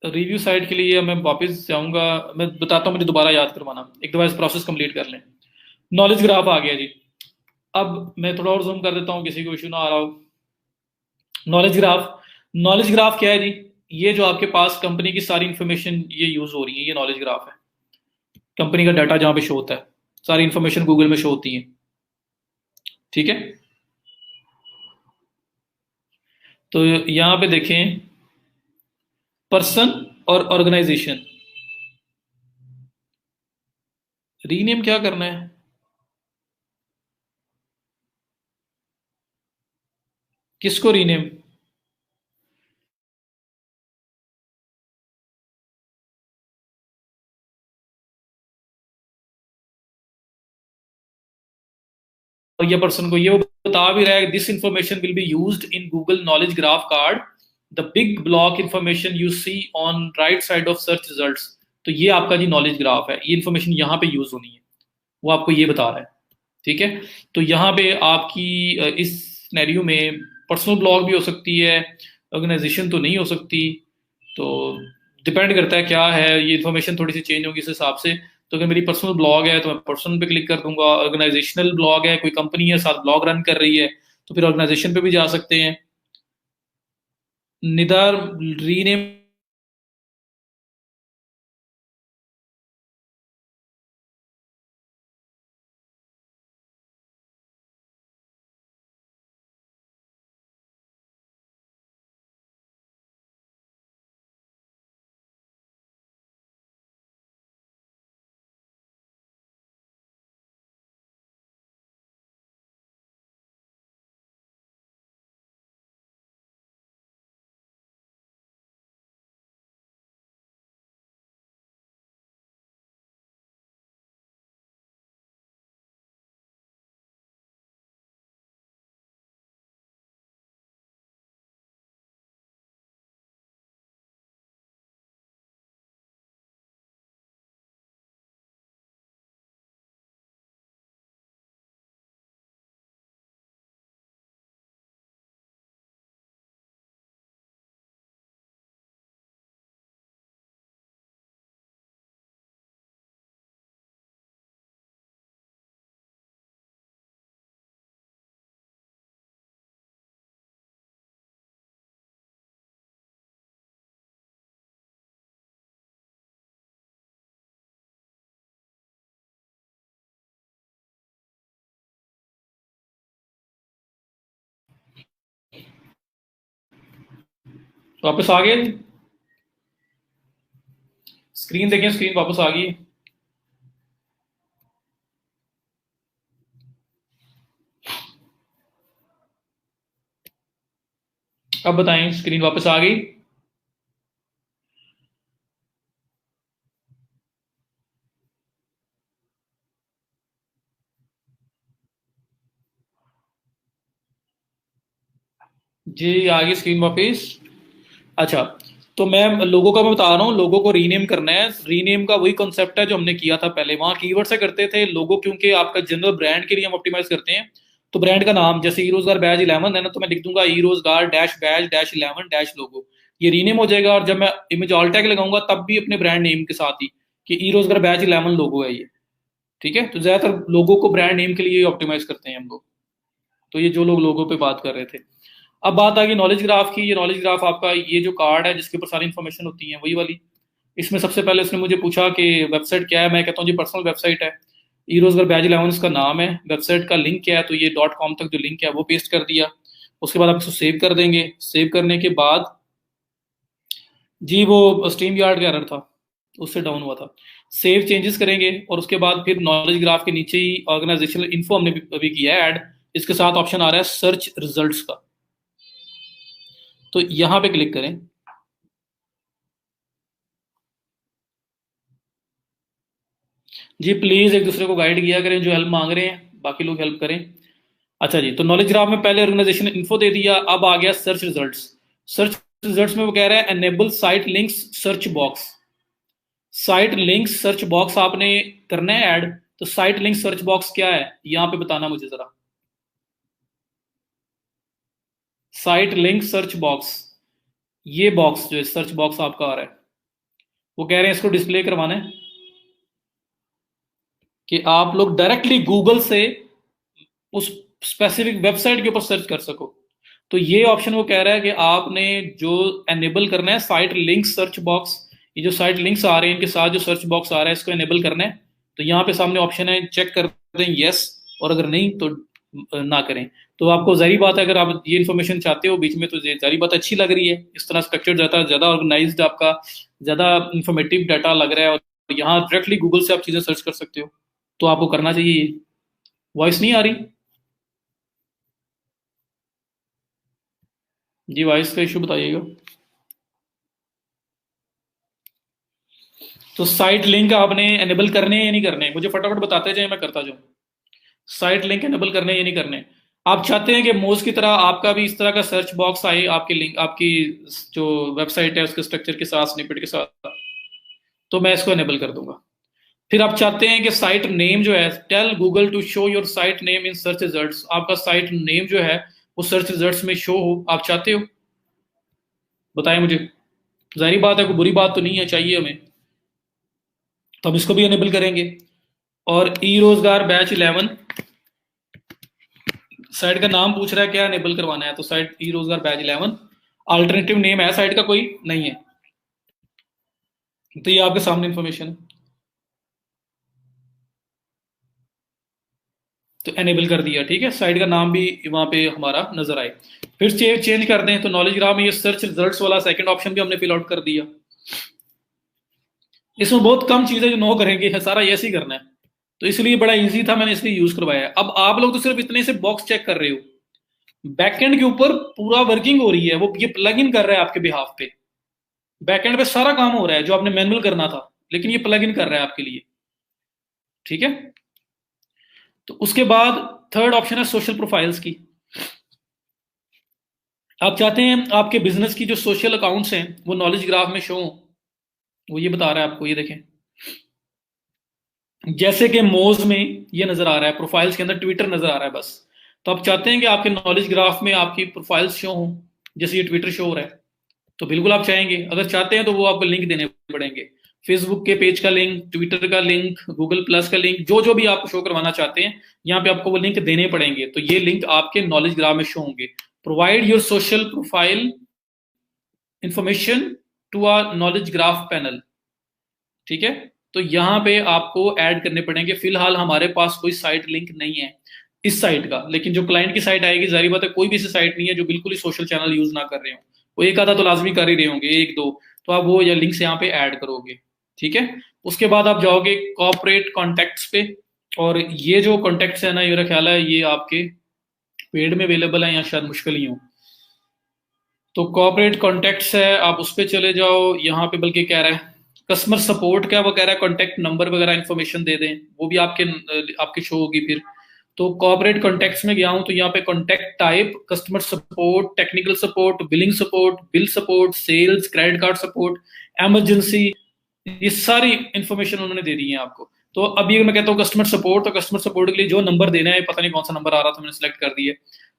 रिव्यू साइट के लिए मैं वापस जाऊंगा, मैं बताता हूँ, मुझे दोबारा याद करवाना, एक दफा इस प्रोसेस कंप्लीट कर लें। नॉलेज ग्राफ आ गया जी। अब मैं थोड़ा और जूम कर देता हूँ, किसी को इशू ना आ रहा हो। नॉलेज ग्राफ, नॉलेज ग्राफ क्या है जी? ये जो आपके पास कंपनी की सारी इंफॉर्मेशन ये यूज हो रही है, ये नॉलेज ग्राफ है। कंपनी का डाटा जहां पे शो होता है, सारी इंफॉर्मेशन गूगल में शो होती है। ठीक है, तो यहां पे देखें पर्सन और ऑर्गेनाइजेशन, रीनेम क्या करना है? किसको रीनेम? और ये पर्सन को ये वो बता भी रहा है, this information will be used in Google knowledge graph card, the big block information you see on right side of search results. तो ये आपका जी नॉलेज ग्राफ है, ये इंफॉर्मेशन यहाँ पे यूज होनी है, वो आपको ये बता रहा है। ठीक है, तो यहाँ पे आपकी इस सिनेरियो में पर्सनल ब्लॉग भी हो सकती है, ऑर्गेनाइजेशन तो नहीं हो सकती। तो डिपेंड करता है क्या है, ये इन्फॉर्मेशन थोड़ी सी चेंज होगी इस हिसाब से। तो अगर मेरी पर्सनल ब्लॉग है तो मैं पर्सनल पे क्लिक कर दूंगा, ऑर्गेनाइजेशनल ब्लॉग है, कोई कंपनी है साथ ब्लॉग रन कर रही है, तो फिर ऑर्गेनाइजेशन पे भी जा सकते हैं। निदार रीनेम वापस आ गए, स्क्रीन देखें, स्क्रीन वापस आ गई। अब बताएं, स्क्रीन वापस आ गई? जी आ गई स्क्रीन वापस। अच्छा, तो मैं बता रहा हूँ, लोगों को रीनेम करना है। रीनेम का वही कॉन्सेप्ट है जो हमने किया था पहले, वहां कीवर्ड से करते थे लोगो, क्योंकि आपका जनरल ब्रांड के लिए हम ऑप्टिमाइज करते हैं। तो ब्रांड का नाम जैसे ई रोजगार बैच 11 है ना, तो मैं लिख दूंगा ई रोजगार डैश बैच डैश 11 डैश लोगो। ये रीनेम हो जाएगा, और जब मैं इमेज ऑल टैग लगाऊंगा तब भी अपने ब्रांड नेम के साथ ही कि ई रोजगार बैच 11 लोगो है ये। ठीक है, तो ज्यादातर लोगों को ब्रांड नेम के लिए ऑप्टिमाइज करते हैं हम लोग। तो ये जो लोग लोगों पे बात कर रहे थे। अब बात आ गई नॉलेज ग्राफ की। ये नॉलेज ग्राफ आपका ये जो कार्ड है जिसके ऊपर सारी इन्फॉर्मेशन होती है वही वाली। इसमें सबसे पहले उसने मुझे पूछा कि वेबसाइट क्या है, मैं कहता हूँ जी पर्सनल वेबसाइट है, ई रोजगार बैच 11 इसका नाम है। वेबसाइट का लिंक क्या है, तो ये .com तक जो लिंक है वो पेस्ट कर दिया। उसके बाद आप इसको सेव कर देंगे। सेव करने के बाद जी वो स्ट्रीम यार्ड का एरर था, उससे डाउन हुआ था। सेव चेंजेस करेंगे, और उसके बाद फिर नॉलेज ग्राफ के नीचे ही ऑर्गेनाइजेशनल इन्फो हमने अभी किया है ऐड। इसके साथ ऑप्शन आ रहा है सर्च रिजल्ट्स का, तो यहां पे क्लिक करें। जी प्लीज एक दूसरे को गाइड किया करें, जो हेल्प मांग रहे हैं बाकी लोग हेल्प करें। अच्छा जी, तो नॉलेज ग्राफ में पहले ऑर्गेनाइजेशन इन्फो दे दिया, अब आ गया सर्च रिजल्ट्स। सर्च रिजल्ट्स में वो कह रहा है enable site links search box. Site link search box आपने करना है ऐड। तो साइट लिंक सर्च बॉक्स क्या है यहां पे बताना मुझे जरा। साइट लिंक सर्च बॉक्स, ये बॉक्स जो है सर्च बॉक्स आपका आ रहा है, वो कह रहे हैं इसको डिस्प्ले करवाना है कि आप लोग डायरेक्टली गूगल से उस स्पेसिफिक वेबसाइट के ऊपर सर्च कर सको। तो ये ऑप्शन वो कह रहा है कि आपने जो एनेबल करना है साइट लिंक सर्च बॉक्स। ये जो साइट लिंक्स आ रहे हैं इनके साथ जो सर्च बॉक्स आ रहा है इसको एनेबल करना है। तो यहाँ पे सामने ऑप्शन है, चेक कर दें यस, और अगर नहीं तो ना करें। तो आपको जाहिर बात है, अगर आप ये इन्फॉर्मेशन चाहते हो बीच में, तो जाहिर बात अच्छी लग रही है, इस तरह स्ट्रक्चर ज्यादा ज्यादा ऑर्गेनाइज्ड, आपका ज्यादा इंफॉर्मेटिव डाटा लग रहा है, और यहाँ डायरेक्टली गूगल से आप चीजें सर्च कर सकते हो। तो आपको करना चाहिए ये। वॉइस नहीं आ रही? जी वॉइस का इशू बताइएगा। तो साइट लिंक आपने एनेबल करने हैं या नहीं करने, मुझे फटाफट बताते जाए, मैं करता जाऊं। साइट लिंक एनेबल करने हैं या नहीं करने? आप चाहते हैं कि मोज की तरह आपका भी इस तरह का सर्च बॉक्स आए आपके लिंक, आपकी जो वेबसाइट है उसके स्ट्रक्चर के साथ, स्निपेट के साथ, तो मैं इसको एनेबल कर दूंगा। फिर आप चाहते हैं कि साइट नेम जो है, tell Google to show your site name in search results, आपका साइट नेम जो है वो सर्च रिजल्ट्स में शो हो, आप चाहते हो? बताएं मुझे। जाहिर बात है कोई बुरी बात तो नहीं है, चाहिए हमें, तो हम इसको भी एनेबल करेंगे। और ई रोजगार बैच 11 साइट का नाम पूछ रहा है क्या एनेबल करवाना है, तो साइट ई रोजगार बैच 11 अल्टरनेटिव नेम है साइट का कोई नहीं है, तो ये आपके सामने इंफॉर्मेशन है, तो एनेबल कर दिया। ठीक है, साइट का नाम भी वहां पे हमारा नजर आए। फिर चेंज कर दें, तो नॉलेज ग्राफ में ये सर्च रिजल्ट्स वाला सेकंड ऑप्शन भी हमने फिल आउट कर दिया। इसमें बहुत कम चीजें जो नो करेंगे, सारा यस ही करना है, तो इसलिए बड़ा इजी था, मैंने इसलिए यूज करवाया। अब आप लोग तो सिर्फ इतने से बॉक्स चेक कर रहे हो, बैकएंड के ऊपर पूरा वर्किंग हो रही है, वो ये प्लग इन कर रहा है आपके बिहाफ पे। बैकएंड पे सारा काम हो रहा है जो आपने मैनुअल करना था, लेकिन ये प्लग इन कर रहा है आपके लिए। ठीक है, तो उसके बाद थर्ड ऑप्शन है सोशल प्रोफाइल्स की। आप चाहते हैं आपके बिजनेस की जो सोशल अकाउंट्स हैं वो नॉलेज ग्राफ में शो हो, वो ये बता रहा है आपको, ये देखें। जैसे कि मोज में ये नजर आ रहा है, प्रोफाइल्स के अंदर ट्विटर नजर आ रहा है बस। तो आप चाहते हैं कि आपके नॉलेज ग्राफ में आपकी प्रोफाइल्स शो हो जैसे ये ट्विटर शो हो रहा है, तो बिल्कुल आप चाहेंगे। अगर चाहते हैं तो वो आपको लिंक देने पड़ेंगे, फेसबुक के पेज का लिंक, ट्विटर का लिंक, गूगल प्लस का लिंक, जो जो भी आप शो करवाना चाहते हैं यहाँ पे आपको वो लिंक देने पड़ेंगे। तो ये लिंक आपके नॉलेज ग्राफ में शो होंगे। Provide your social profile information to our knowledge graph panel. ठीक है, तो यहां पे आपको ऐड करने पड़ेंगे। फिलहाल हमारे पास कोई साइट लिंक नहीं है इस साइट का, लेकिन जो क्लाइंट की साइट आएगी, जारी बात है कोई भी ऐसी साइट नहीं है जो बिल्कुल ही सोशल चैनल यूज ना कर रहे हो, वो एक आधा तो लाजमी कर ही रहे होंगे, एक दो, तो आप वो या लिंक्स यहाँ पे ऐड करोगे। ठीक है, उसके बाद आप जाओगे कॉर्पोरेट कॉन्टैक्ट्स पे, और ये जो कॉन्टैक्ट्स है ना, मेरा ख्याल है ये आपके पेड में अवेलेबल है या शायद मुश्किल ही हो। तो कॉर्पोरेट कॉन्टैक्ट्स है, आप उस पर चले जाओ। यहाँ पे बल्कि कह रहा है कस्टमर सपोर्ट का, वो कह रहा है कॉन्टैक्ट नंबर वगैरह इन्फॉर्मेशन दे दें, वो भी आपके शो होगी फिर। तो कॉर्पोरेट कॉन्टैक्ट्स में गया हूँ, तो यहाँ पे contact type customer support, technical support, billing support, bill support, sales, credit card support, emergency, ये सारी इंफॉर्मेशन उन्होंने दे दी है आपको। तो अभी अगर मैं कहता हूँ कस्टमर सपोर्ट, तो कस्टमर सपोर्ट के लिए जो नंबर देना है, पता नहीं कौन सा नंबर आ रहा था, मैंने सेलेक्ट कर दिया,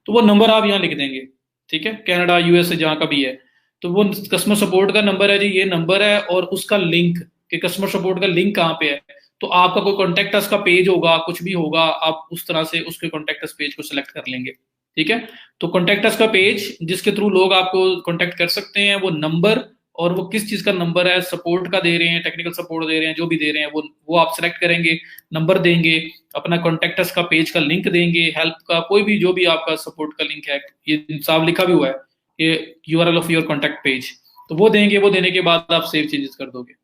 तो वो नंबर आप यहाँ लिख देंगे। ठीक है, कनाडा, यूएसए, जहाँ का भी है, तो वो कस्टमर सपोर्ट का नंबर है जी, ये नंबर है, और उसका लिंक कि कस्टमर सपोर्ट का लिंक कहाँ पे है। तो आपका कोई कॉन्टेक्ट अस का पेज होगा, कुछ भी होगा, आप उस तरह से उसके कॉन्टेक्ट अस पेज को सिलेक्ट कर लेंगे। ठीक है, तो कॉन्टेक्ट अस का पेज जिसके थ्रू लोग आपको कॉन्टेक्ट कर सकते हैं, वो नंबर, और वो किस चीज का नंबर है, सपोर्ट का दे रहे हैं, टेक्निकल सपोर्ट दे रहे हैं, जो भी दे रहे हैं वो आप सिलेक्ट करेंगे, नंबर देंगे, अपना कॉन्टेक्ट अस का पेज का लिंक देंगे, हेल्प का कोई भी जो भी आपका सपोर्ट का लिंक है, ये साफ लिखा भी हुआ है, ये URL of your contact page, तो वो देंगे। वो देने के बाद आप सेव चेंजेस कर दोगे।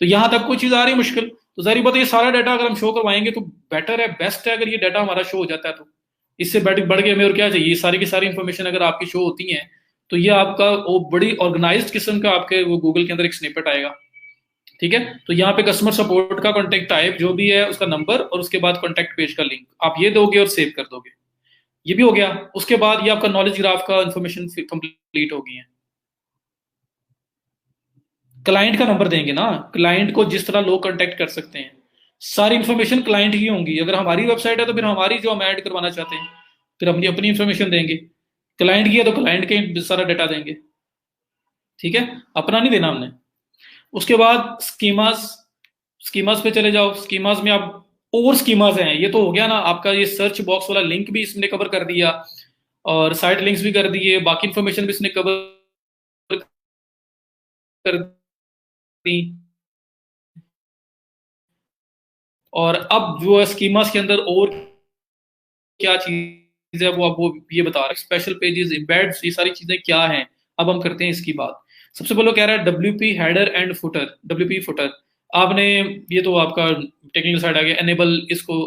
तो यहां तक कोई चीज आ रही है मुश्किल, तो जाहिर बात है ये सारा डाटा अगर हम शो करवाएंगे तो बेटर है, बेस्ट है अगर ये डाटा हमारा शो हो जाता है। तो इससे बढ़ के हमें और क्या चाहिए, ये सारी की सारी इंफॉर्मेशन अगर आपकी शो होती है, तो ये आपका वो बड़ी ऑर्गेनाइज्ड किस्म का आपके वो गूगल के अंदर एक स्निपेट आएगा। ठीक है, तो यहाँ पे कस्टमर सपोर्ट का कॉन्टेक्ट टाइप जो भी है, उसका नंबर, और उसके बाद कॉन्टेक्ट पेज का लिंक आप ये दोगे और सेव कर दोगे। ये भी हो गया। उसके बाद ये आपका नॉलेज ग्राफ का इंफॉर्मेशन कंप्लीट हो गई है। क्लाइंट का नंबर देंगे ना, क्लाइंट को जिस तरह लोग कांटेक्ट कर सकते हैं, सारी इंफॉर्मेशन क्लाइंट की होंगी। अगर हमारी वेबसाइट है तो फिर हमारी जो हम ऐड करवाना चाहते हैं, फिर अपनी अपनी इंफॉर्मेशन देंगे। क्लाइंट की है तो क्लाइंट के सारा डाटा देंगे। ठीक है, अपना नहीं देना हमने। उसके बाद स्कीमास, स्कीमास पे चले जाओ। स्कीमास में आप और स्कीमास हैं, ये तो हो गया ना आपका, ये सर्च बॉक्स वाला लिंक भी इसने कवर कर दिया, और साइट लिंक्स भी कर दिए, बाकी इंफॉर्मेशन भी इसने कवर कर दी। और अब जो है स्कीमास के अंदर और क्या चीज है, वो अब वो ये बता रहा है, स्पेशल पेजेस, एम्बेड्स, ये सारी चीजें क्या हैं। अब हम करते हैं इसकी बात। सबसे पहले कह रहा है WP header and footer, WP footer आपने, ये तो आपका टेक्निकल साइड आ गया, एनेबल, इसको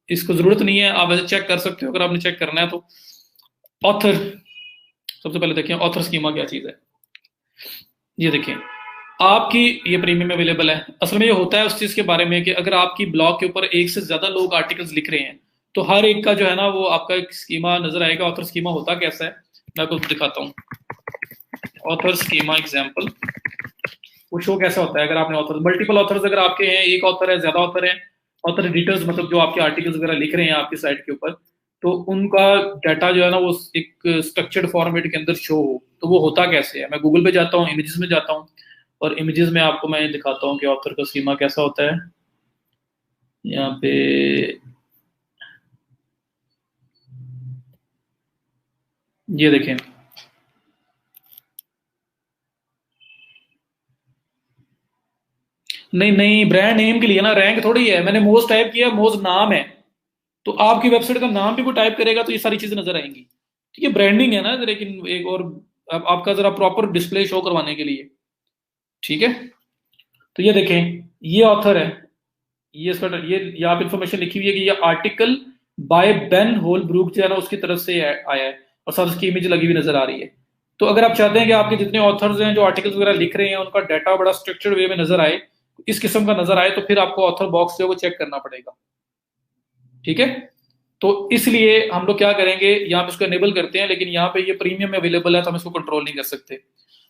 इसको जरूरत नहीं है, आप वैसे चेक कर सकते हो अगर आपने चेक करना है तो। ऑथर, सबसे पहले देखें ऑथर स्कीमा क्या चीज है। ये देखें, आपकी ये प्रीमियम अवेलेबल है। असल में ये होता है उस चीज के बारे में कि अगर आपकी ब्लॉग के ऊपर एक से ज्यादा लोग आर्टिकल्स लिख रहे हैं, तो हर एक का जो है ना वो आपका एक स्कीमा नजर आएगा। ऑथर स्कीमा होता कैसा है, मैं आपको दिखाता हूँ। ऑथर स्कीमा एग्जांपल, वो शो कैसा होता है अगर आपने ऑथर, मल्टीपल ऑथर्स अगर आपके हैं, एक ऑथर है, ज्यादा ऑथर है, ऑथर एडिटर्स मतलब जो आपके आर्टिकल्स वगैरह लिख रहे हैं आपकी साइट के ऊपर, तो उनका डाटा जो है ना वो एक स्ट्रक्चर्ड फॉर्मेट के अंदर शो हो। तो वो होता कैसे है, मैं गूगल पे जाता हूँ, इमेजेस में जाता हूँ, और इमेजेस में आपको मैं दिखाता हूँ कि ऑथर का स्कीमा कैसा होता है। यहाँ पे ये देखें, नहीं नहीं, ब्रांड नेम के लिए ना, रैंक थोड़ी है, मैंने मोज टाइप किया, मोज नाम है, तो आपकी वेबसाइट का नाम भी कोई टाइप करेगा तो ये सारी चीजें नजर आएंगी। ठीक है, ब्रांडिंग है ना, लेकिन एक और आपका जरा प्रॉपर डिस्प्ले शो करवाने के लिए। ठीक है, तो ये देखें, ये ऑथर है, ये इसका ये आप इंफॉर्मेशन लिखी हुई है कि ये article by Ben Holbrook जो है ना उसकी तरफ से आया है, और साथ उसकी इमेज लगी हुई नजर आ रही है। तो अगर आप चाहते हैं कि आपके जितने ऑथर्स हैं जो आर्टिकल्स वगैरह लिख रहे हैं उनका डाटा बड़ा स्ट्रक्चर्ड वे में नजर आए, इस किस्म का नजर आए, तो फिर आपको ऑथर बॉक्स जो है वो चेक करना पड़ेगा। ठीक है, तो इसलिए हम लोग क्या करेंगे, यहाँ पे इसको एनेबल करते हैं, लेकिन यहाँ पे ये प्रीमियम में अवेलेबल है तो हम इसको कंट्रोल नहीं कर सकते।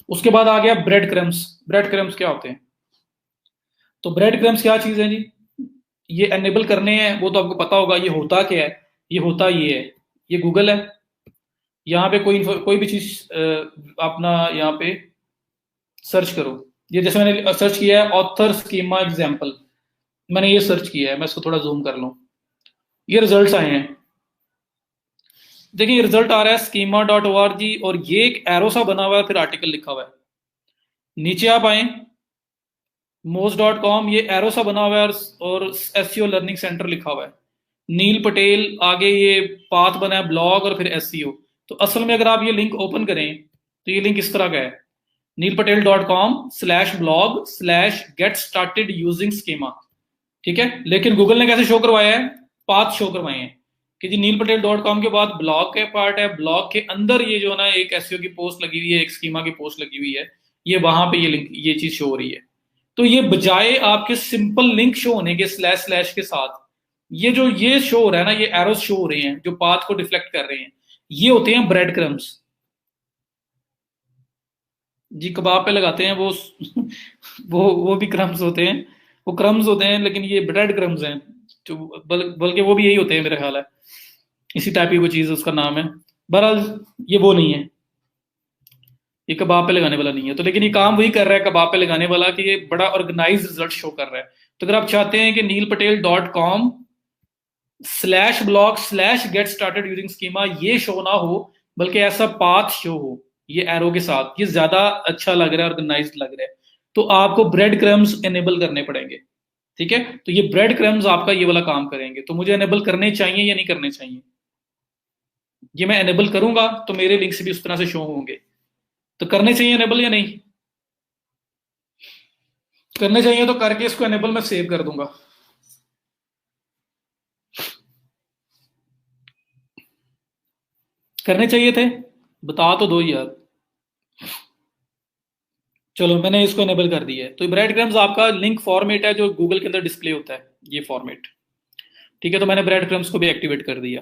उसके बाद आ गया ब्रेड क्रम्स। ब्रेड क्रम्स क्या होते हैं, तो ब्रेड क्रम्स क्या चीज है जी, ये एनेबल करने हैं, वो तो आपको पता होगा ये होता क्या है। ये होता ये है, ये गूगल है, यहाँ पे कोई भी चीज अपना यहाँ पे सर्च करो। ये जैसे मैंने सर्च किया है ऑथर स्कीमा एग्जांपल, मैंने ये सर्च किया है, मैं इसको थोड़ा जूम कर लूं, ये रिजल्ट्स आए हैं। देखिए ये रिजल्ट आ रहा है schema dot O R G, और ये एक एरो सा बना हुआ है, फिर आर्टिकल लिखा हुआ है। नीचे आप आए मोज डॉट कॉम, ये एरो सा बना हुआ है, और एसईओ लर्निंग सेंटर लिखा हुआ है। नील पटेल, आगे ये पाथ बना है ब्लॉग, और फिर एसईओ। तो असल में अगर आप ये लिंक ओपन करें तो ये लिंक इस तरह का है, neelpatel.com/blog/get-started-using-schema। ठीक है, लेकिन गूगल ने कैसे शो करवाया है, पाथ शो करवाए हैं कि जी neelpatel.com के बाद ब्लॉग के पार्ट है, ब्लॉग के अंदर ये जो ना एक एसईओ की पोस्ट लगी हुई है, एक स्कीमा की पोस्ट लगी हुई है, ये वहां पे ये लिंक, ये चीज शो हो रही है। तो ये बजाय आपके सिंपल लिंक शो होने के स्लैश स्लैश के साथ, ये जो ये शो हो रहा है ना, ये एरोस शो हो रहे हैं जो पाथ को डिफ्लेक्ट कर रहे हैं, ये होते हैं ब्रेड क्रम्स। जी कबाब पे लगाते हैं वो वो भी क्रम्स होते हैं, वो क्रम्स होते हैं, लेकिन ये ब्रेड क्रम्स हैं, जो बल्कि वो भी यही होते हैं मेरा ख्याल है, इसी टाइप की कोई चीज उसका नाम है। बहरहाल ये वो नहीं है, ये कबाब पे लगाने वाला नहीं है। तो लेकिन ये काम वही कर रहा है कबाब पे लगाने वाला, कि ये बड़ा ऑर्गेनाइज रिजल्ट शो कर रहा है। तो अगर आप चाहते हैं कि neelpatel.com/blog/get-started-using-schema ये शो ना हो, बल्कि ऐसा पाथ शो हो ये एरो के साथ, ये ज्यादा अच्छा लग रहा है, ऑर्गेनाइज लग रहा है, तो आपको ब्रेड क्रम्स एनेबल करने पड़ेंगे। ठीक है, तो ये ब्रेड क्रम्स आपका ये वाला काम करेंगे। तो मुझे एनेबल करने चाहिए या नहीं करने चाहिए? ये मैं एनेबल करूंगा तो मेरे लिंक्स भी उस तरह से शो होंगे। तो करने चाहिए एनेबल या नहीं? करने चाहिए तो करके इसको एनेबल मैं सेव कर दूंगा। करने चाहिए थे, बता तो दो यार। चलो मैंने इसको एनेबल कर दिया है। तो ब्रेड क्रम्स आपका लिंक फॉर्मेट है जो गूगल के अंदर डिस्प्ले होता है, ये फॉर्मेट। ठीक है, तो मैंने ब्रेड क्रम्स को भी एक्टिवेट कर दिया।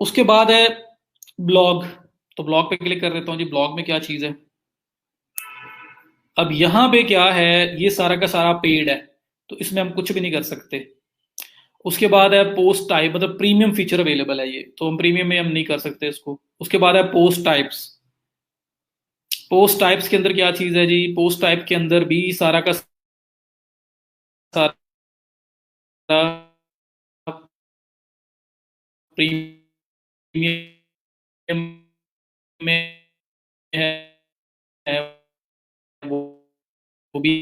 उसके बाद है ब्लॉग। तो ब्लॉग पे क्लिक कर देता हूँ जी, ब्लॉग में क्या चीज है। अब यहां पे क्या है, ये सारा का सारा पेड है, तो इसमें हम कुछ भी नहीं कर सकते। उसके बाद है पोस्ट टाइप, मतलब प्रीमियम फीचर अवेलेबल है ये, तो हम प्रीमियम में हम नहीं कर सकते इसको। उसके बाद है पोस्ट टाइप्स। पोस्ट टाइप्स के अंदर क्या चीज है जी, पोस्ट टाइप के अंदर भी सारा का सारा प्रीमियम में है, वो भी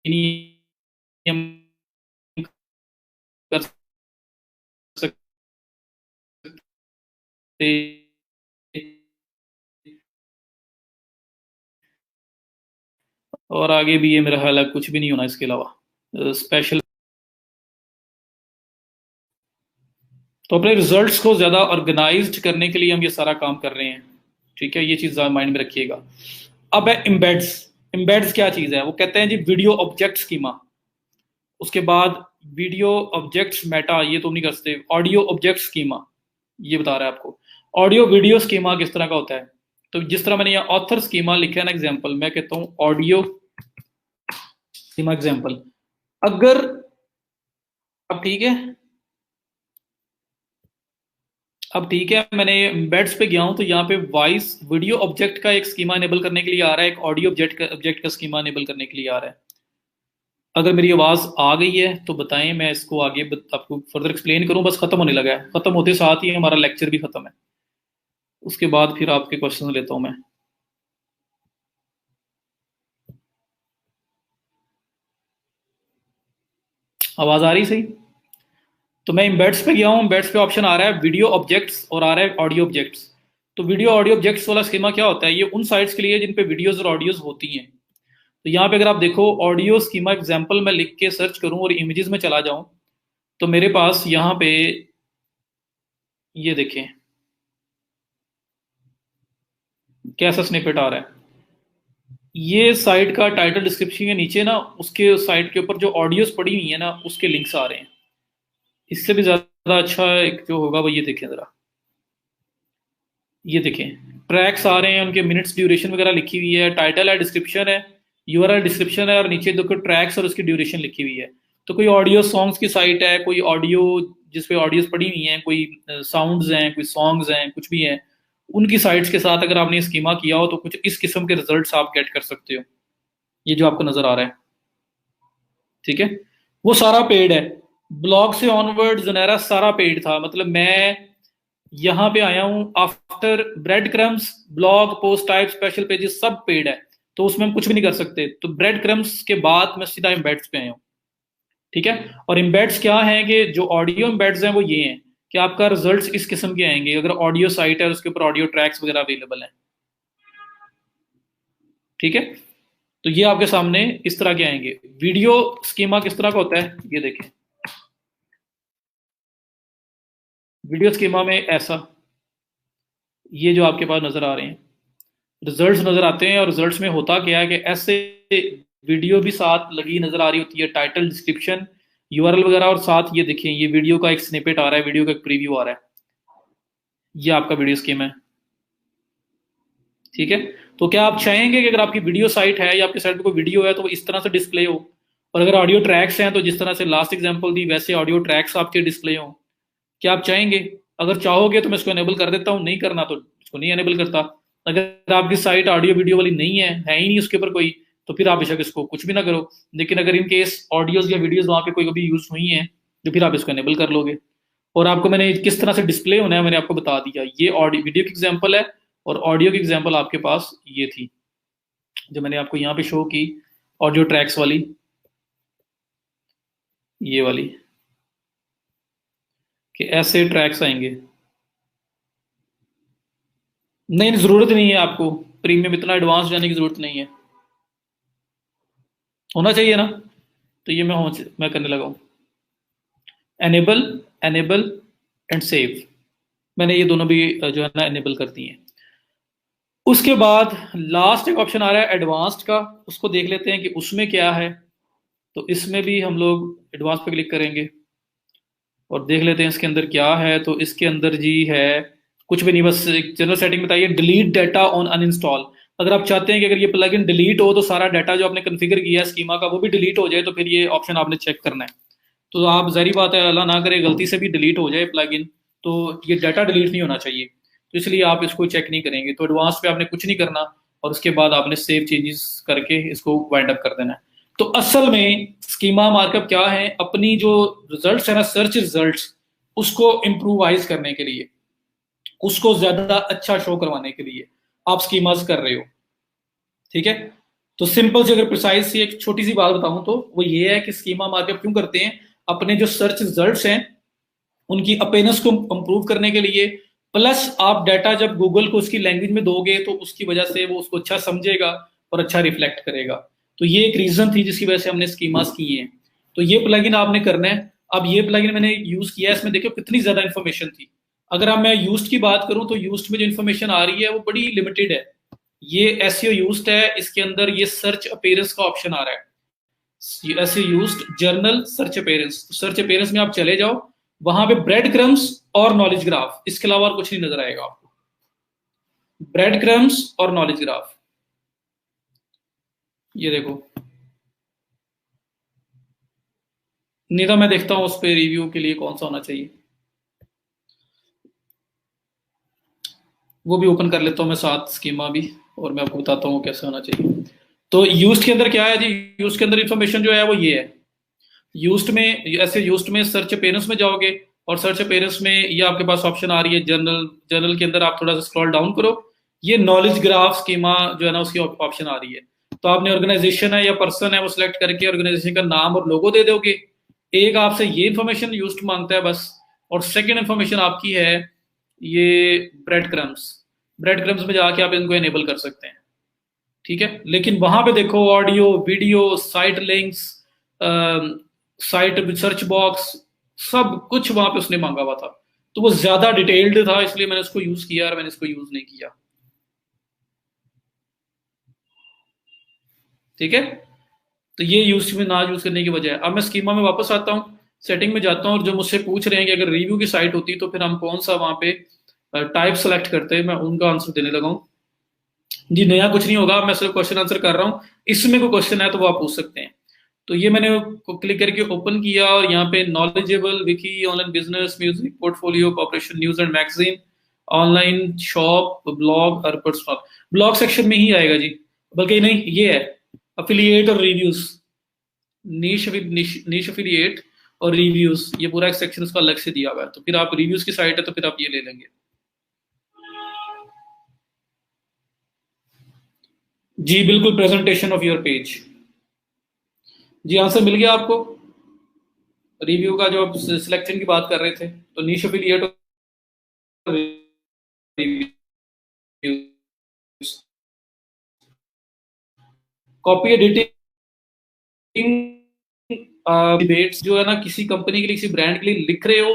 नहीं हम कर सकते। और आगे भी ये मेरा ख्याल है कुछ भी नहीं होना इसके अलावा स्पेशल। तो अपने रिजल्ट्स को ज्यादा ऑर्गेनाइज्ड करने के लिए हम ये सारा काम कर रहे हैं। ठीक है, ये चीज माइंड में रखिएगा। अब है इम्बेड्स। इम्बेड्स क्या चीज है, वो कहते हैं जी वीडियो ऑब्जेक्ट स्कीमा। उसके बाद वीडियो ऑब्जेक्ट्स मेटा, ये तो नहीं कर सकते। ऑडियो ऑब्जेक्ट स्कीमा, ये बता रहा है आपको। ऑडियो वीडियो स्कीमा किस तरह का होता है, तो जिस तरह मैंने यहाँ ऑथर स्कीमा लिखा है ना, एग्जाम्पल मैं कहता हूँ ऑडियो स्कीमा एग्जाम्पल। अगर अब ठीक है, अब ठीक है, मैंने एम्बेड्स पे गया हूं तो यहाँ पे वॉइस वीडियो ऑब्जेक्ट का एक स्कीमा इनेबल करने के लिए आ रहा है, एक ऑडियो ऑब्जेक्ट का स्कीमा इनेबल करने के लिए आ रहा है। अगर मेरी आवाज आ गई है तो बताएं, मैं इसको आगे आपको फर्दर एक्सप्लेन करूं। बस खत्म होने लगा है, खत्म होते साथ ही हमारा लेक्चर भी खत्म है। उसके बाद फिर आपके क्वेश्चन लेता हूं मैं। आवाज आ रही सही? तो मैं इम्बेड्स पे गया हूँ, इम्बेड्स पे ऑप्शन आ रहा है वीडियो ऑब्जेक्ट्स और आ रहा है ऑडियो ऑब्जेक्ट्स। तो वीडियो ऑडियो ऑब्जेक्ट्स वाला स्कीमा क्या होता है, ये उन साइट्स के लिए जिन पे वीडियोज और ऑडियोज होती हैं। तो यहाँ पे अगर आप देखो ऑडियो स्कीमा एग्जाम्पल मैं लिख के सर्च करूँ और इमेजेस में चला जाऊं, तो मेरे पास यहाँ पे ये देखें कैसा स्निपेट आ रहा है। ये साइट का टाइटल डिस्क्रिप्शन के नीचे ना, उसके साइट के ऊपर जो ऑडियोज पड़ी हुई है ना, उसके लिंक्स आ रहे हैं। इससे भी ज्यादा अच्छा एक जो होगा वो ये देखें जरा, ये देखें ट्रैक्स आ रहे हैं, उनके मिनट्स ड्यूरेशन वगैरह लिखी हुई है, टाइटल है, डिस्क्रिप्शन है, यूआरएल डिस्क्रिप्शन है, और नीचे देखो ट्रैक्स और उसकी ड्यूरेशन लिखी हुई है। तो कोई ऑडियो सॉन्ग्स की साइट है, कोई ऑडियो जिसपे ऑडियोज पड़ी हुई हैं, कोई साउंड्स हैं, कोई सॉन्ग्स हैं, कुछ भी हैं, उनकी साइट्स के साथ अगर आपने स्कीमा किया हो तो कुछ इस किस्म के रिजल्ट्स आप गेट कर सकते हो। ये जो आपको नजर आ रहा है, ठीक है, वो सारा पेड है। ब्लॉग से ऑनवर्ड जनेरा सारा पेड था, मतलब मैं यहां पे आया हूं after bread crumbs, blog post type special pages सब पेड है, तो उसमें हम कुछ भी नहीं कर सकते। तो ब्रेड क्रम्स के बाद मैं सीधा एम्बेड्स पे आया हूं। ठीक है, और एम्बेड्स क्या है कि जो ऑडियो एम्बेड्स हैं वो ये हैं कि आपका रिजल्ट्स इस किस्म के आएंगे। अगर ऑडियो साइट है उसके ऊपर ऑडियो ट्रैक्स वगैरह अवेलेबल हैं। ठीक है, तो ये आपके सामने इस तरह के आएंगे। वीडियो स्कीमा किस तरह का होता है ये देखें। वीडियो स्कीमा में ऐसा, ये जो आपके पास नजर आ रहे हैं रिजल्ट्स नजर आते हैं, और रिजल्ट्स में होता क्या है कि ऐसे वीडियो भी साथ लगी नजर आ रही होती है, टाइटल, डिस्क्रिप्शन, यूआरएल वगैरह, और साथ ये देखें ये वीडियो का एक स्निपेट आ रहा है, वीडियो का एक प्रीव्यू आ रहा है। ये आपका वीडियो स्कीम है। ठीक है, तो क्या आप चाहेंगे कि अगर आपकी वीडियो साइट है या आपकी साइट पे कोई वीडियो है तो वो इस तरह से डिस्प्ले हो, और अगर ऑडियो ट्रैक्स हैं तो जिस तरह से लास्ट एग्जांपल दी वैसे ऑडियो ट्रैक्स आपके डिस्प्ले हो? क्या आप चाहेंगे? अगर चाहोगे तो मैं इसको एनेबल कर देता हूँ, नहीं करना तो इसको नहीं एनेबल करता। अगर आपकी साइट ऑडियो वीडियो वाली नहीं है ही नहीं उसके ऊपर कोई, तो फिर आप बेशक इसको कुछ भी ना करो। लेकिन अगर इन केस ऑडियोज या वीडियोज वहां पे कोई कभी यूज हुई हैं तो फिर आप इसको एनेबल कर लोगे। और आपको मैंने किस तरह से डिस्प्ले होना है मैंने आपको बता दिया। ये ऑडियो वीडियो की एग्जांपल है, और ऑडियो की एग्जांपल आपके पास ये थी जो मैंने आपको यहाँ पे शो की, ऑडियो ट्रैक्स वाली, ये वाली, कि ऐसे ट्रैक्स आएंगे। नहीं, जरूरत नहीं है आपको प्रीमियम इतना एडवांस जाने की जरूरत नहीं है। होना चाहिए ना, तो ये मैं करने लगा हूँ एनेबल, एनेबल एंड सेव। मैंने ये दोनों भी जो है ना एनेबल कर दिए हैं। उसके बाद लास्ट एक ऑप्शन आ रहा है एडवांस्ड का, उसको देख लेते हैं कि उसमें क्या है। तो इसमें भी हम लोग एडवांस पे क्लिक करेंगे और देख लेते हैं इसके अंदर क्या है। तो इसके अंदर जी है कुछ भी नहीं, बस एक जनरल सेटिंग बताइए, डिलीट डाटा ऑन अनइंस्टॉल। अगर आप चाहते हैं कि अगर ये प्लगइन डिलीट हो तो सारा डाटा जो आपने कॉन्फ़िगर किया है स्कीमा का वो भी डिलीट हो जाए, तो फिर ये ऑप्शन आपने चेक करना है। तो आप जाहिर बात है अल्लाह ना करे गलती से भी डिलीट हो जाए प्लगइन, तो ये डाटा डिलीट नहीं होना चाहिए, तो इसलिए आप इसको चेक नहीं करेंगे। तो एडवांस पे आपने कुछ नहीं करना, और उसके बाद आपने सेव चेंजेस करके इसको वाइंड अप कर देना है। तो असल में स्कीमा मार्कअप क्या है, अपनी जो रिजल्ट्स है ना, सर्च रिजल्ट्स, उसको इम्प्रूवाइज करने के लिए, उसको ज्यादा अच्छा शो करवाने के लिए आप स्कीमास कर रहे हो। ठीक है, तो सिंपल से अगर प्रिसाइज सी एक छोटी सी बात बताऊं तो वो ये है कि स्कीमा मार्कअप क्यों करते हैं, अपने जो सर्च रिजल्ट्स हैं उनकी अपेयरेंस को इंप्रूव करने के लिए, प्लस आप डाटा जब गूगल को उसकी लैंग्वेज में दोगे तो उसकी वजह से वो उसको अच्छा समझेगा और अच्छा रिफ्लेक्ट करेगा। तो ये एक रीजन थी जिसकी वजह से हमने स्कीमास किए हैं। तो ये प्लगइन आपने करना है। अब ये प्लगइन मैंने यूज किया है, इसमें देखो कितनी ज्यादा इंफॉर्मेशन थी। अगर अब मैं यूज्ड की बात करूं तो यूज्ड में जो इन्फॉर्मेशन आ रही है वो बड़ी लिमिटेड है। ये एसईओ यूज्ड है, इसके अंदर ये सर्च अपीयरेंस का ऑप्शन आ रहा है, SEO used journal search appearance. Search appearance में आप चले जाओ, वहां पे ब्रेड क्रम्स और नॉलेज ग्राफ, इसके अलावा और कुछ नहीं नजर आएगा आपको। ब्रेड क्रम्स और नॉलेज ग्राफ, ये देखो। नहीं तो मैं देखता हूं उस पर रिव्यू के लिए कौन सा होना चाहिए, वो भी ओपन कर लेता हूं मैं साथ स्कीमा भी, और मैं आपको बताता हूँ कैसे होना चाहिए। तो यूज के अंदर क्या है जी, यूज के अंदर इंफॉर्मेशन जो है वो ये है। यूज्ड में, ऐसे यूज्ड में सर्च अपीयरेंस में जाओगे, और सर्च अपीयरेंस में ये आपके पास ऑप्शन आ रही है जर्नल। जर्नल के अंदर आप थोड़ा सा स्क्रॉल डाउन करो, ये नॉलेज ग्राफ स्कीमा जो है ना उसकी ऑप्शन आ रही है। तो आपने ऑर्गेनाइजेशन है या पर्सन है वो सिलेक्ट करके ऑर्गेनाइजेशन का नाम और लोगो दे दोगे। एक आपसे ये इंफॉर्मेशन यूज्ड मांगता है बस, और सेकेंड इंफॉर्मेशन आपकी है ये ब्रेड क्रम्स। ब्रेड क्रम्स में जाके आप इनको एनेबल कर सकते हैं। ठीक है, लेकिन वहां पे देखो audio, video, site links, site search box, सब कुछ वहां पे उसने मांगा हुआ था। तो वो ज्यादा डिटेल्ड था, इसलिए मैंने उसको यूज किया और मैंने इसको यूज नहीं किया। ठीक है, तो ये यूज में ना यूज करने की वजह है। अब मैं स्कीमा में वापस आता हूँ, सेटिंग में जाता हूँ, और जो मुझसे पूछ रहे हैं कि अगर रिव्यू की साइट होती तो फिर हम कौन सा वहां पे टाइप सेलेक्ट करते हैं, मैं उनका आंसर देने लगा हूँ। जी नया कुछ नहीं होगा, मैं सिर्फ क्वेश्चन आंसर कर रहा हूँ। इसमें कोई क्वेश्चन है तो वो आप पूछ सकते हैं। तो ये मैंने क्लिक करके ओपन किया, और यहाँ पे knowledgeable, Vicky, online business, music, portfolio, corporation, news and magazine, online shop, blog और पर्सनल। ब्लॉग सेक्शन में ही आएगा जी, बल्कि नहीं ये है अफिलिएट और रिव्यूज, नीश अफिलिएट और रिव्यूज, ये पूरा एक सेक्शन उसका अलग से दिया हुआ है। तो फिर आप रिव्यूज की साइट है तो फिर आप ये ले लेंगे। जी बिल्कुल, प्रेजेंटेशन ऑफ योर पेज। जी आंसर मिल गया आपको। रिव्यू का जो आप सिलेक्शन की बात कर रहे थे, तो नीश एफिलिएट और, कॉपी एडिटिंग डिबेट्स जो है ना, किसी कंपनी के लिए किसी ब्रांड के लिए लिख रहे हो,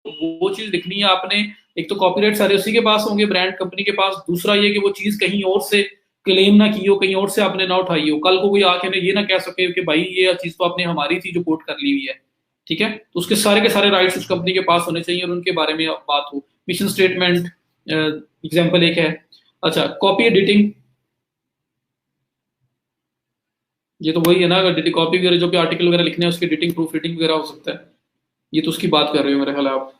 वो चीज लिखनी है आपने। एक तो कॉपीराइट सारे उसी के पास होंगे, ब्रांड कंपनी के पास। दूसरा ये कि वो चीज कहीं और से क्लेम ना की हो, कहीं और से आपने ना उठाई हो, कल को कोई आके ना ये ना कह सके कि भाई ये चीज तो आपने हमारी थी जो कोट कर ली हुई है। ठीक है, तो उसके सारे के सारे राइट्स उस कंपनी के पास होने चाहिए और उनके बारे में बात हो। मिशन स्टेटमेंट एग्जाम्पल एक है। अच्छा, कॉपी एडिटिंग, ये तो वही है ना, अगर कॉपी वगैरह जो भी आर्टिकल वगैरह लिखने हैं उसकी एडिटिंग प्रूफ रीडिंग वगैरह हो सकता है। ये तो उसकी बात कर रहे हो मेरे ख्याल है आप।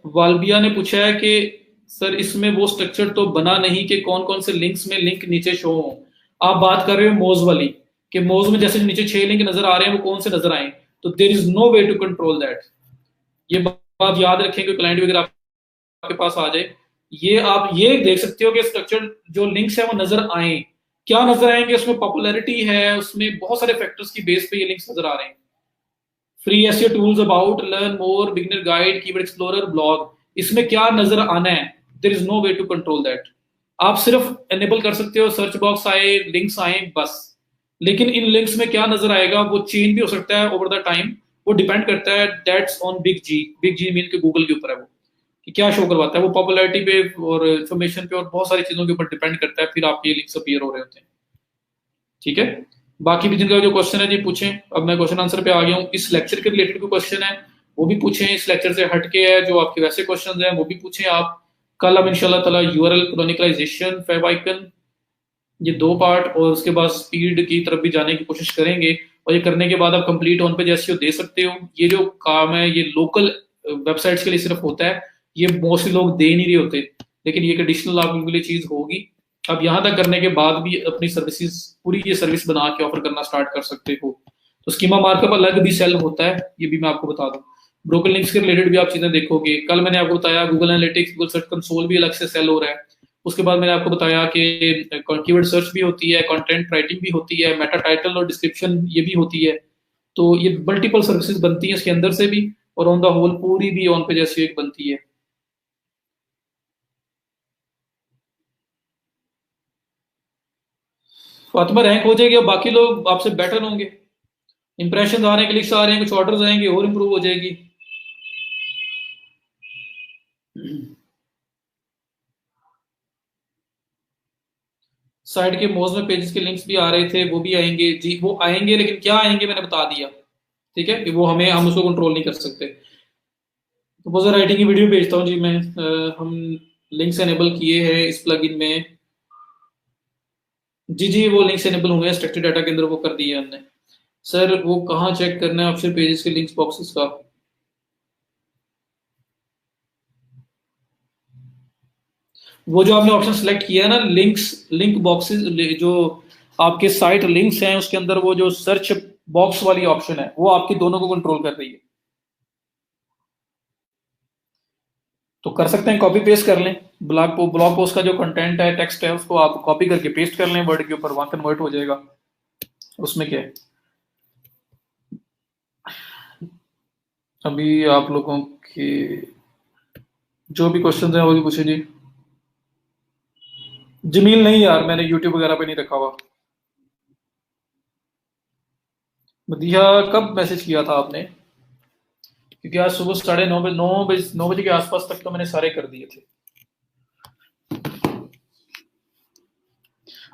वाल्बिया ने पूछा है कि सर इसमें वो स्ट्रक्चर तो बना नहीं कि कौन कौन से लिंक्स में लिंक नीचे शो हो। आप बात कर रहे हो मोज वाली, कि मोज में जैसे नीचे 6 लिंक नजर आ रहे हैं वो कौन से नजर आए। तो there is no way to control that. ये बात याद रखें कि क्लाइंट वगैरह आपके पास आ जाए, ये आप ये देख सकते हो कि स्ट्रक्चर जो लिंक्स है वो नजर आए। क्या नजर आएंगे, उसमें पॉपुलैरिटी है, उसमें बहुत सारे फैक्टर्स की बेस पे ये लिंक्स नजर आ रहे हैं। Free SEO tools about learn more, beginner guide, keyword explorer, blog, इसमें क्या नजर आना है। There is no way to control that. आप सिर्फ एनेबल कर सकते हो सर्च बॉक्स आए, लिंक्स आए, बस। लेकिन इन लिंक्स में क्या नजर आएगा वो चेंज भी हो सकता है ओवर द टाइम। वो डिपेंड करता है, that's on big G. Big G mean के गूगल के ऊपर है वो, कि क्या शो करवाता है वो, पॉपुलैरिटी पे और इन्फॉर्मेशन पे और बहुत सारी चीजों के ऊपर डिपेंड करता है, फिर आपके ये लिंक्स अपीयर हो रहे होते हैं। ठीक है, बाकी भी जिनका जो क्वेश्चन है जी पूछें। अब मैं क्वेश्चन आंसर पे आ गया हूँ। इस लेक्चर के रिलेटेड कोई क्वेश्चन है वो भी पूछें, इस लेक्चर से हटके है जो आपके वैसे क्वेश्चन हैं वो भी पूछें आप। कल हम इंशाल्लाह ताला यूआरएल क्रोनिकलाइजेशन, फेव आइकन, ये 2 पार्ट और उसके बाद स्पीड की तरफ भी जाने की कोशिश करेंगे। और ये करने के बाद आप कंप्लीट ऑन पे जैसे दे सकते हो। ये जो काम है ये लोकल वेबसाइट्स के लिए सिर्फ होता है, ये मोस्टली लोग दे नहीं रहे होते, लेकिन ये एडिशनल आपके लिए चीज होगी। अब यहाँ तक करने के बाद भी अपनी सर्विसेज पूरी ये सर्विस बना के ऑफर करना स्टार्ट कर सकते हो। तो स्कीमा मार्कअप अलग भी सेल होता है, ये भी मैं आपको बता दूं। ब्रोकन लिंक्स के रिलेटेड भी आप चीजें देखोगे। कल मैंने आपको बताया Google analytics, Google search console भी अलग से सेल हो रहा है। उसके बाद मैंने आपको बताया कि कीवर्ड सर्च भी होती है, कंटेंट राइटिंग भी होती है, मेटा टाइटल और डिस्क्रिप्शन ये भी होती है। तो ये मल्टीपल सर्विसेज बनती हैं इसके अंदर से भी, और ऑन द होल पूरी भी ऑन पे जैसी एक बनती है। फातिमा रैंक हो जाएगी, अब बाकी लोग आपसे बेटर होंगे। इंप्रेशन आ रहे हैं, क्लिक्स आ रहे हैं, कुछ ऑर्डर्स आएंगे और इंप्रूव हो जाएगी। साइट के मोज में पेजेस के लिंक्स भी आ रहे थे, वो भी आएंगे जी, वो आएंगे, लेकिन क्या आएंगे मैंने बता दिया। ठीक है, कि वो हम उसको कंट्रोल नहीं कर सकते। प्रपोजल राइटिंग की वीडियो भेजता हूँ जी मैं। हम लिंक्स एनेबल किए हैं इस प्लगइन में। जी जी, वो लिंक्स एनेबल हुए स्ट्रक्चर डाटा के अंदर, वो कर दिए हमने। सर वो कहाँ चेक करना है ऑप्शन पेजेस के लिंक्स बॉक्सेस का। वो जो आपने ऑप्शन सेलेक्ट किया है ना, लिंक्स, लिंक बॉक्सेस, जो आपके साइट लिंक्स हैं उसके अंदर वो जो सर्च बॉक्स वाली ऑप्शन है वो आपकी दोनों को कंट्रोल कर रही है। तो कर सकते हैं, कॉपी पेस्ट कर लें। ब्लॉग पोस्ट का जो कंटेंट है, टेक्स्ट है, उसको आप कॉपी करके पेस्ट कर लें वर्ड के ऊपर, वहां कन्वर्ट हो जाएगा। उसमें क्या है। अभी आप लोगों के जो भी क्वेश्चन हैं वो भी पूछे जी। जमील नहीं यार, मैंने यूट्यूब वगैरह पे नहीं रखा हुआ। मदिया, कब मैसेज किया था आपने? क्योंकि आज सुबह 9:30 बजे, 9 बजे के आसपास तक तो मैंने सारे कर दिए थे।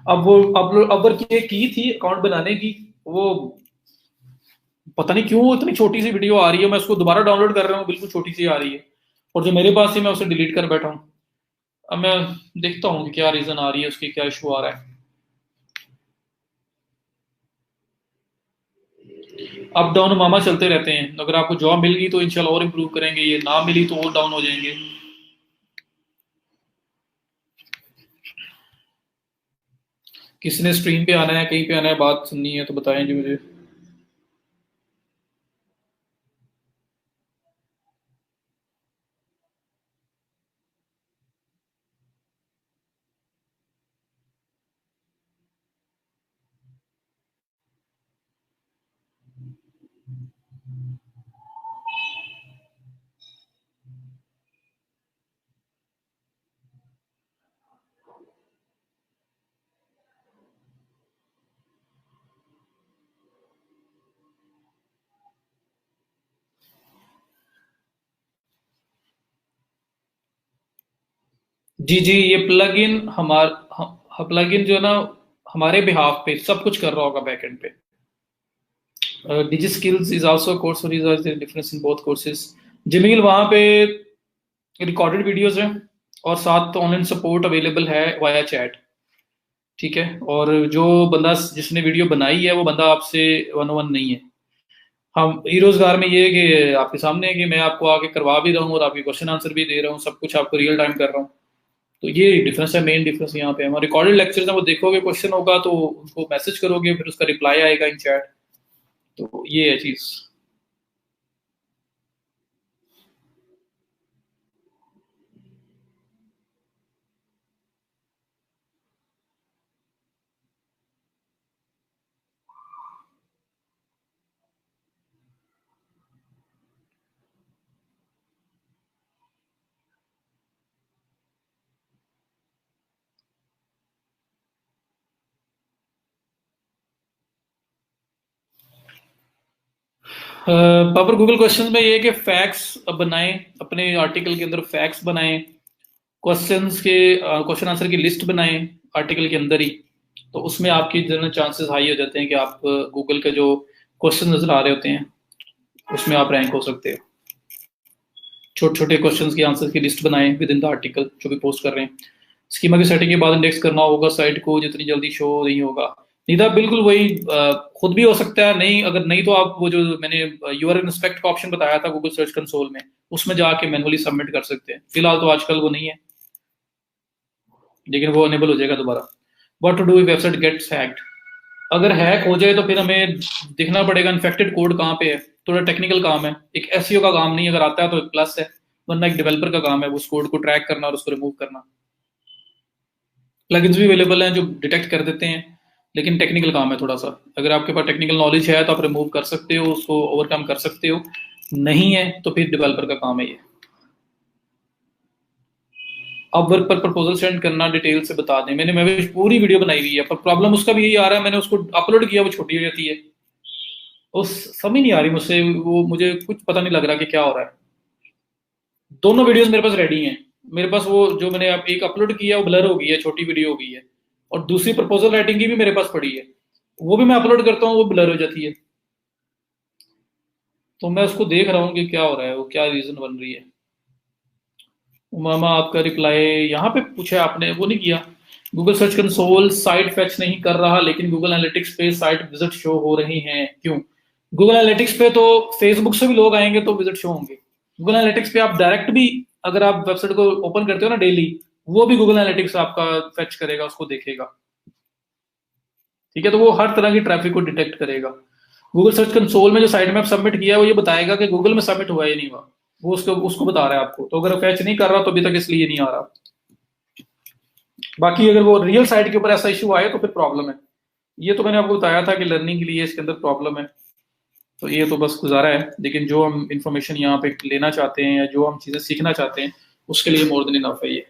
अब वो अब वर्क ये की थी अकाउंट बनाने की, वो पता नहीं क्यों इतनी छोटी सी वीडियो आ रही है। मैं उसको दोबारा डाउनलोड कर रहा हूँ, बिल्कुल छोटी सी आ रही है। और जो मेरे पास है मैं उसे डिलीट कर बैठा हूँ। अब मैं देखता हूँ कि क्या रीजन आ रही है उसकी, क्या इशू आ रहा है। अप डाउन मामा चलते रहते हैं। अगर आपको जॉब मिल गई तो इंशाल्लाह और इम्प्रूव करेंगे, ये ना मिली तो और डाउन हो जाएंगे। किसने स्ट्रीम पे आना है, कहीं पे आना है, बात सुननी है तो बताएं जी मुझे। जी जी, ये प्लगइन प्लगइन जो है ना, हमारे बिहाफ पे सब कुछ कर रहा होगा बैकएंड पे। DigiSkills is also course, difference in both courses. Jameel, वहाँ पे रिकॉर्डेड वीडियोस हैं और साथ तो ऑनलाइन सपोर्ट अवेलेबल है वाया चैट। ठीक है, और जो बंदा जिसने वीडियो बनाई है वो बंदा आपसे वन वन नहीं है। हम ई रोजगार में ये है कि आपके सामने है कि मैं आपको आके करवा भी रहा हूँ और आपके क्वेश्चन आंसर भी दे रहा हूँ, सब कुछ आपको रियल टाइम कर रहा हूँ। तो ये डिफरेंस है, मेन डिफरेंस यहाँ पे। हमारे रिकॉर्डेड लेक्चर्स है, वो देखोगे, क्वेश्चन होगा तो उनको मैसेज करोगे, फिर उसका रिप्लाई आएगा इन चैट। तो ये है चीज। पावर गूगल क्वेश्चन में ये है कि फैक्ट्स बनाएं, अपने आर्टिकल के अंदर फैक्ट्स बनाएं, क्वेश्चंस के क्वेश्चन आंसर की लिस्ट बनाएं आर्टिकल के अंदर ही। तो उसमें आपकी जनरल चांसेस हाई हो जाते हैं कि आप गूगल के जो क्वेश्चन नजर आ रहे होते हैं उसमें आप रैंक हो सकते हो। छोटे छोटे क्वेश्चंस की आंसर की लिस्ट बनाएं विद इन द आर्टिकल जो भी पोस्ट कर रहे हैं। स्कीमा की सेटिंग के बाद इंडेक्स करना होगा साइट को, जितनी जल्दी शो नहीं होगा। निदा बिल्कुल वही, खुद भी हो सकता है, नहीं अगर नहीं तो आप वो जो मैंने यूआरएल इंस्पेक्ट का ऑप्शन बताया था गूगल सर्च कंसोल में, उसमें जाके मैनुअली सबमिट कर सकते हैं। फिलहाल तो आजकल वो नहीं है, लेकिन वो अनेबल हो जाएगा दोबारा। What to do if website gets hacked? अगर हैक हो जाए तो फिर हमें देखना पड़ेगा इन्फेक्टेड कोड कहाँ पे है। थोड़ा टेक्निकल काम है, एक एसईओ का काम नहीं। अगर आता है तो प्लस है, वरना एक डेवलपर का काम है उस कोड को ट्रैक करना और उसको रिमूव करना। प्लगइन्स भी अवेलेबल हैं जो डिटेक्ट कर देते हैं, लेकिन टेक्निकल काम है थोड़ा सा। अगर आपके पास टेक्निकल नॉलेज है तो आप रिमूव कर सकते हो, उसको ओवरकम कर सकते हो। नहीं है तो फिर डेवलपर का काम है ये। अब वर्क पर प्रपोजल सेंड करना डिटेल से बता दें। मैंने पूरी वीडियो बनाई हुई है, पर प्रॉब्लम उसका भी यही आ रहा है, मैंने उसको अपलोड किया वो छोटी हो जाती है। उस समझ नहीं आ रही मुझसे, वो मुझे कुछ पता नहीं लग रहा कि क्या हो रहा है। दोनों वीडियोस मेरे पास रेडी हैं। मेरे पास वो जो मैंने आप एक अपलोड किया वो ब्लर हो गई है, छोटी वीडियो हो गई है, और दूसरी प्रपोजल राइटिंग की भी मेरे पास पड़ी है, वो भी मैं अपलोड करता हूँ वो ब्लर हो जाती है। तो मैं उसको देख रहा हूँ कि क्या हो रहा है, वो क्या रीजन बन रही है। मामा आपका रिप्लाई यहाँ पे पूछा आपने, वो नहीं किया। Google search console site fetch नहीं कर रहा, लेकिन गूगल एनालिटिक्स पे साइट विजिट शो हो रही हैं, क्यों? गूगल एनालिटिक्स पे तो फेसबुक से भी लोग आएंगे तो विजिट शो होंगे। गूगल एनालिटिक्स पे आप डायरेक्ट भी, अगर आप वेबसाइट को ओपन करते हो ना डेली, वो भी गूगल एनालिटिक्स आपका फेच करेगा, उसको देखेगा। ठीक है, तो वो हर तरह की ट्रैफिक को डिटेक्ट करेगा। गूगल सर्च कंसोल में जो साइट मैप सबमिट किया है वो ये बताएगा कि गूगल में सबमिट हुआ या नहीं हुआ, वो उसको उसको बता रहा है आपको। तो अगर फैच नहीं कर रहा तो अभी तक इसलिए नहीं आ रहा। बाकी अगर वो रियल साइट के ऊपर ऐसा इशू आए तो फिर प्रॉब्लम है। ये तो मैंने आपको बताया था कि लर्निंग के लिए इसके अंदर प्रॉब्लम है। तो ये तो बस गुजारा है, लेकिन जो हम इंफॉर्मेशन यहाँ पे लेना चाहते हैं या जो हम चीज़ें सीखना चाहते हैं उसके लिए मोर देन इनफ है ये।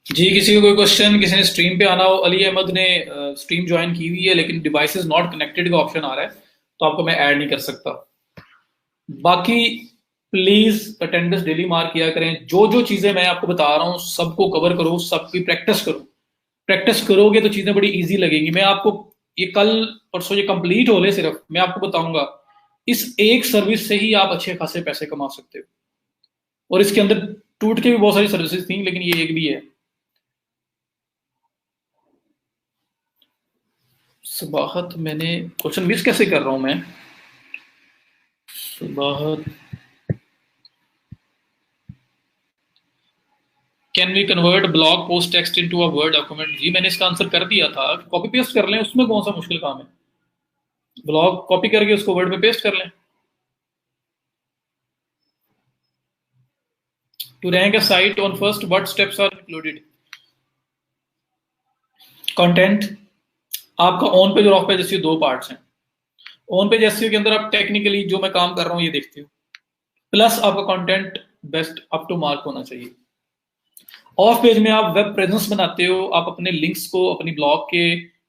जी, किसी को कोई क्वेश्चन, किसी ने स्ट्रीम पे आना हो। अली अहमद ने स्ट्रीम ज्वाइन की हुई है, लेकिन डिवाइसेस नॉट कनेक्टेड का ऑप्शन आ रहा है, तो आपको मैं ऐड नहीं कर सकता। बाकी प्लीज अटेंडेंस डेली मार्क किया करें। जो जो चीजें मैं आपको बता रहा हूँ सबको कवर करो, सबकी प्रैक्टिस करो। प्रैक्टिस करोगे तो चीजें बड़ी इजी लगेंगी। मैं आपको ये कल परसों ये कंप्लीट हो ले, सिर्फ मैं आपको बताऊंगा इस एक सर्विस से ही आप अच्छे खासे पैसे कमा सकते हो। और इसके अंदर टूट के भी बहुत सारी सर्विसेज थी, लेकिन ये एक भी है। सुबाहत, मैंने क्वेश्चन मिस कैसे कर रहा हूं मैं? Subahat, can we convert blog post text into a word document? जी मैंने इसका आंसर कर दिया था, कॉपी पेस्ट कर लें, उसमें कौन सा मुश्किल काम है। ब्लॉग कॉपी करके उसको वर्ड में पेस्ट कर लें। To rank a site on first what steps are included? Content, आपका ऑन पेज और ऑफ पेज, इसके दो पार्ट्स हैं। ऑन पेज एसईओ के अंदर आप टेक्निकली जो मैं काम कर रहा हूँ ये देखते हो, प्लस आपका content best up to mark होना चाहिए। ऑफ पेज में आप वेब प्रेजेंस बनाते हो, आप अपने लिंक्स को, अपनी ब्लॉग के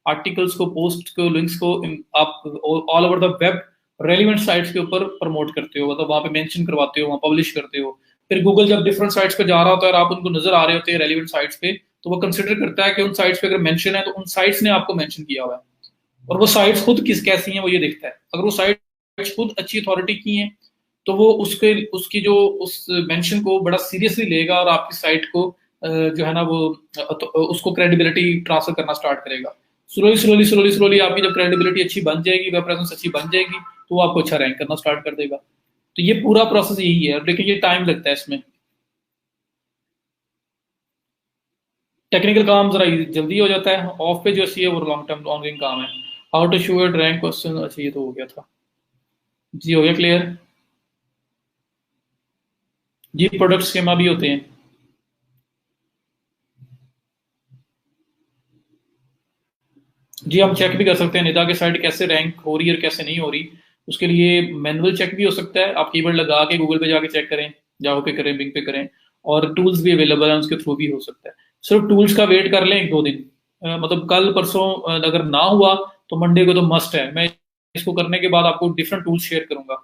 आर्टिकल्स को, पोस्ट को, लिंक्स को आप all over the web relevant sites के ऊपर प्रमोट करते हो, मतलब वहां पे मेंशन करवाते हो, वहां पब्लिश करते हो। फिर गूगल जब डिफरेंट साइट्स पे जा रहा होता है और आप उनको नजर आ रहे होते हैं रेलिवेंट साइट्स पे, तो वो कंसिडर करता है कि उन साइट्स पे अगर मेंशन है तो उन साइट्स ने आपको मेंशन किया हुआ है, और वो साइट्स खुद किस कैसी हैं वो ये देखता है। अगर वो साइट्स खुद अच्छी अथॉरिटी की हैं तो वो उसके उसकी जो उस मेंशन को बड़ा सीरियसली लेगा और आपकी साइट को जो है ना वो तो उसको क्रेडिबिलिटी ट्रांसफर करना स्टार्ट करेगा। स्लोली स्लोली स्लोली स्लोली आपकी जब क्रेडिबिलिटी अच्छी बन जाएगी, वेब प्रेजेंस अच्छी बन जाएगी, तो वो आपको अच्छा रैंक करना स्टार्ट कर देगा। तो ये पूरा प्रोसेस यही है, लेकिन ये टाइम लगता है इसमें। टेक्निकल काम जरा जल्दी हो जाता है, ऑफ पे जो सी है वो लॉन्ग टर्म ऑनगोइंग काम है। How to show your rank question, अच्छा ये तो हो गया था। जी हो गया क्लियर। जी प्रोडक्ट स्कीमा भी होते हैं। जी हम चेक भी कर सकते हैं निदा की साइट कैसे रैंक हो रही है और कैसे नहीं हो रही। उसके लिए मैनुअल चेक भी हो सकता है, आप कीवर्ड लगा के गूगल पे जाके चेक करें, जाओ पे करें, बिंग पे करें, और टूल्स भी अवेलेबल हैं उसके थ्रू भी हो सकता है। सिर्फ टूल्स का वेट कर लें एक दो दिन, मतलब कल परसों अगर ना हुआ तो मंडे को तो मस्ट है। मैं इसको करने के बाद आपको डिफरेंट टूल्स शेयर करूंगा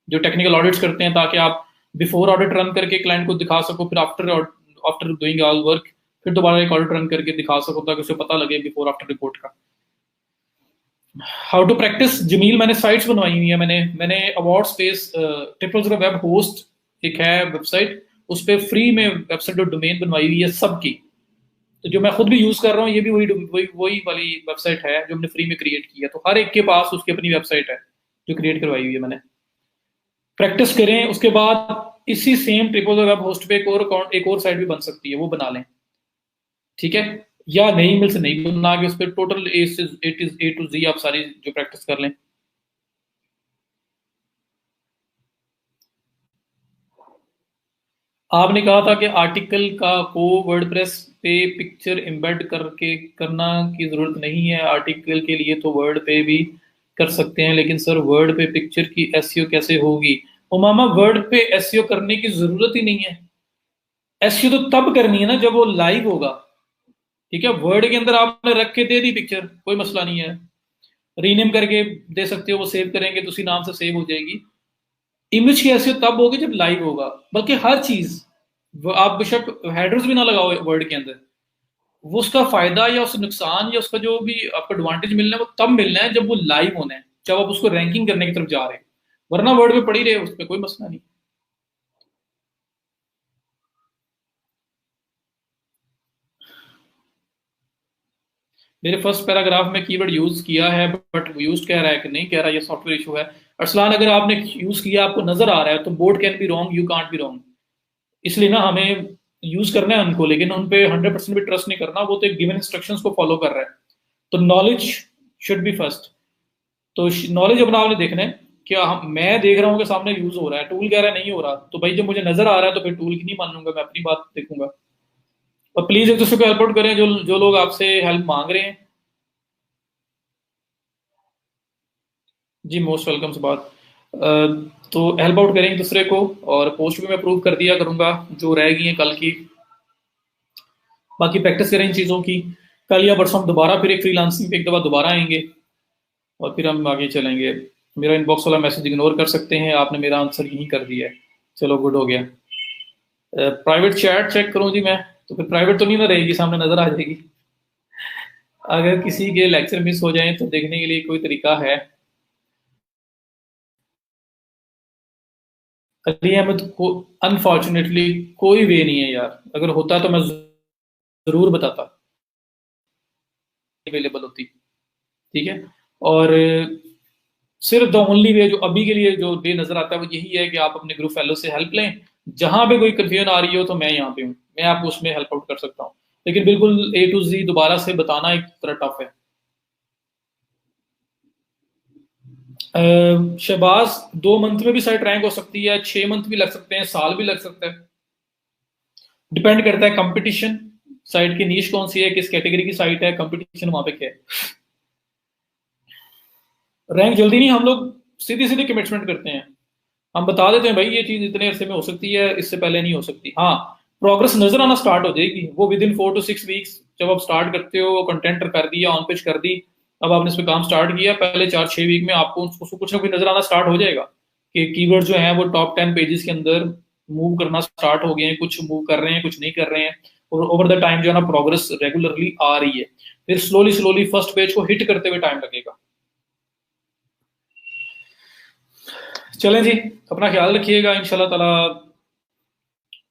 जो टेक्निकल ऑडिट्स करते हैं, ताकि आप बिफोर ऑडिट रन करके क्लाइंट को दिखा सको, फिर after after doing all work फिर दोबारा एक ऑडिट रन करके दिखा सको, ताकि उसे पता लगे बिफोर आफ्टर रिपोर्ट का। हाउ टू प्रैक्टिस जमील, मैंने साइट्स बनवाई हुई है। मैंने award space triple zero web host एक है वेबसाइट, उस पर फ्री में वेबसाइट और डोमेन बनवाई हुई है सबकी। तो जो मैं खुद भी यूज कर रहा हूँ ये भी वही वही वही वाली वेबसाइट है जो हमने फ्री में क्रिएट की है। तो हर एक के पास उसकी अपनी वेबसाइट है जो क्रिएट करवाई हुई है मैंने। प्रैक्टिस करें, उसके बाद इसी सेम ट्रिपल वेब होस्ट पे एक और अकाउंट, एक और साइट भी बन सकती है, वो बना लें। ठीक है, या नहीं मिल से नहीं बना के उस पर टोटल ए टू जी आप सारी जो प्रैक्टिस कर लें। आपने कहा था कि आर्टिकल का को वर्डप्रेस पे पिक्चर एम्बेड करके करना की जरूरत नहीं है, आर्टिकल के लिए तो वर्ड पे भी कर सकते हैं, लेकिन सर वर्ड पे पिक्चर की एसईओ कैसे होगी? ओ मामा, वर्ड पे एसईओ करने की जरूरत ही नहीं है। एसईओ तो तब करनी है ना जब वो लाइव होगा। ठीक है, वर्ड के अंदर आपने रख के दे दी पिक्चर, कोई मसला नहीं है, रीनेम करके दे सकते हो, वो सेव करेंगे तो उसी नाम से सेव हो जाएगी। इमेज की हैसियत तब होगी जब लाइव होगा। बल्कि हर चीज, आप बेशक हेडर्स भी ना लगाओ वर्ड के अंदर, वो उसका फायदा या उसका नुकसान या उसका जो भी आपको एडवांटेज मिलना है वो तब मिलना है जब वो लाइव होना है, जब आप उसको रैंकिंग करने की तरफ जा रहे हैं। वरना वर्ड पे पड़ी रहे उस पर कोई मसला नहीं। मेरे फर्स्ट पैराग्राफ में कीवर्ड यूज किया है, बट यूज कह रहा है कि नहीं कह रहा, ये सॉफ्टवेयर इशू है। अरसलान, अगर आपने यूज किया आपको नजर आ रहा है तो board can be wrong, you can't be wrong. इसलिए ना हमें यूज करना है उनको, लेकिन उन पे 100% भी ट्रस्ट नहीं करना। वो तो एक गिवन इंस्ट्रक्शंस को फॉलो कर रहा है। तो नॉलेज शुड बी फर्स्ट। तो नॉलेज अपना आपने देखना है। क्या मैं देख रहा हूँ कि सामने यूज हो रहा है, टूल कह रहा है नहीं हो रहा, तो भाई जब मुझे नजर आ रहा है तो फिर टूल की नहीं मानूंगा, मैं अपनी बात देखूंगा। और प्लीज एक दूसरे को हेल्प आउट करें, जो जो लोग आपसे हेल्प मांग रहे हैं। जी मोस्ट वेलकम से बात। तो हेल्प आउट करें एक दूसरे को, और पोस्ट भी मैं अप्रूव कर दिया करूंगा जो रहेगी हैं कल की। बाकी प्रैक्टिस करें इन चीज़ों की। कल या परसों हम दोबारा फिर एक फ्रीलांसिंग पे एक दफ़ा दोबारा आएंगे, और फिर हम आगे चलेंगे। मेरा इनबॉक्स वाला मैसेज इग्नोर कर सकते हैं, आपने मेरा आंसर यहीं कर दिया है। चलो गुड हो गया। प्राइवेट चैट चेक करूं जी मैं, तो फिर प्राइवेट तो नहीं ना रहेगी, सामने नजर आ जाएगी। अगर किसी के लेक्चर मिस हो जाए तो देखने के लिए कोई तरीका है? अली अहमद को अनफॉर्चुनेटली कोई वे नहीं है यार, अगर होता तो मैं जरूर बताता, अवेलेबल होती। ठीक है, और सिर्फ द ओनली वे जो अभी के लिए जो वे नजर आता है वो यही है कि आप अपने ग्रुप फेलो से हेल्प लें। जहां पे कोई कंफ्यूजन आ रही हो तो मैं यहाँ पे हूँ, मैं आपको उसमें हेल्प आउट कर सकता हूँ। लेकिन बिल्कुल ए टू जी दोबारा से बताना एक तरह टफ है। शहबाज, 2 मंथ में भी साइट रैंक हो सकती है, 6 मंथ भी लग सकते हैं, साल भी लग सकता है। डिपेंड करता है कंपटीशन, साइट की नीश कौन सी है, किस कैटेगरी की साइट है, कंपटीशन वहां पे क्या है। रैंक जल्दी नहीं, हम लोग सीधी सीधी कमिटमेंट करते हैं। हम बता देते हैं भाई ये चीज इतने अरसे में हो सकती है, इससे पहले नहीं हो सकती। हाँ, प्रोग्रेस नजर आना स्टार्ट हो जाएगी वो विद इन 4 to 6 वीक्स। जब आप स्टार्ट करते हो, कंटेंट कर दिया, ऑन पेज कर दी, अब आपने इस पे काम स्टार्ट किया, पहले 4-6 वीक में आपको उसको कुछ ना कुछ नजर आना स्टार्ट हो जाएगा कि कीवर्ड जो है वो टॉप 10 पेजेस के अंदर मूव करना स्टार्ट हो गए हैं, कुछ मूव कर रहे हैं, कुछ नहीं कर रहे हैं। और ओवर द टाइम जो है ना प्रोग्रेस रेगुलरली आ रही है। फिर स्लोली स्लोली फर्स्ट पेज को हिट करते हुए टाइम लगेगा। चलें जी, अपना ख्याल रखिएगा, इंशाल्लाह ताला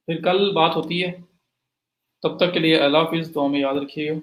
फिर कल बात होती है। तब तक के लिए अल्लाह हाफिज़, दुआ में याद रखिएगा।